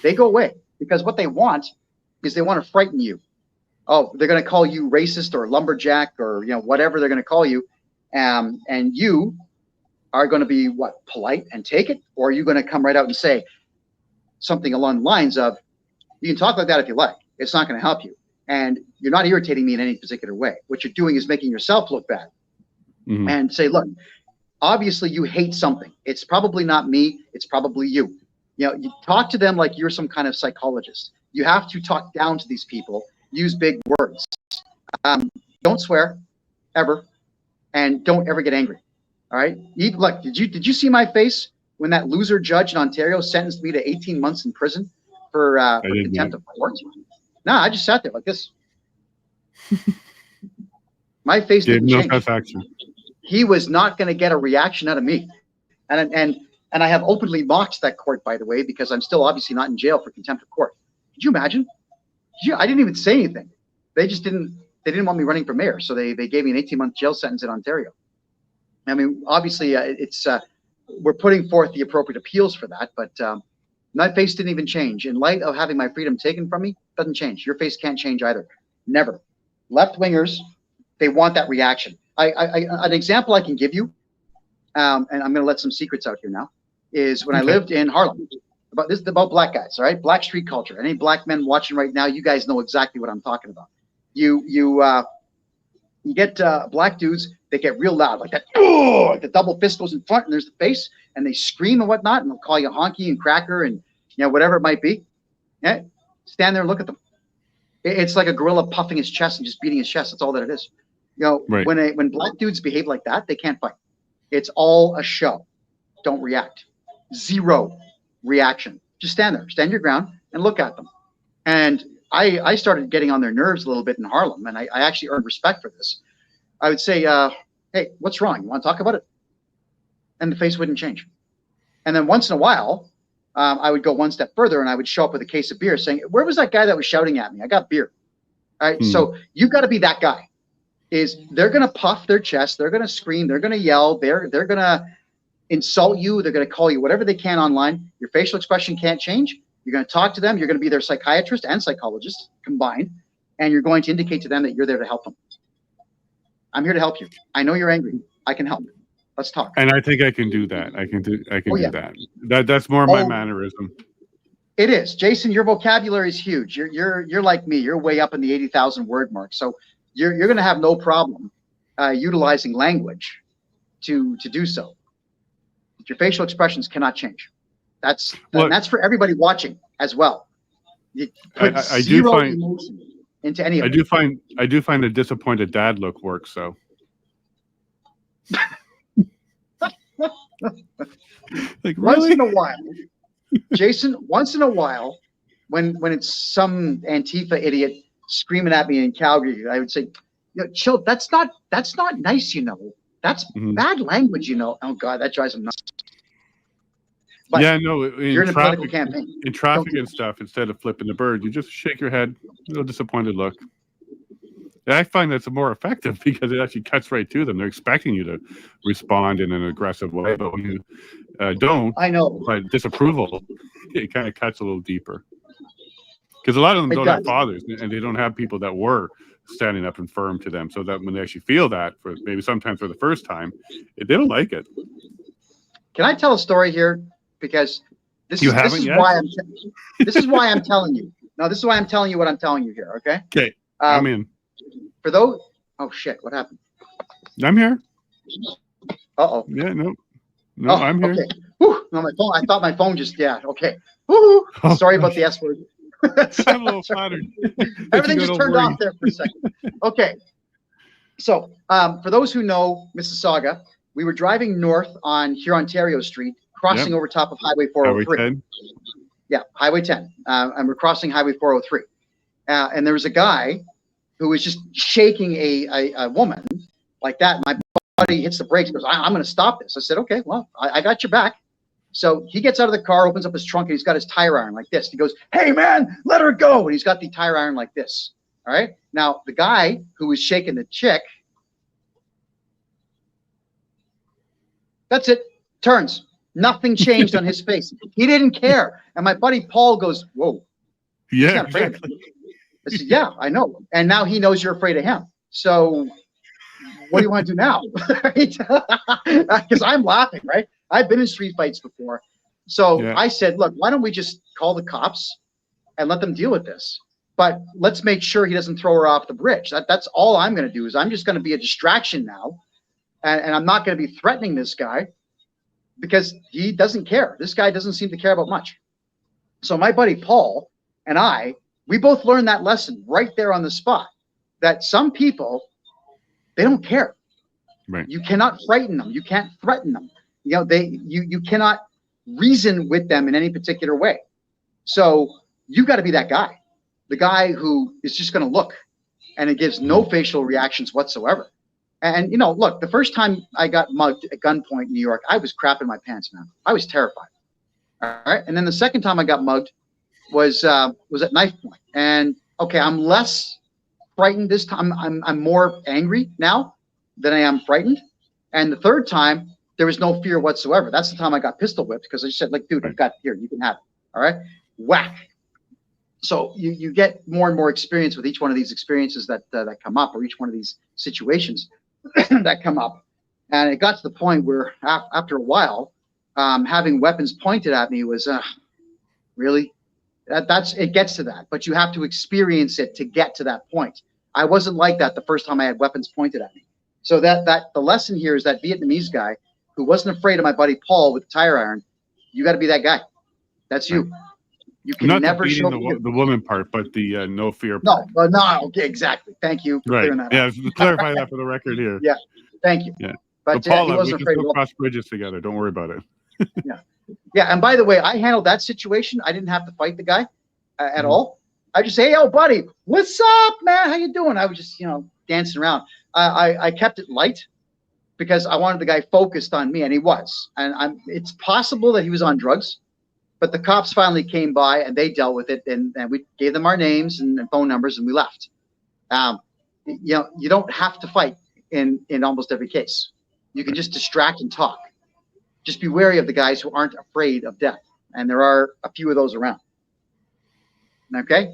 they go away. Because what they want is they want to frighten you. Oh, they're going to call you racist or lumberjack or whatever they're going to call you. And you are going to be, polite and take it? Or are you going to come right out and say something along the lines of, you can talk like that if you like. It's not going to help you. And you're not irritating me in any particular way. What you're doing is making yourself look bad. Mm-hmm. And say, look, obviously you hate something. It's probably not me. It's probably you. You talk to them like you're some kind of psychologist. You have to talk down to these people. Use big words. Don't swear, ever, and don't ever get angry. All right. Look, did you see my face when that loser judge in Ontario sentenced me to 18 months in prison for contempt of court? No, I just sat there like this. My face didn't change. He was not going to get a reaction out of me, and I have openly mocked that court, by the way, because I'm still obviously not in jail for contempt of court. Could you imagine? I didn't even say anything. They just didn't. They didn't want me running for mayor, so they gave me an 18-month jail sentence in Ontario. I mean, obviously, we're putting forth the appropriate appeals for that, but my face didn't even change. In light of having my freedom taken from me, doesn't change. Your face can't change either. Never. Left-wingers, they want that reaction. An example I can give you, and I'm going to let some secrets out here now, is when I lived in Harlem. This is about black guys, all right? Black street culture. Any black men watching right now, you guys know exactly what I'm talking about. You get black dudes that get real loud, like that. Like the double fist goes in front, and there's the face, and they scream and whatnot, and they'll call you honky and cracker, and whatever it might be. Yeah, stand there and look at them. It's like a gorilla puffing his chest and just beating his chest. That's all that it is. Right. When black dudes behave like that, they can't fight. It's all a show. Don't react. Zero reaction. Just stand there, stand your ground, and look at them. And I started getting on their nerves a little bit in Harlem, and I actually earned respect for this. I would say, hey, what's wrong? You want to talk about it? And the face wouldn't change. And then once in a while, I would go one step further, and I would show up with a case of beer saying, where was that guy that was shouting at me? I got beer. All right. So you've got to be that guy. They're going to puff their chest. They're going to scream. They're going to yell. They're going to insult you. They're going to call you whatever they can online. Your facial expression can't change. You're going to talk to them. You're going to be their psychiatrist and psychologist combined. And you're going to indicate to them that you're there to help them. I'm here to help you. I know you're angry. I can help. Let's talk. And I think I can do that. I can do that. That's more my mannerism. It is. Jason, your vocabulary is huge. You're like me. You're way up in the 80,000 word mark. So you're going to have no problem utilizing language to do so. But your facial expressions cannot change. That's for everybody watching as well. You put I do find emotion into any of it. I do find a disappointed dad look works. So. Like, really? Once in a while, Jason, once in a while, when it's some Antifa idiot screaming at me in Calgary, I would say, chill, that's not nice, That's bad language, Oh God, that drives them nuts. But yeah, no, you're in a political campaign. In traffic and stuff, instead of flipping the bird, you just shake your head, a little disappointed look. And I find that's more effective because it actually cuts right to them. They're expecting you to respond in an aggressive way, but when you don't, I know, by disapproval, it kind of cuts a little deeper. Because a lot of them don't have fathers, and they don't have people that were standing up and firm to them, so that when they actually feel that, for maybe sometimes for the first time, they don't like it. Can I tell a story here? Because this is why I'm telling you. No, this is why I'm telling you what I'm telling you here. Okay. Okay. I'm in. For those, oh shit, what happened? I'm here. Uh-oh. Yeah, no, I'm here. Okay. Whew, no, my phone. I thought my phone just okay. Woo. Sorry about the S word. I'm a little flattered. Everything just turned off there for a second. Okay. So, for those who know Mississauga, we were driving north on Hurontario Street, crossing over top of Highway 403. Highway 10. Yeah, Highway 10. And we're crossing Highway 403. And there was a guy who was just shaking a woman like that. My buddy hits the brakes and goes, I'm going to stop this. I said, okay, well, I got your back. So he gets out of the car, opens up his trunk, and he's got his tire iron like this. He goes, hey, man, let her go. And he's got the tire iron like this. All right. Now, the guy who was shaking the chick, that's it. Turns. Nothing changed on his face. He didn't care. And my buddy Paul goes, whoa. Yeah, exactly. I said, yeah, I know. And now he knows you're afraid of him. So what do you want to do now? Because I'm laughing, right? I've been in street fights before. So I said, look, why don't we just call the cops and let them deal with this? But let's make sure he doesn't throw her off the bridge. That's all I'm going to do is I'm just going to be a distraction now. And I'm not going to be threatening this guy because he doesn't care. This guy doesn't seem to care about much. So my buddy Paul and we both learned that lesson right there on the spot, that some people, they don't care. Right. You cannot frighten them. You can't threaten them. You cannot reason with them in any particular way. So you got to be that guy, the guy who is just going to look, and it gives no facial reactions whatsoever. And look, the first time I got mugged at gunpoint in New York, I was crapping my pants, man. I was terrified. All right. And then the second time I got mugged was at knife point. And okay, I'm less frightened this time. I'm more angry now than I am frightened. And the third time, there was no fear whatsoever. That's the time I got pistol whipped because I said, like, dude, I've got here, you can have it. All right. Whack. So you get more and more experience with each one of these experiences that come up, or each one of these situations. that come up. And it got to the point where after a while, having weapons pointed at me was, really? It gets to that, but you have to experience it to get to that point. I wasn't like that the first time I had weapons pointed at me. So the lesson here is that Vietnamese guy who wasn't afraid of my buddy Paul with the tire iron, you got to be that guy. That's you. You can Not never show the woman part, but the no fear part. No, okay, exactly. Thank you for clearing that up. Yeah, clarify that for the record here. Yeah, thank you. Yeah, but Paul, he wasn't we afraid can of cross bridges together. Don't worry about it. Yeah, and by the way, I handled that situation. I didn't have to fight the guy at all. I just say, "Hey, yo, buddy, what's up, man? How you doing?" I was just, dancing around. I kept it light because I wanted the guy focused on me, and he was. And it's possible that he was on drugs, but the cops finally came by and they dealt with it, and we gave them our names and phone numbers, and we left. You don't have to fight in almost every case. You can just distract and talk. Just be wary of the guys who aren't afraid of death, and there are a few of those around. Okay.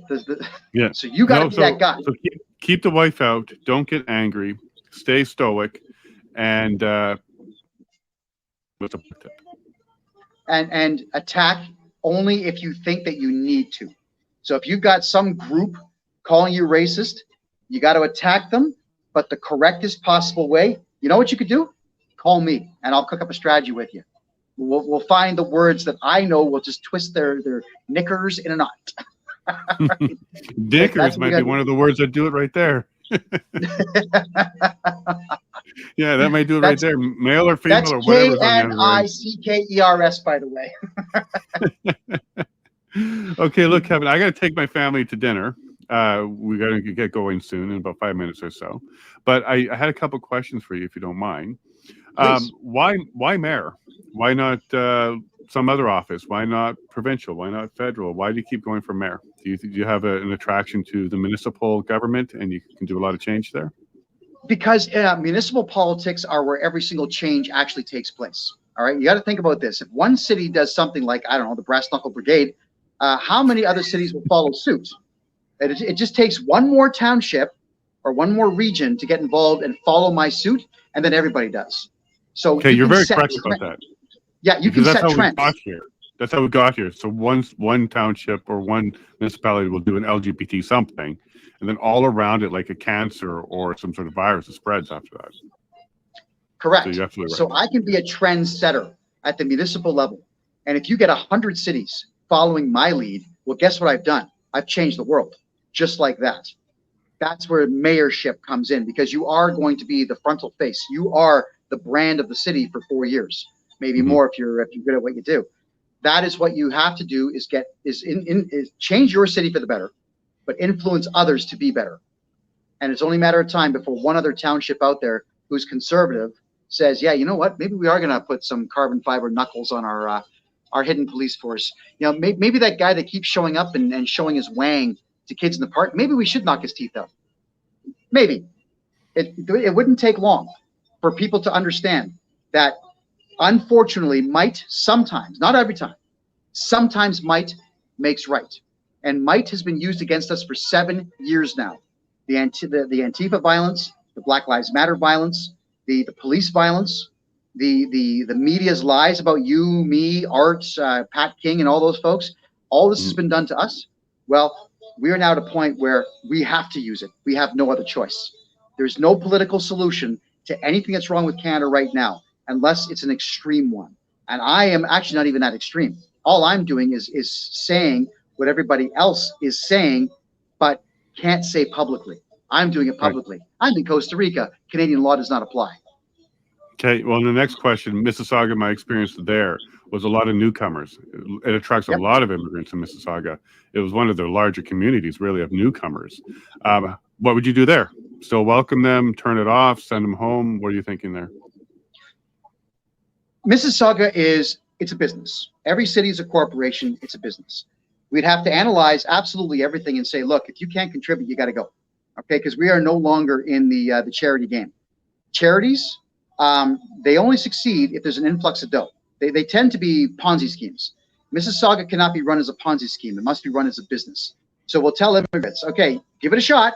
Yeah. So you got to be that guy. So keep the wife out. Don't get angry. Stay stoic, and what's a tip? And attack only if you think that you need to. So if you've got some group calling you racist, you got to attack them, but the correctest possible way. You know what you could do? Call me, and I'll cook up a strategy with you. We'll find the words that I know will just twist their knickers in a knot. Knickers might be one of the words that do it right there. Yeah, that might do it right there. Male or female or whatever. That's KNICKERS, by the way. Okay, look, Kevin, I got to take my family to dinner. We got to get going soon in about 5 minutes or so. But I had a couple questions for you, if you don't mind. Why mayor? Why not some other office? Why not provincial? Why not federal? Why do you keep going for mayor? Do you have an attraction to the municipal government, and you can do a lot of change there? Because municipal politics are where every single change actually takes place. All right, you got to think about this. If one city does something like, I don't know, the Brass Knuckle Brigade, how many other cities will follow suit? It just takes one more township or one more region to get involved and follow my suit, and then everybody does. So okay, you're very correct about that. Yeah, you can set trends. We got here. That's how we got here. So one township or one municipality will do an LGBT something, and then all around it, like a cancer or some sort of virus, it spreads after that. Correct. So you're absolutely right. So I can be a trendsetter at the municipal level, and if you get 100 cities following my lead, well, guess what I've done? I've changed the world, just like that. That's where mayorship comes in, because you are going to be the frontal face. You are the brand of the city for 4 years, maybe more if you're good at what you do. That is what you have to do: is change your city for the better, but influence others to be better. And it's only a matter of time before one other township out there who's conservative says, yeah, you know what? Maybe we are going to put some carbon fiber knuckles on our hidden police force. Maybe that guy that keeps showing up and showing his wang to kids in the park, maybe we should knock his teeth out. Maybe. It wouldn't take long for people to understand that, unfortunately, might sometimes, not every time, sometimes might makes right. And might has been used against us for 7 years now. The Antifa violence, the Black Lives Matter violence, the police violence, the media's lies about you, me, Art, Pat King, and all those folks. All this has been done to us. Well, we are now at a point where we have to use it. We have no other choice. There's no political solution to anything that's wrong with Canada right now, unless it's an extreme one. And I am actually not even that extreme. All I'm doing is saying what everybody else is saying, but can't say publicly. I'm doing it publicly. Right. I'm in Costa Rica. Canadian law does not apply. Okay. Well, the next question, Mississauga, my experience there was a lot of newcomers. It attracts a lot of immigrants in Mississauga. It was one of the larger communities, really, of newcomers. What would you do there? Still welcome them, turn it off, send them home? What are you thinking there? Mississauga it's a business. Every city is a corporation. It's a business. We'd have to analyze absolutely everything and say, look, if you can't contribute, you got to go. Okay, because we are no longer in the charity game. Charities, they only succeed if there's an influx of dough. They tend to be Ponzi schemes. Mississauga cannot be run as a Ponzi scheme. It must be run as a business. So we'll tell immigrants, okay, give it a shot.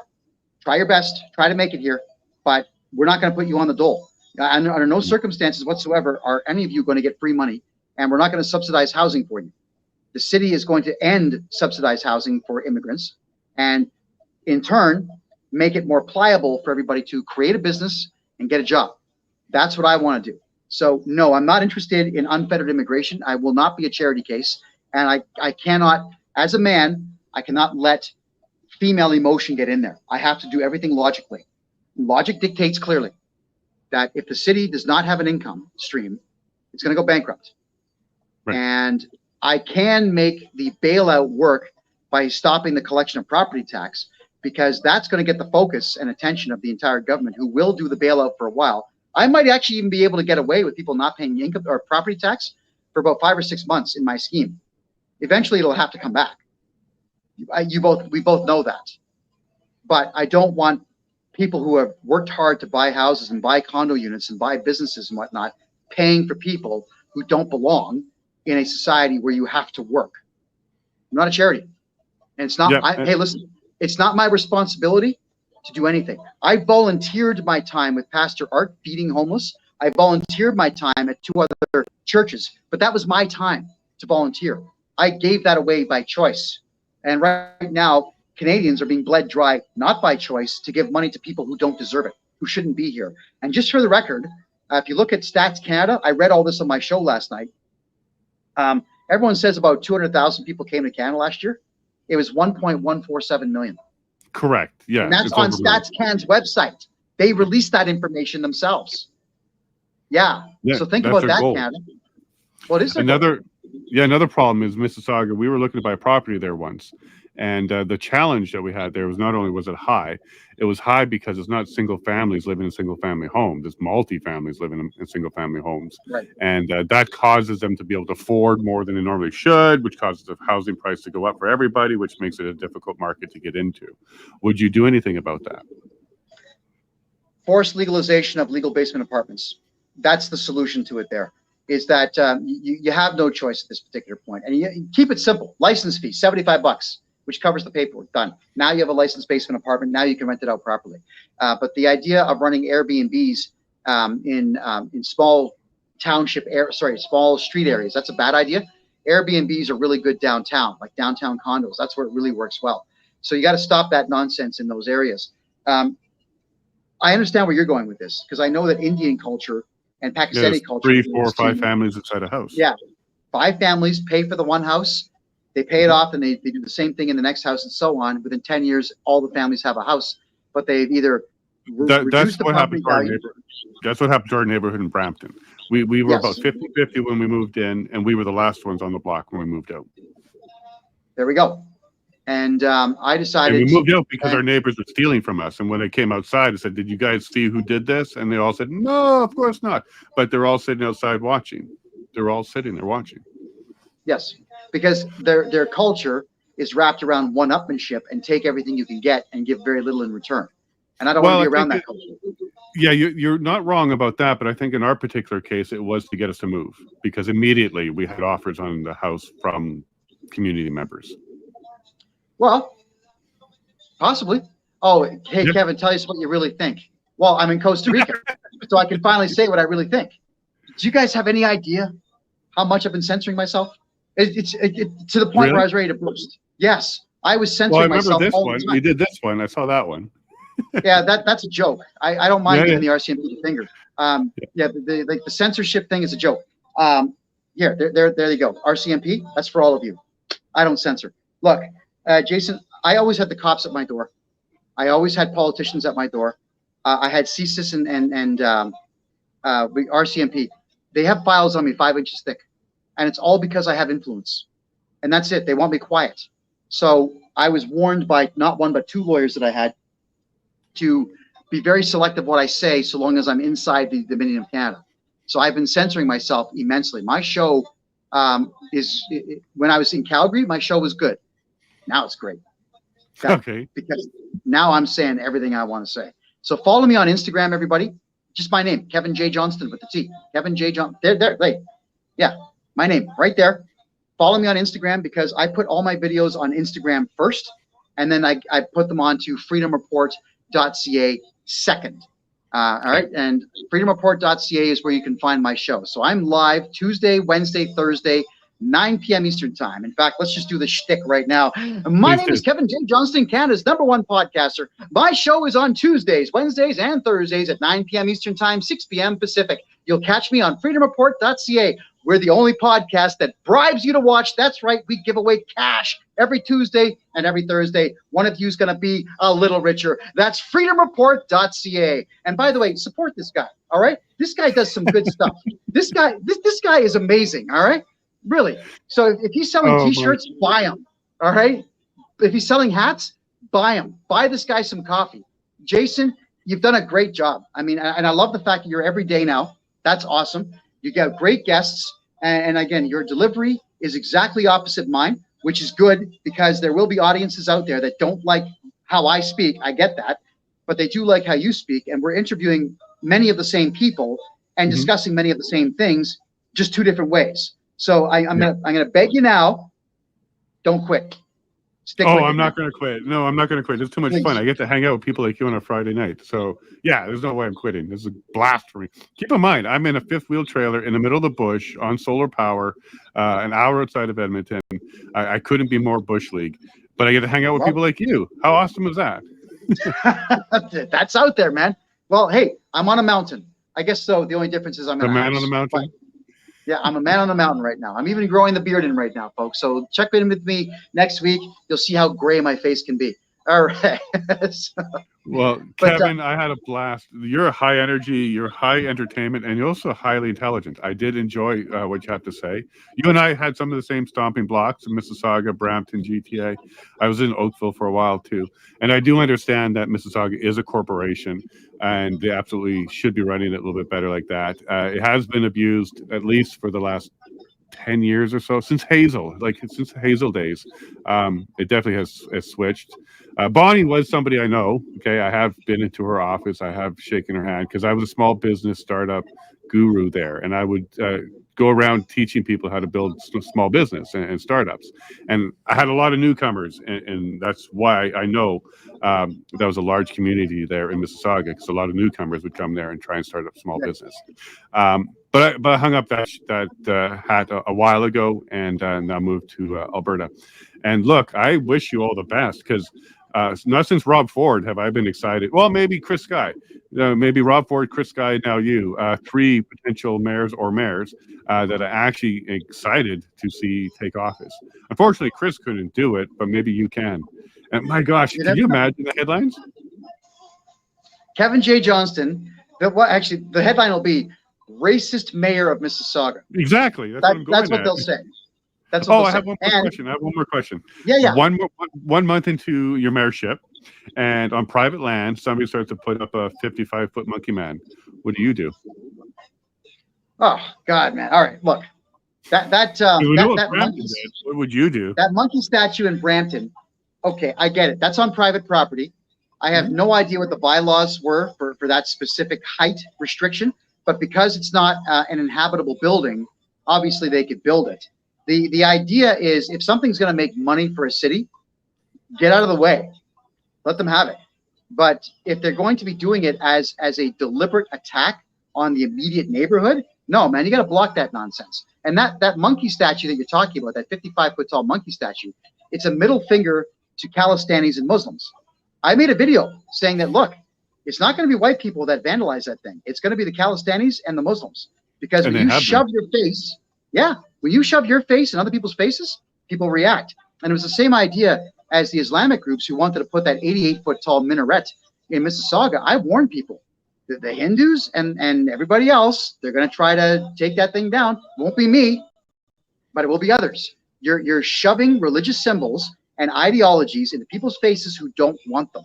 Try your best. Try to make it here. But we're not going to put you on the dole. Under no circumstances whatsoever are any of you going to get free money, and we're not going to subsidize housing for you. The city is going to end subsidized housing for immigrants, and in turn, make it more pliable for everybody to create a business and get a job. That's what I want to do. So no, I'm not interested in unfettered immigration. I will not be a charity case. And I cannot, as a man, I cannot let female emotion get in there. I have to do everything logically. Logic dictates clearly that if the city does not have an income stream, it's going to go bankrupt. Right. And I can make the bailout work by stopping the collection of property tax, because that's going to get the focus and attention of the entire government, who will do the bailout for a while. I might actually even be able to get away with people not paying income or property tax for about 5 or 6 months in my scheme. Eventually, it'll have to come back. We both know that. But I don't want people who have worked hard to buy houses and buy condo units and buy businesses and whatnot paying for people who don't belong in a society where you have to work. I'm not a charity. And it's not, hey, listen, it's not my responsibility to do anything. I volunteered my time with Pastor Art feeding homeless. I volunteered my time at 2 other churches, but that was my time to volunteer. I gave that away by choice. And right now, Canadians are being bled dry, not by choice, to give money to people who don't deserve it, who shouldn't be here. And just for the record, if you look at Stats Canada, I read all this on my show last night. Everyone says about 200,000 people came to Canada last year. It was 1.147 million. Correct. Yeah. And that's on Stats Canada's website. They released that information themselves. Yeah. So think about that, Canada. What is another problem is Mississauga. We were looking to buy property there once, and the challenge that we had there was not only was it high because it's not single families living in single family homes. It's multi-families living in single family homes. Right. And that causes them to be able to afford more than they normally should, which causes the housing price to go up for everybody, which makes it a difficult market to get into. Would you do anything about that? Forced legalization of legal basement apartments. That's the solution to it there. Is that you have no choice at this particular point. And you keep it simple. License fee, $75, which covers the paperwork. Done. Now you have a licensed basement apartment. Now you can rent it out properly. But the idea of running Airbnbs in small township small street areas, that's a bad idea. Airbnbs are really good downtown, like downtown condos. That's where it really works well. So you got to stop that nonsense in those areas. I understand where you're going with this, because I know that Indian culture and Pakistani culture. 3, 4, 5 families inside a house. Yeah. 5 families pay for the one house. They pay it off, and they do the same thing in the next house, and so on. Within 10 years, all the families have a house, but they've either that's what happened to our neighborhood. That's what happened to our neighborhood in Brampton. We were about 50-50 when we moved in, and we were the last ones on the block when we moved out. There we go. And I decided. And we moved out because our neighbors were stealing from us. And when they came outside, I said, "Did you guys see who did this?" And they all said, "No, of course not." But they're all sitting outside watching. They're all sitting there watching. Yes, because their culture is wrapped around one-upmanship and take everything you can get and give very little in return. And I don't want to be around that culture. Yeah, you're not wrong about that, but I think in our particular case, it was to get us to move, because immediately we had offers on the house from community members. Well, possibly. Oh, hey, yep. Kevin, tell us what you really think. Well, I'm in Costa Rica, so I can finally say what I really think. Do you guys have any idea how much I've been censoring myself? It's to the point where I was ready to burst. Yes, I was censoring myself. This one. You did this one. I saw that one. Yeah, that's a joke. I don't mind giving the RCMP the finger. The censorship thing is a joke. Here, there you go. RCMP, that's for all of you. I don't censor. Look, Jason, I always had the cops at my door. I always had politicians at my door. I had CSIS and RCMP. They have files on me 5 inches thick, and it's all because I have influence. And that's it. They want me quiet. So I was warned by not one but 2 lawyers that I had to be very selective what I say, so long as I'm inside the Dominion of Canada. So I've been censoring myself immensely. My show when I was in Calgary, my show was good. Now it's great. Okay. Because now I'm saying everything I want to say. So follow me on Instagram, everybody. Just my name, KevinJJohnston with the T. KevinJJohnston. There. Yeah, my name right there. Follow me on Instagram, because I put all my videos on Instagram first, and then I put them onto freedomreport.ca second. All right, and freedomreport.ca is where you can find my show. So I'm live Tuesday, Wednesday, Thursday, 9 p.m. Eastern time. In fact, let's just do the shtick right now. My name is Kevin J. Johnston, Canada's #1 podcaster. My show is on Tuesdays, Wednesdays, and Thursdays at 9 p.m. Eastern time, 6 p.m. Pacific. You'll catch me on freedomreport.ca. We're the only podcast that bribes you to watch. That's right, we give away cash every Tuesday and every Thursday. One of you is going to be a little richer. That's freedomreport.ca. And by the way, support this guy, all right? This guy does some good stuff. This guy is amazing, all right? Really. So if he's selling T-shirts, buy them, all right? If he's selling hats, buy them. Buy this guy some coffee. Jason, you've done a great job. I mean, and I love the fact that you're every day now. That's awesome. You get great guests, and again, your delivery is exactly opposite mine, which is good because there will be audiences out there that don't like how I speak. I get that, but they do like how you speak, and we're interviewing many of the same people and discussing many of the same things, just two different ways. So I'm gonna beg you now, don't quit. Stick with I'm it, not going to quit. No, I'm not going to quit. It's too much fun. I get to hang out with people like you on a Friday night. So, yeah, there's no way I'm quitting. This is a blast for me. Keep in mind, I'm in a fifth-wheel trailer in the middle of the bush on solar power, an hour outside of Edmonton. I couldn't be more bush league. But I get to hang out with people like you. How awesome is that? That's out there, man. Well, hey, I'm on a mountain. I guess so. The only difference is I'm in a man house. On the mountain? But, yeah, I'm a man on the mountain right now. I'm even growing the beard in right now, folks. So check in with me next week. You'll see how gray my face can be. All right. Well, Kevin, I had a blast. You're a high energy, you're high entertainment, and you're also highly intelligent. I did enjoy what you have to say. You and I had some of the same stomping blocks in Mississauga, Brampton, GTA. I was in Oakville for a while too. And I do understand that Mississauga is a corporation and they absolutely should be running it a little bit better like that. It has been abused at least for the last 10 years or so, since Hazel days. It definitely has switched. Bonnie was somebody I know. Okay, I have been into her office. I have shaken her hand because I was a small business startup guru there, and I would go around teaching people how to build small business and startups. And I had a lot of newcomers, and that's why I know that was a large community there in Mississauga, because a lot of newcomers would come there and try and start up small business. But I hung up that hat a while ago, and now moved to Alberta. And look, I wish you all the best, because not since Rob Ford have I been excited. Well, maybe Chris Sky, maybe Rob Ford, Chris Sky, now you, three potential mayors that are actually excited to see take office. Unfortunately, Chris couldn't do it, but maybe you can. And my gosh, can you imagine the headlines? Kevin J. Johnston. Actually, the headline will be "Racist Mayor of Mississauga." Exactly. That's what they'll say. That's what I have one more question. Yeah. One month into your mayorship, and on private land, somebody starts to put up a 55-foot monkey man. What do you do? Oh God, man! All right, look, that monkey. What would you do? That monkey statue in Brampton. Okay, I get it. That's on private property. I have no idea what the bylaws were for that specific height restriction, but because it's not an inhabitable building, obviously they could build it. The idea is, if something's going to make money for a city, get out of the way. Let them have it. But if they're going to be doing it as a deliberate attack on the immediate neighborhood, no, man, you got to block that nonsense. And that monkey statue that you're talking about, that 55-foot tall monkey statue, it's a middle finger to Calistanis and Muslims. I made a video saying that, look, it's not going to be white people that vandalize that thing. It's going to be the Calistanis and the Muslims. Because when you shove your face, when you shove your face in other people's faces, people react. And it was the same idea as the Islamic groups who wanted to put that 88-foot tall minaret in Mississauga. I warned people, the Hindus and everybody else, they're going to try to take that thing down. It won't be me, but it will be others. You're shoving religious symbols and ideologies into people's faces who don't want them.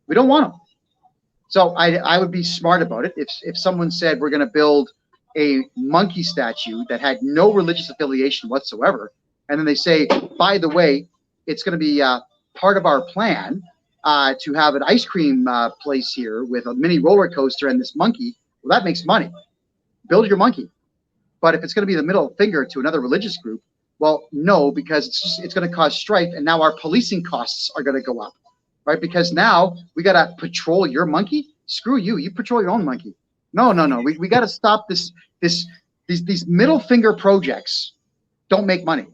We don't want them. So I would be smart about it. If someone said we're going to build a monkey statue that had no religious affiliation whatsoever, and then they say, by the way, it's going to be part of our plan to have an ice cream place here with a mini roller coaster and this monkey, well, that makes money. Build your monkey. But if it's going to be the middle finger to another religious group, well, no, because it's going to cause strife, and now our policing costs are going to go up, right? Because now we got to patrol your monkey. Screw you. You patrol your own monkey. No. We got to stop these middle finger projects. Don't make money.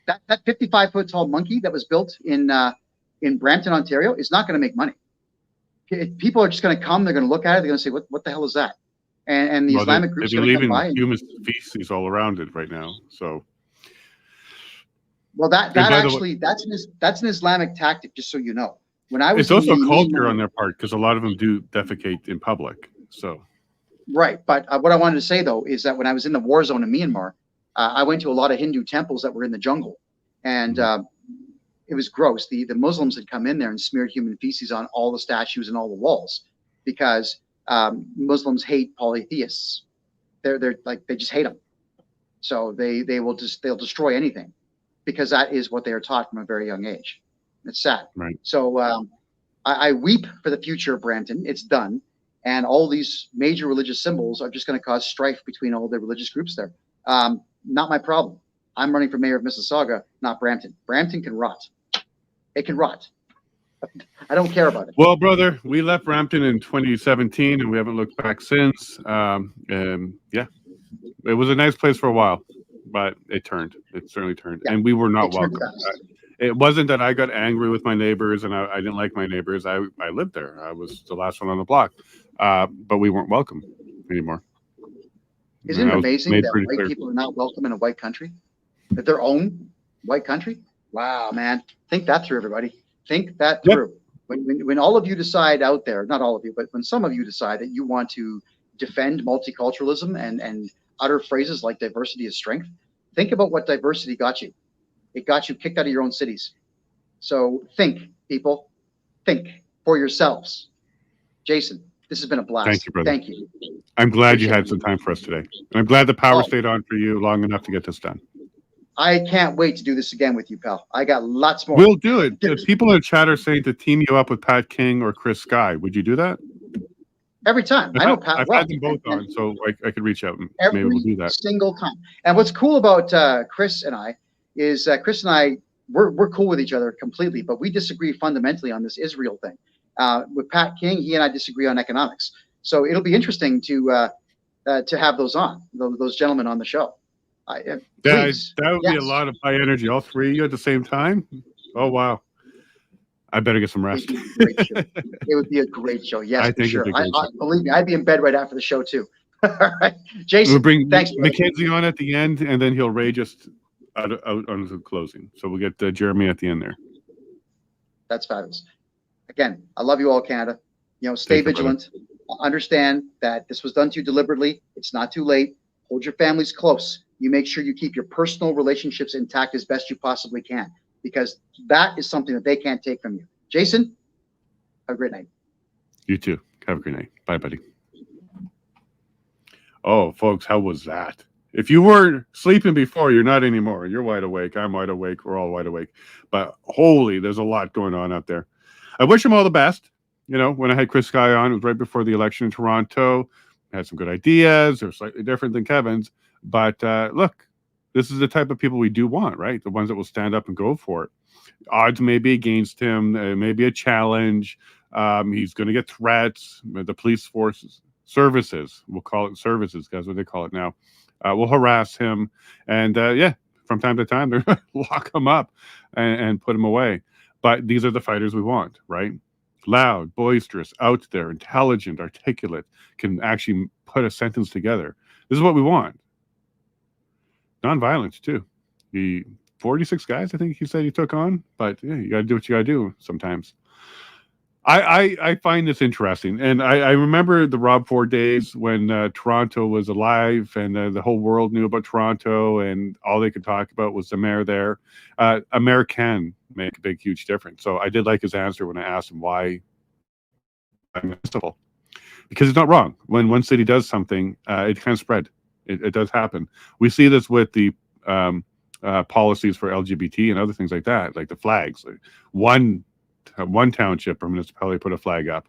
That 55-foot tall monkey that was built in Brampton, Ontario, is not going to make money. People are just going to come. They're going to look at it. They're going to say, "What the hell is that?" And the Islamic groups are going to come by. They're leaving human feces all around it right now. So, well, that's an Islamic tactic. Just so you know, when I was, it's also culture on their part because a lot of them do defecate in public. So, right. But what I wanted to say though is that when I was in the war zone in Myanmar, I went to a lot of Hindu temples that were in the jungle, and it was gross. The Muslims had come in there and smeared human feces on all the statues and all the walls because Muslims hate polytheists. They're like, they just hate them. So they'll destroy anything because that is what they are taught from a very young age. It's sad. Right. So I weep for the future of Brampton. It's done. And all these major religious symbols are just going to cause strife between all the religious groups there. Not my problem. I'm running for mayor of Mississauga, not Brampton. Brampton can rot. It can rot. I don't care about it. Well, brother, we left Brampton in 2017, and we haven't looked back since. Yeah, it was a nice place for a while, but it turned. It certainly turned, and we were not welcome. It wasn't that I got angry with my neighbors and I didn't like my neighbors. I lived there. I was the last one on the block, but we weren't welcome anymore. Isn't it amazing that white people are not welcome in a white country? That their own white country? Wow, man. Think that through, everybody. Think that through. When all of you decide out there, not all of you, but when some of you decide that you want to defend multiculturalism and utter phrases like diversity is strength, think about what diversity got you. It got you kicked out of your own cities. So think, people. Think for yourselves. Jason, this has been a blast. Thank you, brother. Thank you. I'm glad you had some time for us today. And I'm glad the power stayed on for you long enough to get this done. I can't wait to do this again with you, pal. I got lots more. We'll do it. If people in the chat are saying to team you up with Pat King or Chris Sky, would you do that? Every time. I know Pat well. I've had them both on, so I could reach out and maybe we'll do that. Single time. And what's cool about Chris and I is Chris and I, we're cool with each other completely, but we disagree fundamentally on this Israel thing. With Pat King, he and I disagree on economics. So it'll be interesting to have those gentlemen on the show. That would be a lot of high energy. All three of you at the same time? Oh, wow. I better get some rest. It would be a great show. Yes, I think for sure. Believe me, I'd be in bed right after the show, too. All right. Jason, we'll bring thanks. Mackenzie on at the end, and then he'll rage us out on the closing. So we'll get Jeremy at the end there. That's fabulous. Again, I love you all, Canada. Stay vigilant. Understand that this was done to you deliberately. It's not too late. Hold your families close. You make sure you keep your personal relationships intact as best you possibly can, because that is something that they can't take from you. Jason, have a great night. You too. Have a great night. Bye, buddy. Oh, folks, how was that? If you were sleeping before, you're not anymore. You're wide awake. I'm wide awake. We're all wide awake. But holy, there's a lot going on out there. I wish them all the best. When I had Chris Sky on, it was right before the election in Toronto. I had some good ideas. They're slightly different than Kevin's. But look, this is the type of people we do want, right? The ones that will stand up and go for it. Odds may be against him. It may be a challenge. He's going to get threats. The police forces, services, we'll call it services, that's what they call it now, will harass him. And from time to time, they're going to lock him up and put him away. But these are the fighters we want, right? Loud, boisterous, out there, intelligent, articulate, can actually put a sentence together. This is what we want. Nonviolence too. The 46 guys, I think he said he took on, but yeah, you got to do what you got to do sometimes. I find this interesting, and I remember the Rob Ford days when Toronto was alive and the whole world knew about Toronto, and all they could talk about was the mayor there. A mayor can make a big, huge difference. So I did like his answer when I asked him why municipal, because it's not wrong. When one city does something, it can spread. It does happen. We see this with the policies for LGBT and other things like that, like the flags. Like one township or municipality put a flag up,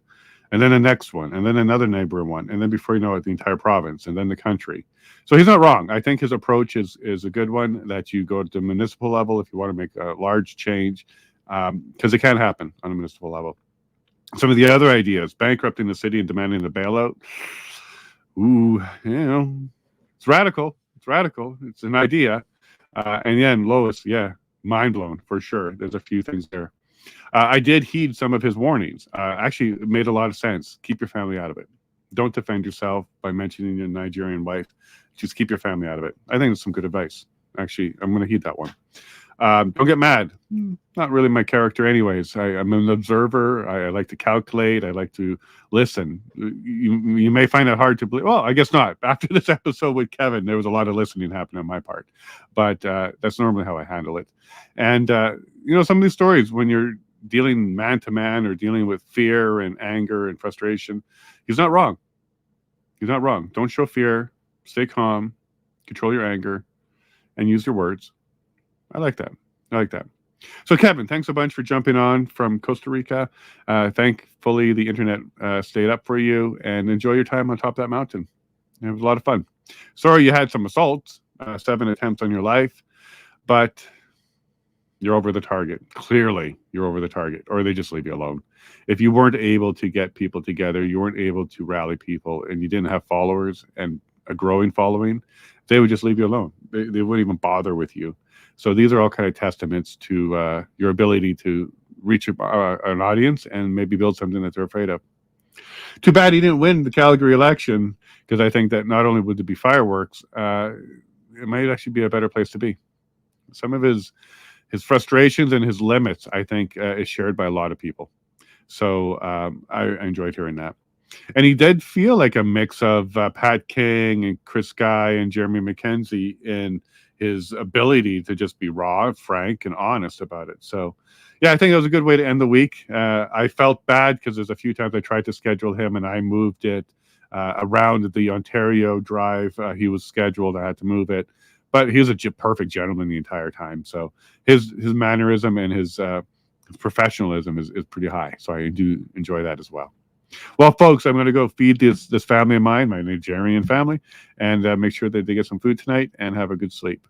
and then the next one, and then another neighboring one, and then before you know it, the entire province, and then the country. So he's not wrong. I think his approach is a good one, that you go to the municipal level if you want to make a large change, because it can happen on a municipal level. Some of the other ideas, bankrupting the city and demanding a bailout. Ooh, it's radical. It's radical. It's an idea. And then Lois, yeah, mind blown for sure. There's a few things there. I did heed some of his warnings. Actually, it made a lot of sense. Keep your family out of it. Don't defend yourself by mentioning your Nigerian wife. Just keep your family out of it. I think it's some good advice. Actually, I'm going to heed that one. Don't get mad. Not really my character anyways. I'm an observer. I like to calculate. I like to listen. You may find it hard to believe. Well, I guess not. After this episode with Kevin, there was a lot of listening happening on my part. But that's normally how I handle it. And, some of these stories, when you're dealing man to man or dealing with fear and anger and frustration, he's not wrong. He's not wrong. Don't show fear. Stay calm. Control your anger. And use your words. I like that. I like that. So, Kevin, thanks a bunch for jumping on from Costa Rica. Thankfully, the internet stayed up for you, and enjoy your time on top of that mountain. It was a lot of fun. Sorry you had some assaults, 7 attempts on your life, but you're over the target. Clearly, you're over the target, or they just leave you alone. If you weren't able to get people together, you weren't able to rally people, and you didn't have followers and a growing following, they would just leave you alone. They wouldn't even bother with you. So these are all kind of testaments to your ability to reach an audience and maybe build something that they're afraid of. Too bad he didn't win the Calgary election, because I think that not only would there be fireworks, it might actually be a better place to be. Some of his frustrations and his limits, I think, is shared by a lot of people. So I enjoyed hearing that. And he did feel like a mix of Pat King and Chris Guy and Jeremy McKenzie in his ability to just be raw, frank, and honest about it. So, yeah, I think it was a good way to end the week. I felt bad because there's a few times I tried to schedule him and I moved it around the Ontario drive. He was scheduled. I had to move it. But he was a perfect gentleman the entire time. So his mannerism and his professionalism is pretty high. So I do enjoy that as well. Well, folks, I'm going to go feed this family of mine, my Nigerian family, and make sure that they get some food tonight and have a good sleep.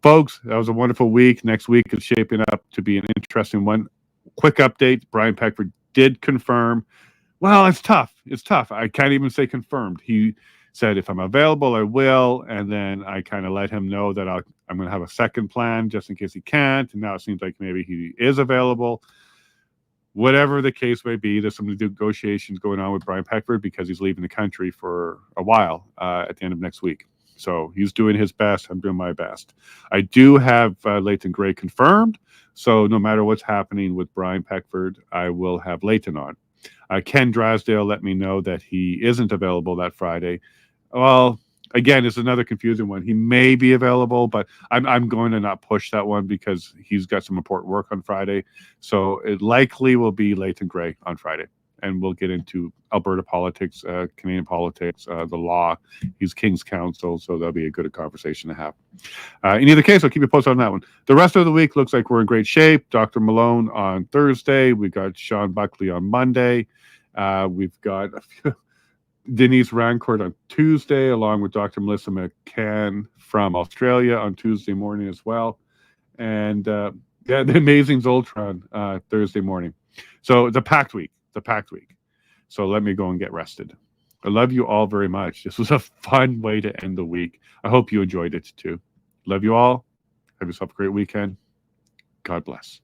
Folks, that was a wonderful week. Next week is shaping up to be an interesting one. Quick update, Brian Peckford did confirm. Well, it's tough. It's tough. I can't even say confirmed. He said, if I'm available, I will. And then I kind of let him know that I'm going to have a second plan just in case he can't. And now it seems like maybe he is available. Whatever the case may be, there's some negotiations going on with Brian Peckford because he's leaving the country for a while at the end of next week. So he's doing his best. I'm doing my best. I do have Leighton Gray confirmed. So no matter what's happening with Brian Peckford, I will have Leighton on. Ken Drasdale let me know that he isn't available that Friday. Well, again, it's another confusing one. He may be available, but I'm going to not push that one because he's got some important work on Friday. So it likely will be Leighton Gray on Friday. And we'll get into Alberta politics, Canadian politics, the law. He's King's Counsel, so that'll be a good conversation to have. In either case, I'll keep you posted on that one. The rest of the week looks like we're in great shape. Dr. Malone on Thursday. We got Sean Buckley on Monday. We've got Denise Rancourt on Tuesday, along with Dr. Melissa McCann from Australia on Tuesday morning as well. And the Amazing Zoltron Thursday morning. So it's a packed week. So let me go and get rested. I love you all very much. This was a fun way to end the week. I hope you enjoyed it too. Love you all. Have yourself a great weekend. God bless.